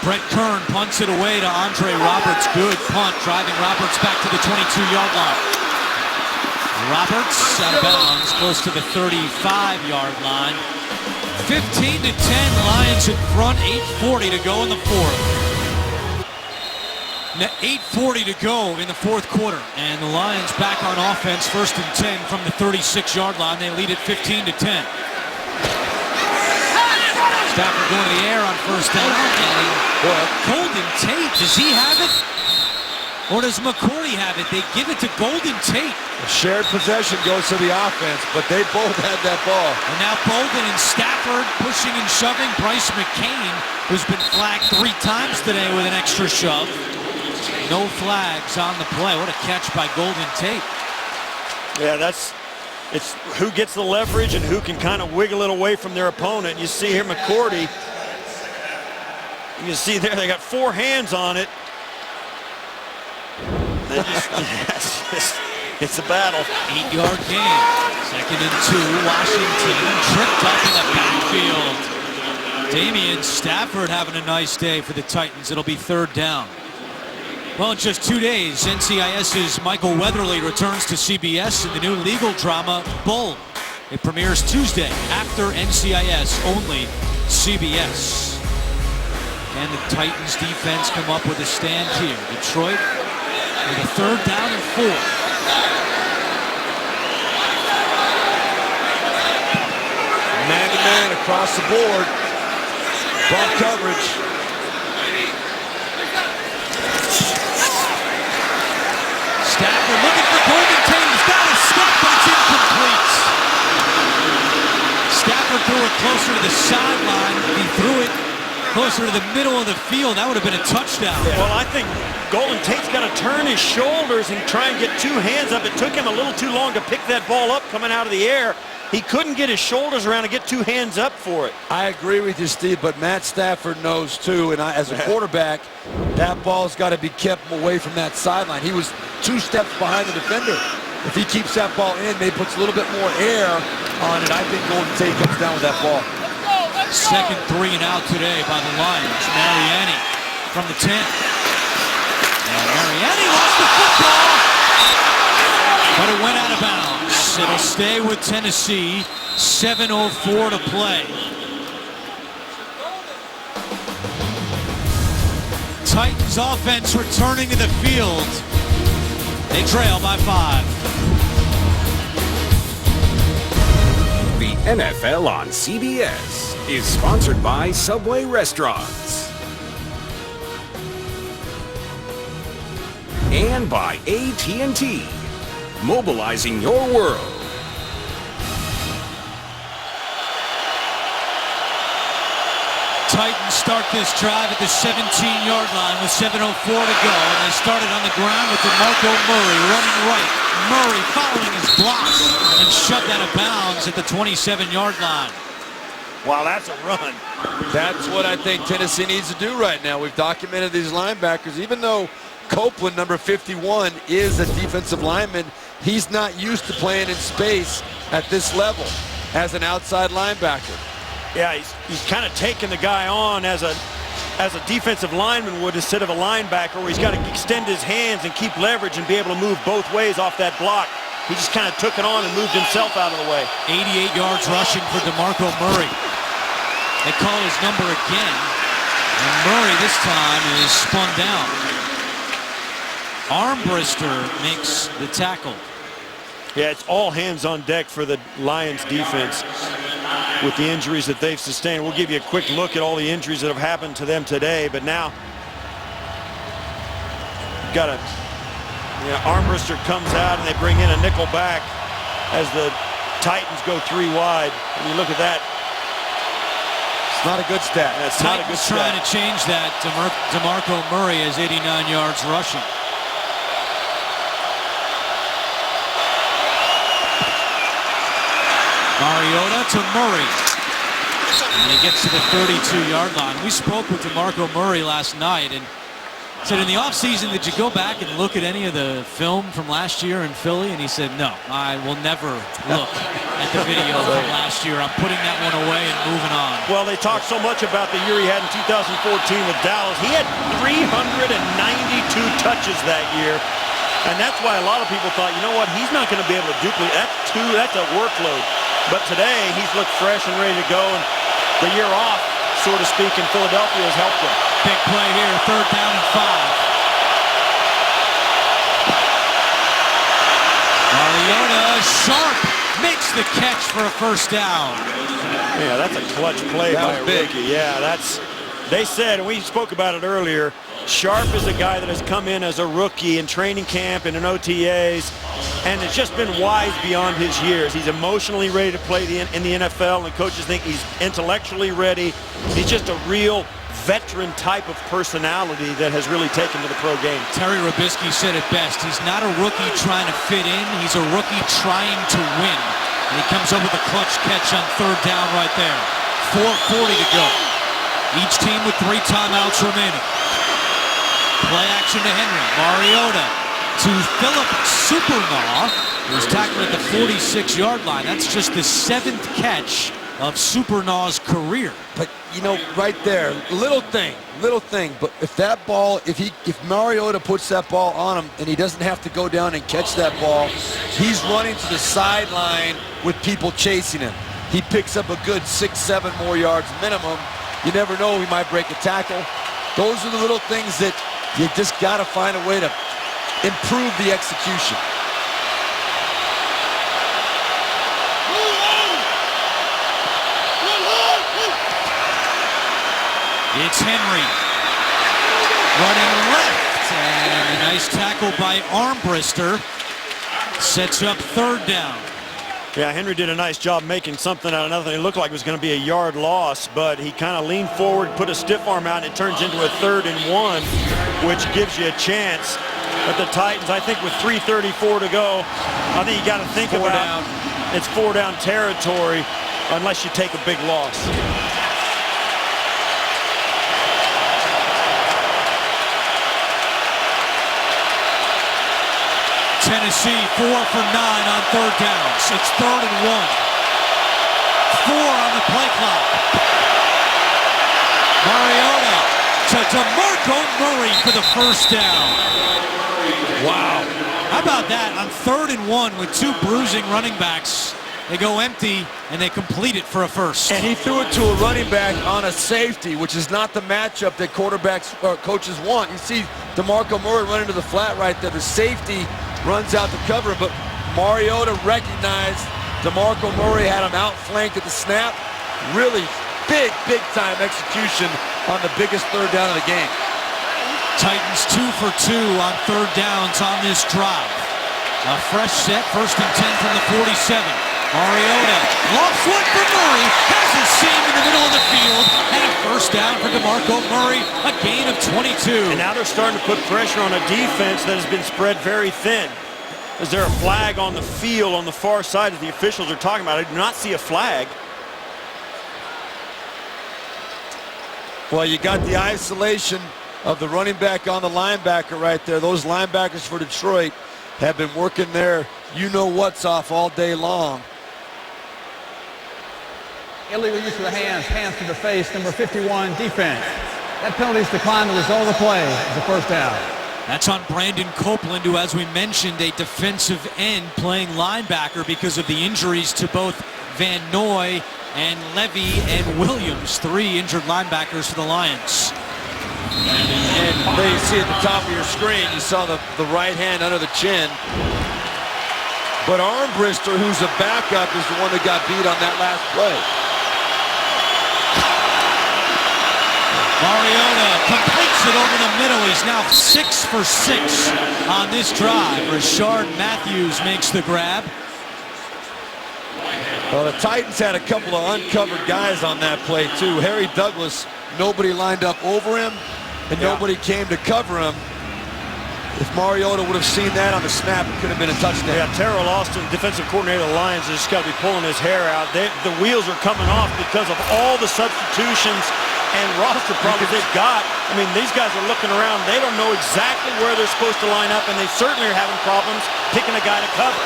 Brett Kern punts it away to Andre Roberts. Good punt, driving Roberts back to the 22-yard line. Roberts out of bounds, close to the 35-yard line. 15-10, Lions in front, 8:40 to go in the 4th. 8:40 to go in the 4th quarter, and the Lions back on offense, 1st and 10 from the 36-yard line. They lead at 15-10. Stafford going to the air on 1st down, and Golden Tate, does he have it? Or does McCourty have it? They give it to Golden Tate. A shared possession goes to the offense, but they both had that ball. And now Bolden and Stafford pushing and shoving. Bryce McCain, who's been flagged 3 times today with an extra shove. No flags on the play. What a catch by Golden Tate. Yeah, it's who gets the leverage and who can kind of wiggle it away from their opponent. You see here McCourty. You see there they got 4 hands on it. It's a battle. 8-yard gain. 2nd and 2. Washington tripped up in the backfield. Damian Stafford having a nice day for the Titans. It'll be 3rd down. Well, in just 2 days, NCIS's Michael Weatherly returns to CBS in the new legal drama, Bull. It premieres Tuesday after NCIS, only CBS. Can the Titans defense come up with a stand here? Detroit with a 3rd down and 4. Man-to-man across the board. Bump coverage. Stafford looking for Golden Tate. He's got a step, but it's incomplete. Stafford threw it closer to the sideline. He threw it closer to the middle of the field. That would have been a touchdown. Well, I think Golden Tate's got to turn his shoulders and try and get 2 hands up. It took him a little too long to pick that ball up coming out of the air. He couldn't get his shoulders around and get 2 hands up for it. I agree with you, Steve, but Matt Stafford knows too, and as a quarterback, that ball's got to be kept away from that sideline. He was 2 steps behind the defender. If he keeps that ball in, maybe puts a little bit more air on it, I think Golden Tate comes down with that ball. 2nd 3 and out today by the Lions. Mariani from the 10. And Mariani lost the football, but it went out of bounds. It'll stay with Tennessee. 7:04 to play. Titans offense returning to the field. They trail by 5. The The NFL on CBS is sponsored by Subway Restaurants and by AT&T, mobilizing your world. Titans start this drive at the 17-yard line with 7:04 to go, and they started on the ground with DeMarco Murray running right. Murray following his blocks and shoved out of bounds at the 27-yard line. Wow, that's a run. That's what I think Tennessee needs to do right now. We've documented these linebackers. Even though Copeland, number 51, is a defensive lineman, he's not used to playing in space at this level as an outside linebacker. Yeah, he's kind of taking the guy on as a defensive lineman would instead of a linebacker, where he's got to extend his hands and keep leverage and be able to move both ways off that block. He just kind of took it on and moved himself out of the way. 88 yards rushing for DeMarco Murray. They call his number again, and Murray this time is spun down. Armbrister makes the tackle. Yeah, it's all hands on deck for the Lions defense with the injuries that they've sustained. We'll give you a quick look at all the injuries that have happened to them today, but now got a Armbrister comes out and they bring in a nickel back as the Titans go 3 wide. I mean, look at that. It's not a good stat. That's Titans not a good stat. trying to change that. DeMarco Murray has 89 yards rushing. Mariota to Murray. And he gets to the 32-yard line. We spoke with DeMarco Murray last night and said, in the offseason, did you go back and look at any of the film from last year in Philly? And he said, no, I will never look at the video from last year. I'm putting that one away and moving on. Well, they talked so much about the year he had in 2014 with Dallas. He had 392 touches that year. And that's why a lot of people thought, you know what, he's not going to be able to duplicate. That's a workload. But today, he's looked fresh and ready to go. And the year off, so to speak, in Philadelphia has helped him. Big play here, 3rd down and 5. Mariota, sharp, makes the catch for a 1st down. Yeah, that's a clutch play by a rookie. Yeah, they said, and we spoke about it earlier, Sharp is a guy that has come in as a rookie in training camp and in OTAs, and has just been wise beyond his years. He's emotionally ready to play in the NFL, and coaches think he's intellectually ready. He's just a real veteran type of personality that has really taken to the pro game. Terry Robisky said it best. He's not a rookie trying to fit in. He's a rookie trying to win. And he comes up with a clutch catch on 3rd down right there. 4:40 to go. Each team with 3 timeouts remaining. Play action to Henry. Mariota to Philip Supernaw, who's tackled at the 46-yard line. That's just the 7th catch of Supernaw's career. But, you know, right there, little thing, but if that ball, if Mariota puts that ball on him and he doesn't have to go down and catch that ball, he's running to the sideline with people chasing him. He picks up a good 6-7 more yards minimum. You never know, he might break a tackle. Those are the little things that you just got to find a way to improve the execution. It's Henry running left, and a nice tackle by Armbrister sets up 3rd down. Yeah, Henry did a nice job making something out of nothing. It looked like it was going to be a yard loss, but he kind of leaned forward, put a stiff arm out, and it turns into a 3rd and 1, which gives you a chance. But the Titans, I think with 3:34 to go, I think you got to think about down. It's 4 down territory unless you take a big loss. Tennessee 4 for 9 on 3rd downs. It's 3rd and 1. 4 on the play clock. Mariota to DeMarco Murray for the 1st down. Wow. How about that on 3rd and 1 with 2 bruising running backs? They go empty and they complete it for a 1st. And he threw it to a running back on a safety, which is not the matchup that quarterbacks or coaches want. You see DeMarco Murray running to the flat right there. The safety runs out to cover him, but Mariota recognized DeMarco Murray had him outflanked at the snap. Really big time execution on the biggest third down of the game. Titans 2 for 2 on third downs on this drive. A fresh set, 1st and 10 from the 47. Mariota, lofts one for Murray, has his seam in the middle of the field, and a 1st down for DeMarco Murray, a gain of 22. And now they're starting to put pressure on a defense that has been spread very thin. Is there a flag on the field on the far side that the officials are talking about? I do not see a flag. Well, you got the isolation of the running back on the linebacker right there. Those linebackers for Detroit have been working their you-know-what's off all day long. Illegal use of the hands, hands to the face, number 51, defense. That penalty's declined the result of the play as a 1st down. That's on Brandon Copeland, who, as we mentioned, a defensive end playing linebacker because of the injuries to both Van Noy and Levy and Williams, 3 injured linebackers for the Lions. And there you see at the top of your screen, you saw the right hand under the chin. But Armbrister, who's a backup, is the one that got beat on that last play. Mariota completes it over the middle. He's now 6 for 6 on this drive. Rashard Matthews makes the grab. Well, the Titans had a couple of uncovered guys on that play, too. Harry Douglas, nobody lined up over him, and nobody came to cover him. If Mariota would have seen that on the snap, it could have been a touchdown. Yeah, Terrell Austin, defensive coordinator of the Lions, has just got to be pulling his hair out. The wheels are coming off because of all the substitutions and roster problems they've got. I mean, these guys are looking around. They don't know exactly where they're supposed to line up, and they certainly are having problems picking a guy to cover.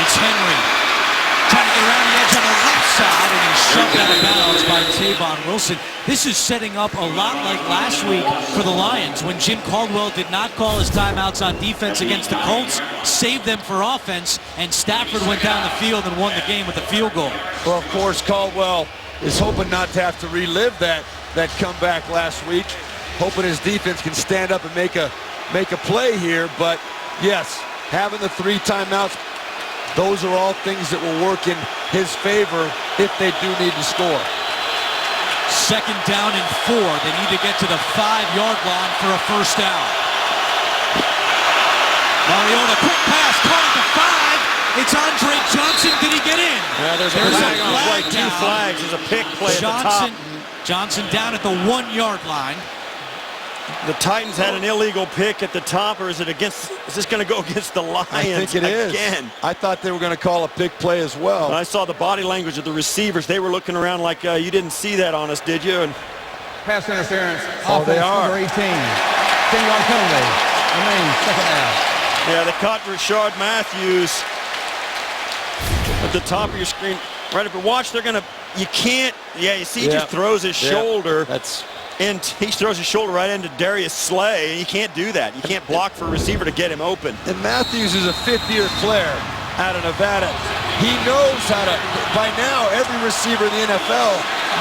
It's Henry trying to get around the edge on the left side, and he's shoved out of bounds by Tavon Wilson. This is setting up a lot like last week for the Lions when Jim Caldwell did not call his timeouts on defense against the Colts, saved them for offense, and Stafford went down the field and won the game with a field goal. Well, of course, Caldwell is hoping not to have to relive that comeback last week, hoping his defense can stand up and make a play here. But yes, having the 3 timeouts, those are all things that will work in his favor if they do need to score. 2nd down and 4. They need to get to the 5-yard line for a 1st down. Mariota, quick pass, caught at the 5. It's Andre Johnson. Did he get in? Yeah, there's a flag on the play. 2 flags. There's a pick play at the top. Johnson down at the 1-yard line. The Titans had an illegal pick at the top, or is this going to go against the Lions I think it again? is. I thought they were going to call a pick play as well. But I saw the body language of the receivers. They were looking around like, you didn't see that on us, did you? And Pass interference. Oh, they are. Number 18. 10-yard penalty. Remains 2nd down. yeah, they caught Rashard Matthews at the top of your screen. Right up, but watch, they're going to, you can't, you see he just throws his shoulder. And he throws his shoulder right into Darius Slay, and you can't do that. You can't block for a receiver to get him open. And Matthews is a 5th-year player out of Nevada. He knows how to, by now, every receiver in the NFL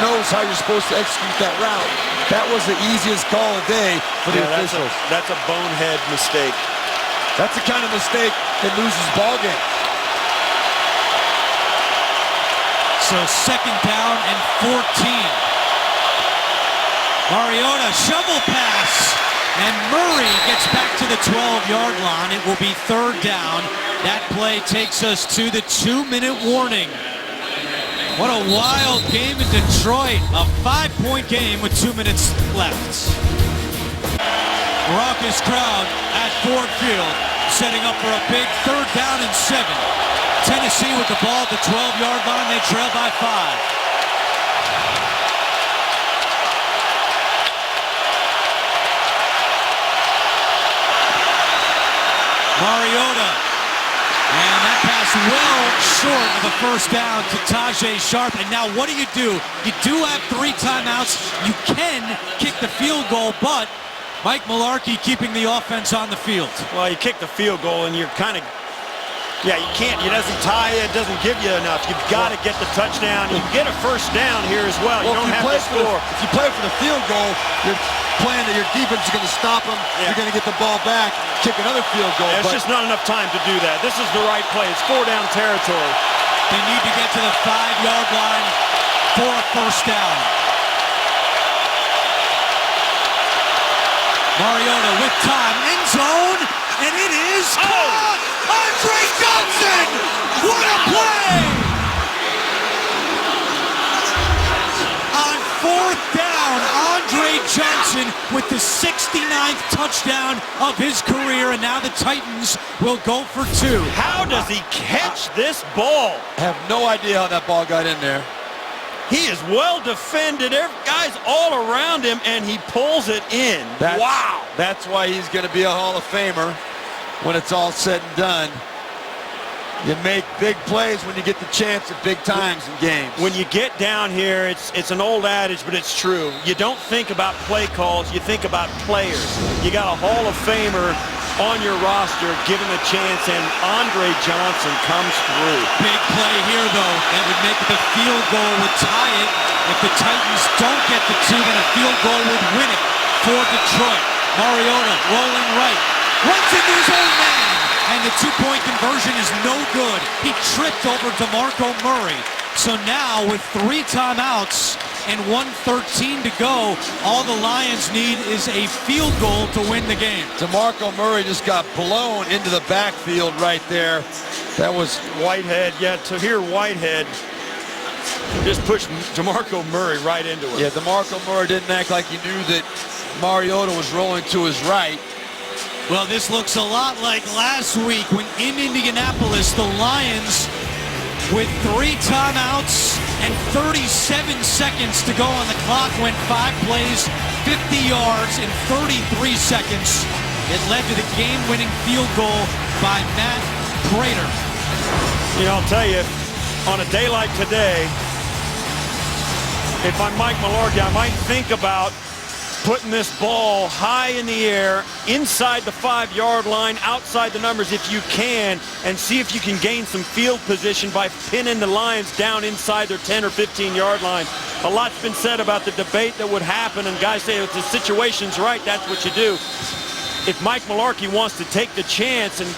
knows how you're supposed to execute that route. That was the easiest call of the day for the officials. That's a bonehead mistake. That's the kind of mistake that loses ball game. So 2nd down and 14. Mariota, shovel pass, and Murray gets back to the 12-yard line. It will be 3rd down. That play takes us to the 2-minute warning. What a wild game in Detroit. A 5-point game with 2 minutes left. Raucous crowd at Ford Field, setting up for a big 3rd down and 7. Tennessee with the ball at the 12-yard line. They trail by 5. Mariota, and that pass well short of a 1st down to Tajay Sharp. And now what do? You do have 3 timeouts. You can kick the field goal, but Mike Mularkey keeping the offense on the field. Well, you kick the field goal, and you're kind of Yeah, you can't. It doesn't tie you. It doesn't give you enough. You've got to get the touchdown. You get a first down here as well. You don't have to score. If you play for the field goal, you're playing that your defense is going to stop them. Yeah. You're going to get the ball back, kick another field goal. There's just not enough time to do that. This is the right play. It's 4-down territory. They need to get to the 5-yard line for a first down. Mariota with time, end zone, and it is caught! Andre Johnson! What a play! On 4th down, Andre Johnson with the 69th touchdown of his career, and now the Titans will go for 2. How does he catch this ball? I have no idea how that ball got in there. He is well defended. There are guys all around him, and he pulls it in. Wow. That's why he's going to be a Hall of Famer when it's all said and done. You make big plays when you get the chance at big times in games. When you get down here, it's an old adage, but it's true. You don't think about play calls, you think about players. You got a Hall of Famer on your roster, give him a chance, and Andre Johnson comes through. Big play here, though. That would make the field goal, would tie it. If the Titans don't get the 2, then a field goal would win it for Detroit. Mariota rolling right, runs into his own man, and the 2-point conversion is no good. He tripped over DeMarco Murray. So now with 3 timeouts and 1:13 to go, all the Lions need is a field goal to win the game. DeMarco Murray just got blown into the backfield right there. That was Whitehead. Yeah, to hear Whitehead just pushed DeMarco Murray right into him. Yeah, DeMarco Murray didn't act like he knew that Mariota was rolling to his right. Well, this looks a lot like last week when in Indianapolis, the Lions, with 3 timeouts and 37 seconds to go on the clock, went 5 plays, 50 yards in 33 seconds. It led to the game-winning field goal by Matt Prater. You know, I'll tell you, on a day like today, if I'm Mike Malarkey, I might think about putting this ball high in the air, inside the 5-yard line, outside the numbers if you can, and see if you can gain some field position by pinning the Lions down inside their 10 or 15-yard line. A lot's been said about the debate that would happen, and guys say if the situation's right, that's what you do. If Mike Malarkey wants to take the chance and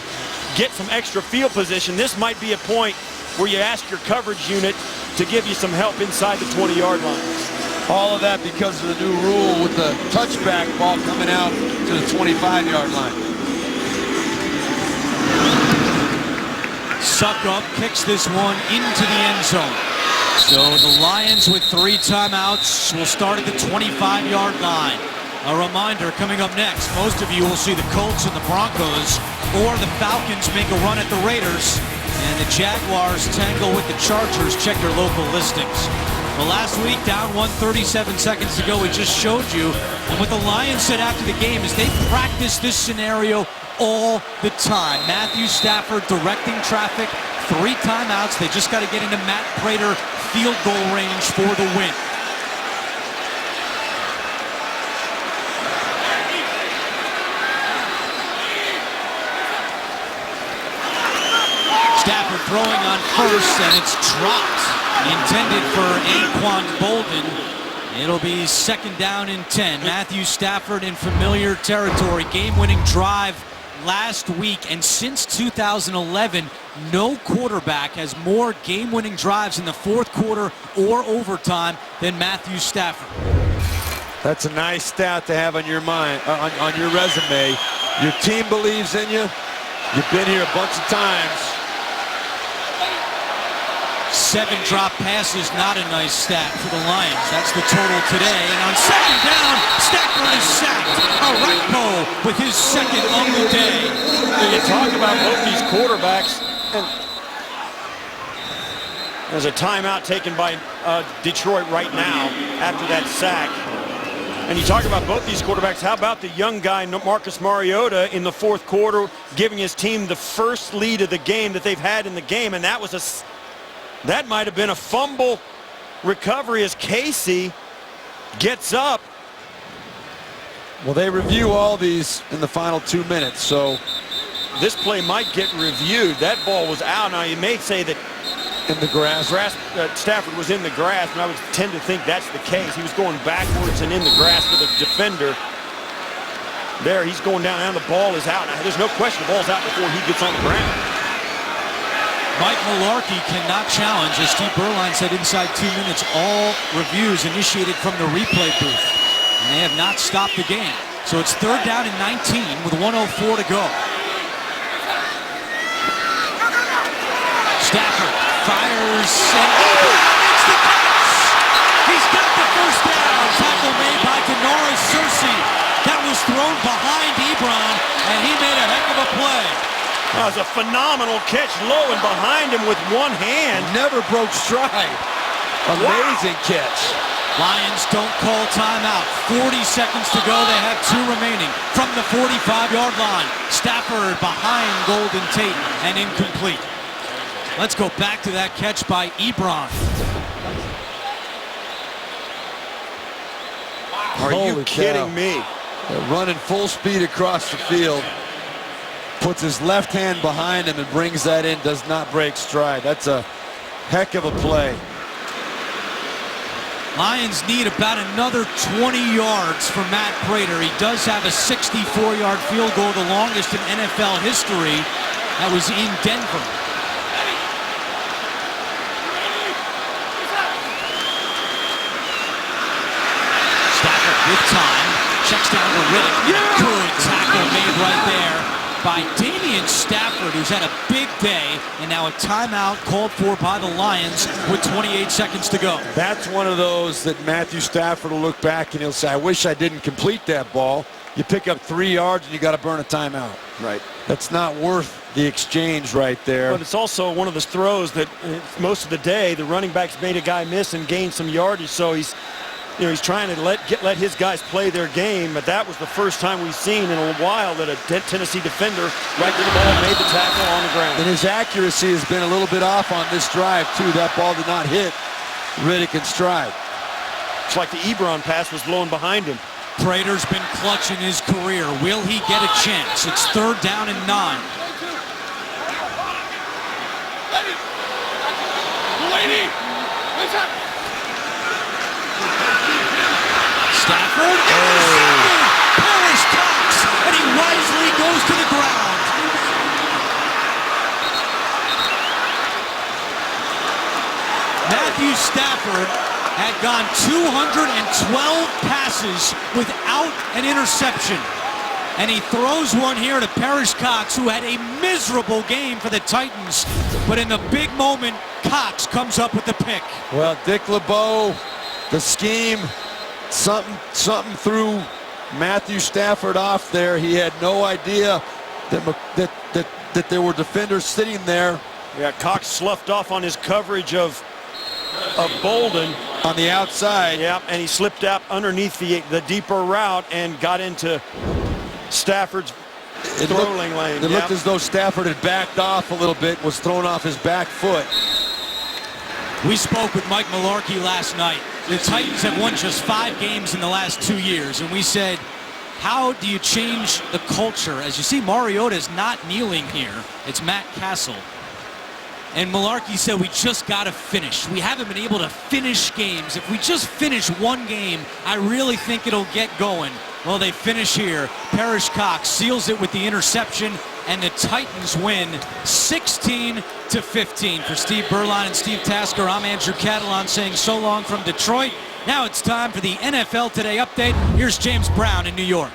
get some extra field position, this might be a point where you ask your coverage unit to give you some help inside the 20-yard line. All of that because of the new rule with the touchback ball coming out to the 25-yard line. Suckup kicks this one into the end zone. So the Lions with 3 timeouts will start at the 25-yard line. A reminder coming up next, most of you will see the Colts and the Broncos or the Falcons make a run at the Raiders and the Jaguars tangle with the Chargers. Check your local listings. Well, last week, down 1:37 seconds to go, we just showed you. And what the Lions said after the game is they practice this scenario all the time. Matthew Stafford directing traffic, 3 timeouts. They just got to get into Matt Prater field goal range for the win. Stafford throwing on first, and it's dropped. Intended for Anquan Bolden. It'll be 2nd down and 10. Matthew Stafford in familiar territory. Game-winning drive last week, and since 2011, no quarterback has more game-winning drives in the 4th quarter or overtime than Matthew Stafford. That's a nice stat to have on your mind, on your resume. Your team believes in you. You've been here a bunch of times. 7 drop passes, not a nice stat for the Lions. That's the total today. And on 2nd down, Stafford is sacked. Arakpo with his 2nd of the day. You talk about both these quarterbacks. And there's a timeout taken by Detroit right now after that sack. And you talk about both these quarterbacks. How about the young guy, Marcus Mariota, in the 4th quarter, giving his team the first lead of the game that they've had in the game. And that might have been a fumble recovery as Casey gets up. Well, they review all these in the final 2 minutes, so this play might get reviewed. That ball was out. Now, you may say that In the grass. Stafford was in the grass, and I would tend to think that's the case. He was going backwards and in the grass with a defender. There, he's going down, and the ball is out. Now, there's no question the ball's out before he gets on the ground. Mike Mularkey cannot challenge, as Steve Berline said, inside 2 minutes. All reviews initiated from the replay booth, and they have not stopped the game. So it's 3rd down and 19 with 1:04 to go. Stafford fires and makes the catch. He's got the first down. Tackle made by Denora Searcy. That was thrown behind Ebron, and he made a heck of a play. That was a phenomenal catch, low and behind him with one hand. Never broke stride. Amazing catch. Lions don't call timeout. 40 seconds to go. They have 2 remaining from the 45-yard line. Stafford behind Golden Tate and incomplete. Let's go back to that catch by Ebron. Are you Holy kidding cow. me? Running full speed across the field. Puts his left hand behind him and brings that in. Does not break stride. That's a heck of a play. Lions need about another 20 yards for Matt Prater. He does have a 64-yard field goal, the longest in NFL history. That was in Denver. Stafford with time. Checks down to Riddick. Good tackle made right there by Damian Stafford, who's had a big day, and now a timeout called for by the Lions with 28 seconds to go. That's one of those that Matthew Stafford will look back and he'll say, I wish I didn't complete that ball. You pick up 3 yards and you got to burn a timeout. Right. That's not worth the exchange right there. But it's also one of those throws that most of the day the running back's made a guy miss and gained some yardage, so he's trying to let his guys play their game, but that was the first time we've seen in a while that a Tennessee defender right to the ball made the tackle on the ground. And his accuracy has been a little bit off on this drive, too. That ball did not hit Riddick in stride. It's like the Ebron pass was blowing behind him. Prater's been clutch in his career. Will he get a chance? It's 3rd down and 9. Stafford, Parrish Cox, and he wisely goes to the ground. Matthew Stafford had gone 212 passes without an interception. And he throws one here to Parrish Cox, who had a miserable game for the Titans. But in the big moment, Cox comes up with the pick. Well, Dick LeBeau, the scheme, something threw Matthew Stafford off there. He had no idea that there were defenders sitting there. Yeah, Cox sloughed off on his coverage of Bolden on the outside. Yeah, and he slipped out underneath the deeper route and got into Stafford's throwing lane. It looked as though Stafford had backed off a little bit, was thrown off his back foot. We spoke with Mike Mularkey last night. The Titans have won just 5 games in the last 2 years, and we said, how do you change the culture? As you see, Mariota is not kneeling here. It's Matt Castle. And Mularkey said, we just got to finish. We haven't been able to finish games. If we just finish one game, I really think it'll get going. Well, they finish here. Parrish Cox seals it with the interception, and the Titans win 16-15. For Steve Berline and Steve Tasker, I'm Andrew Catalon saying so long from Detroit. Now it's time for the NFL Today update. Here's James Brown in New York.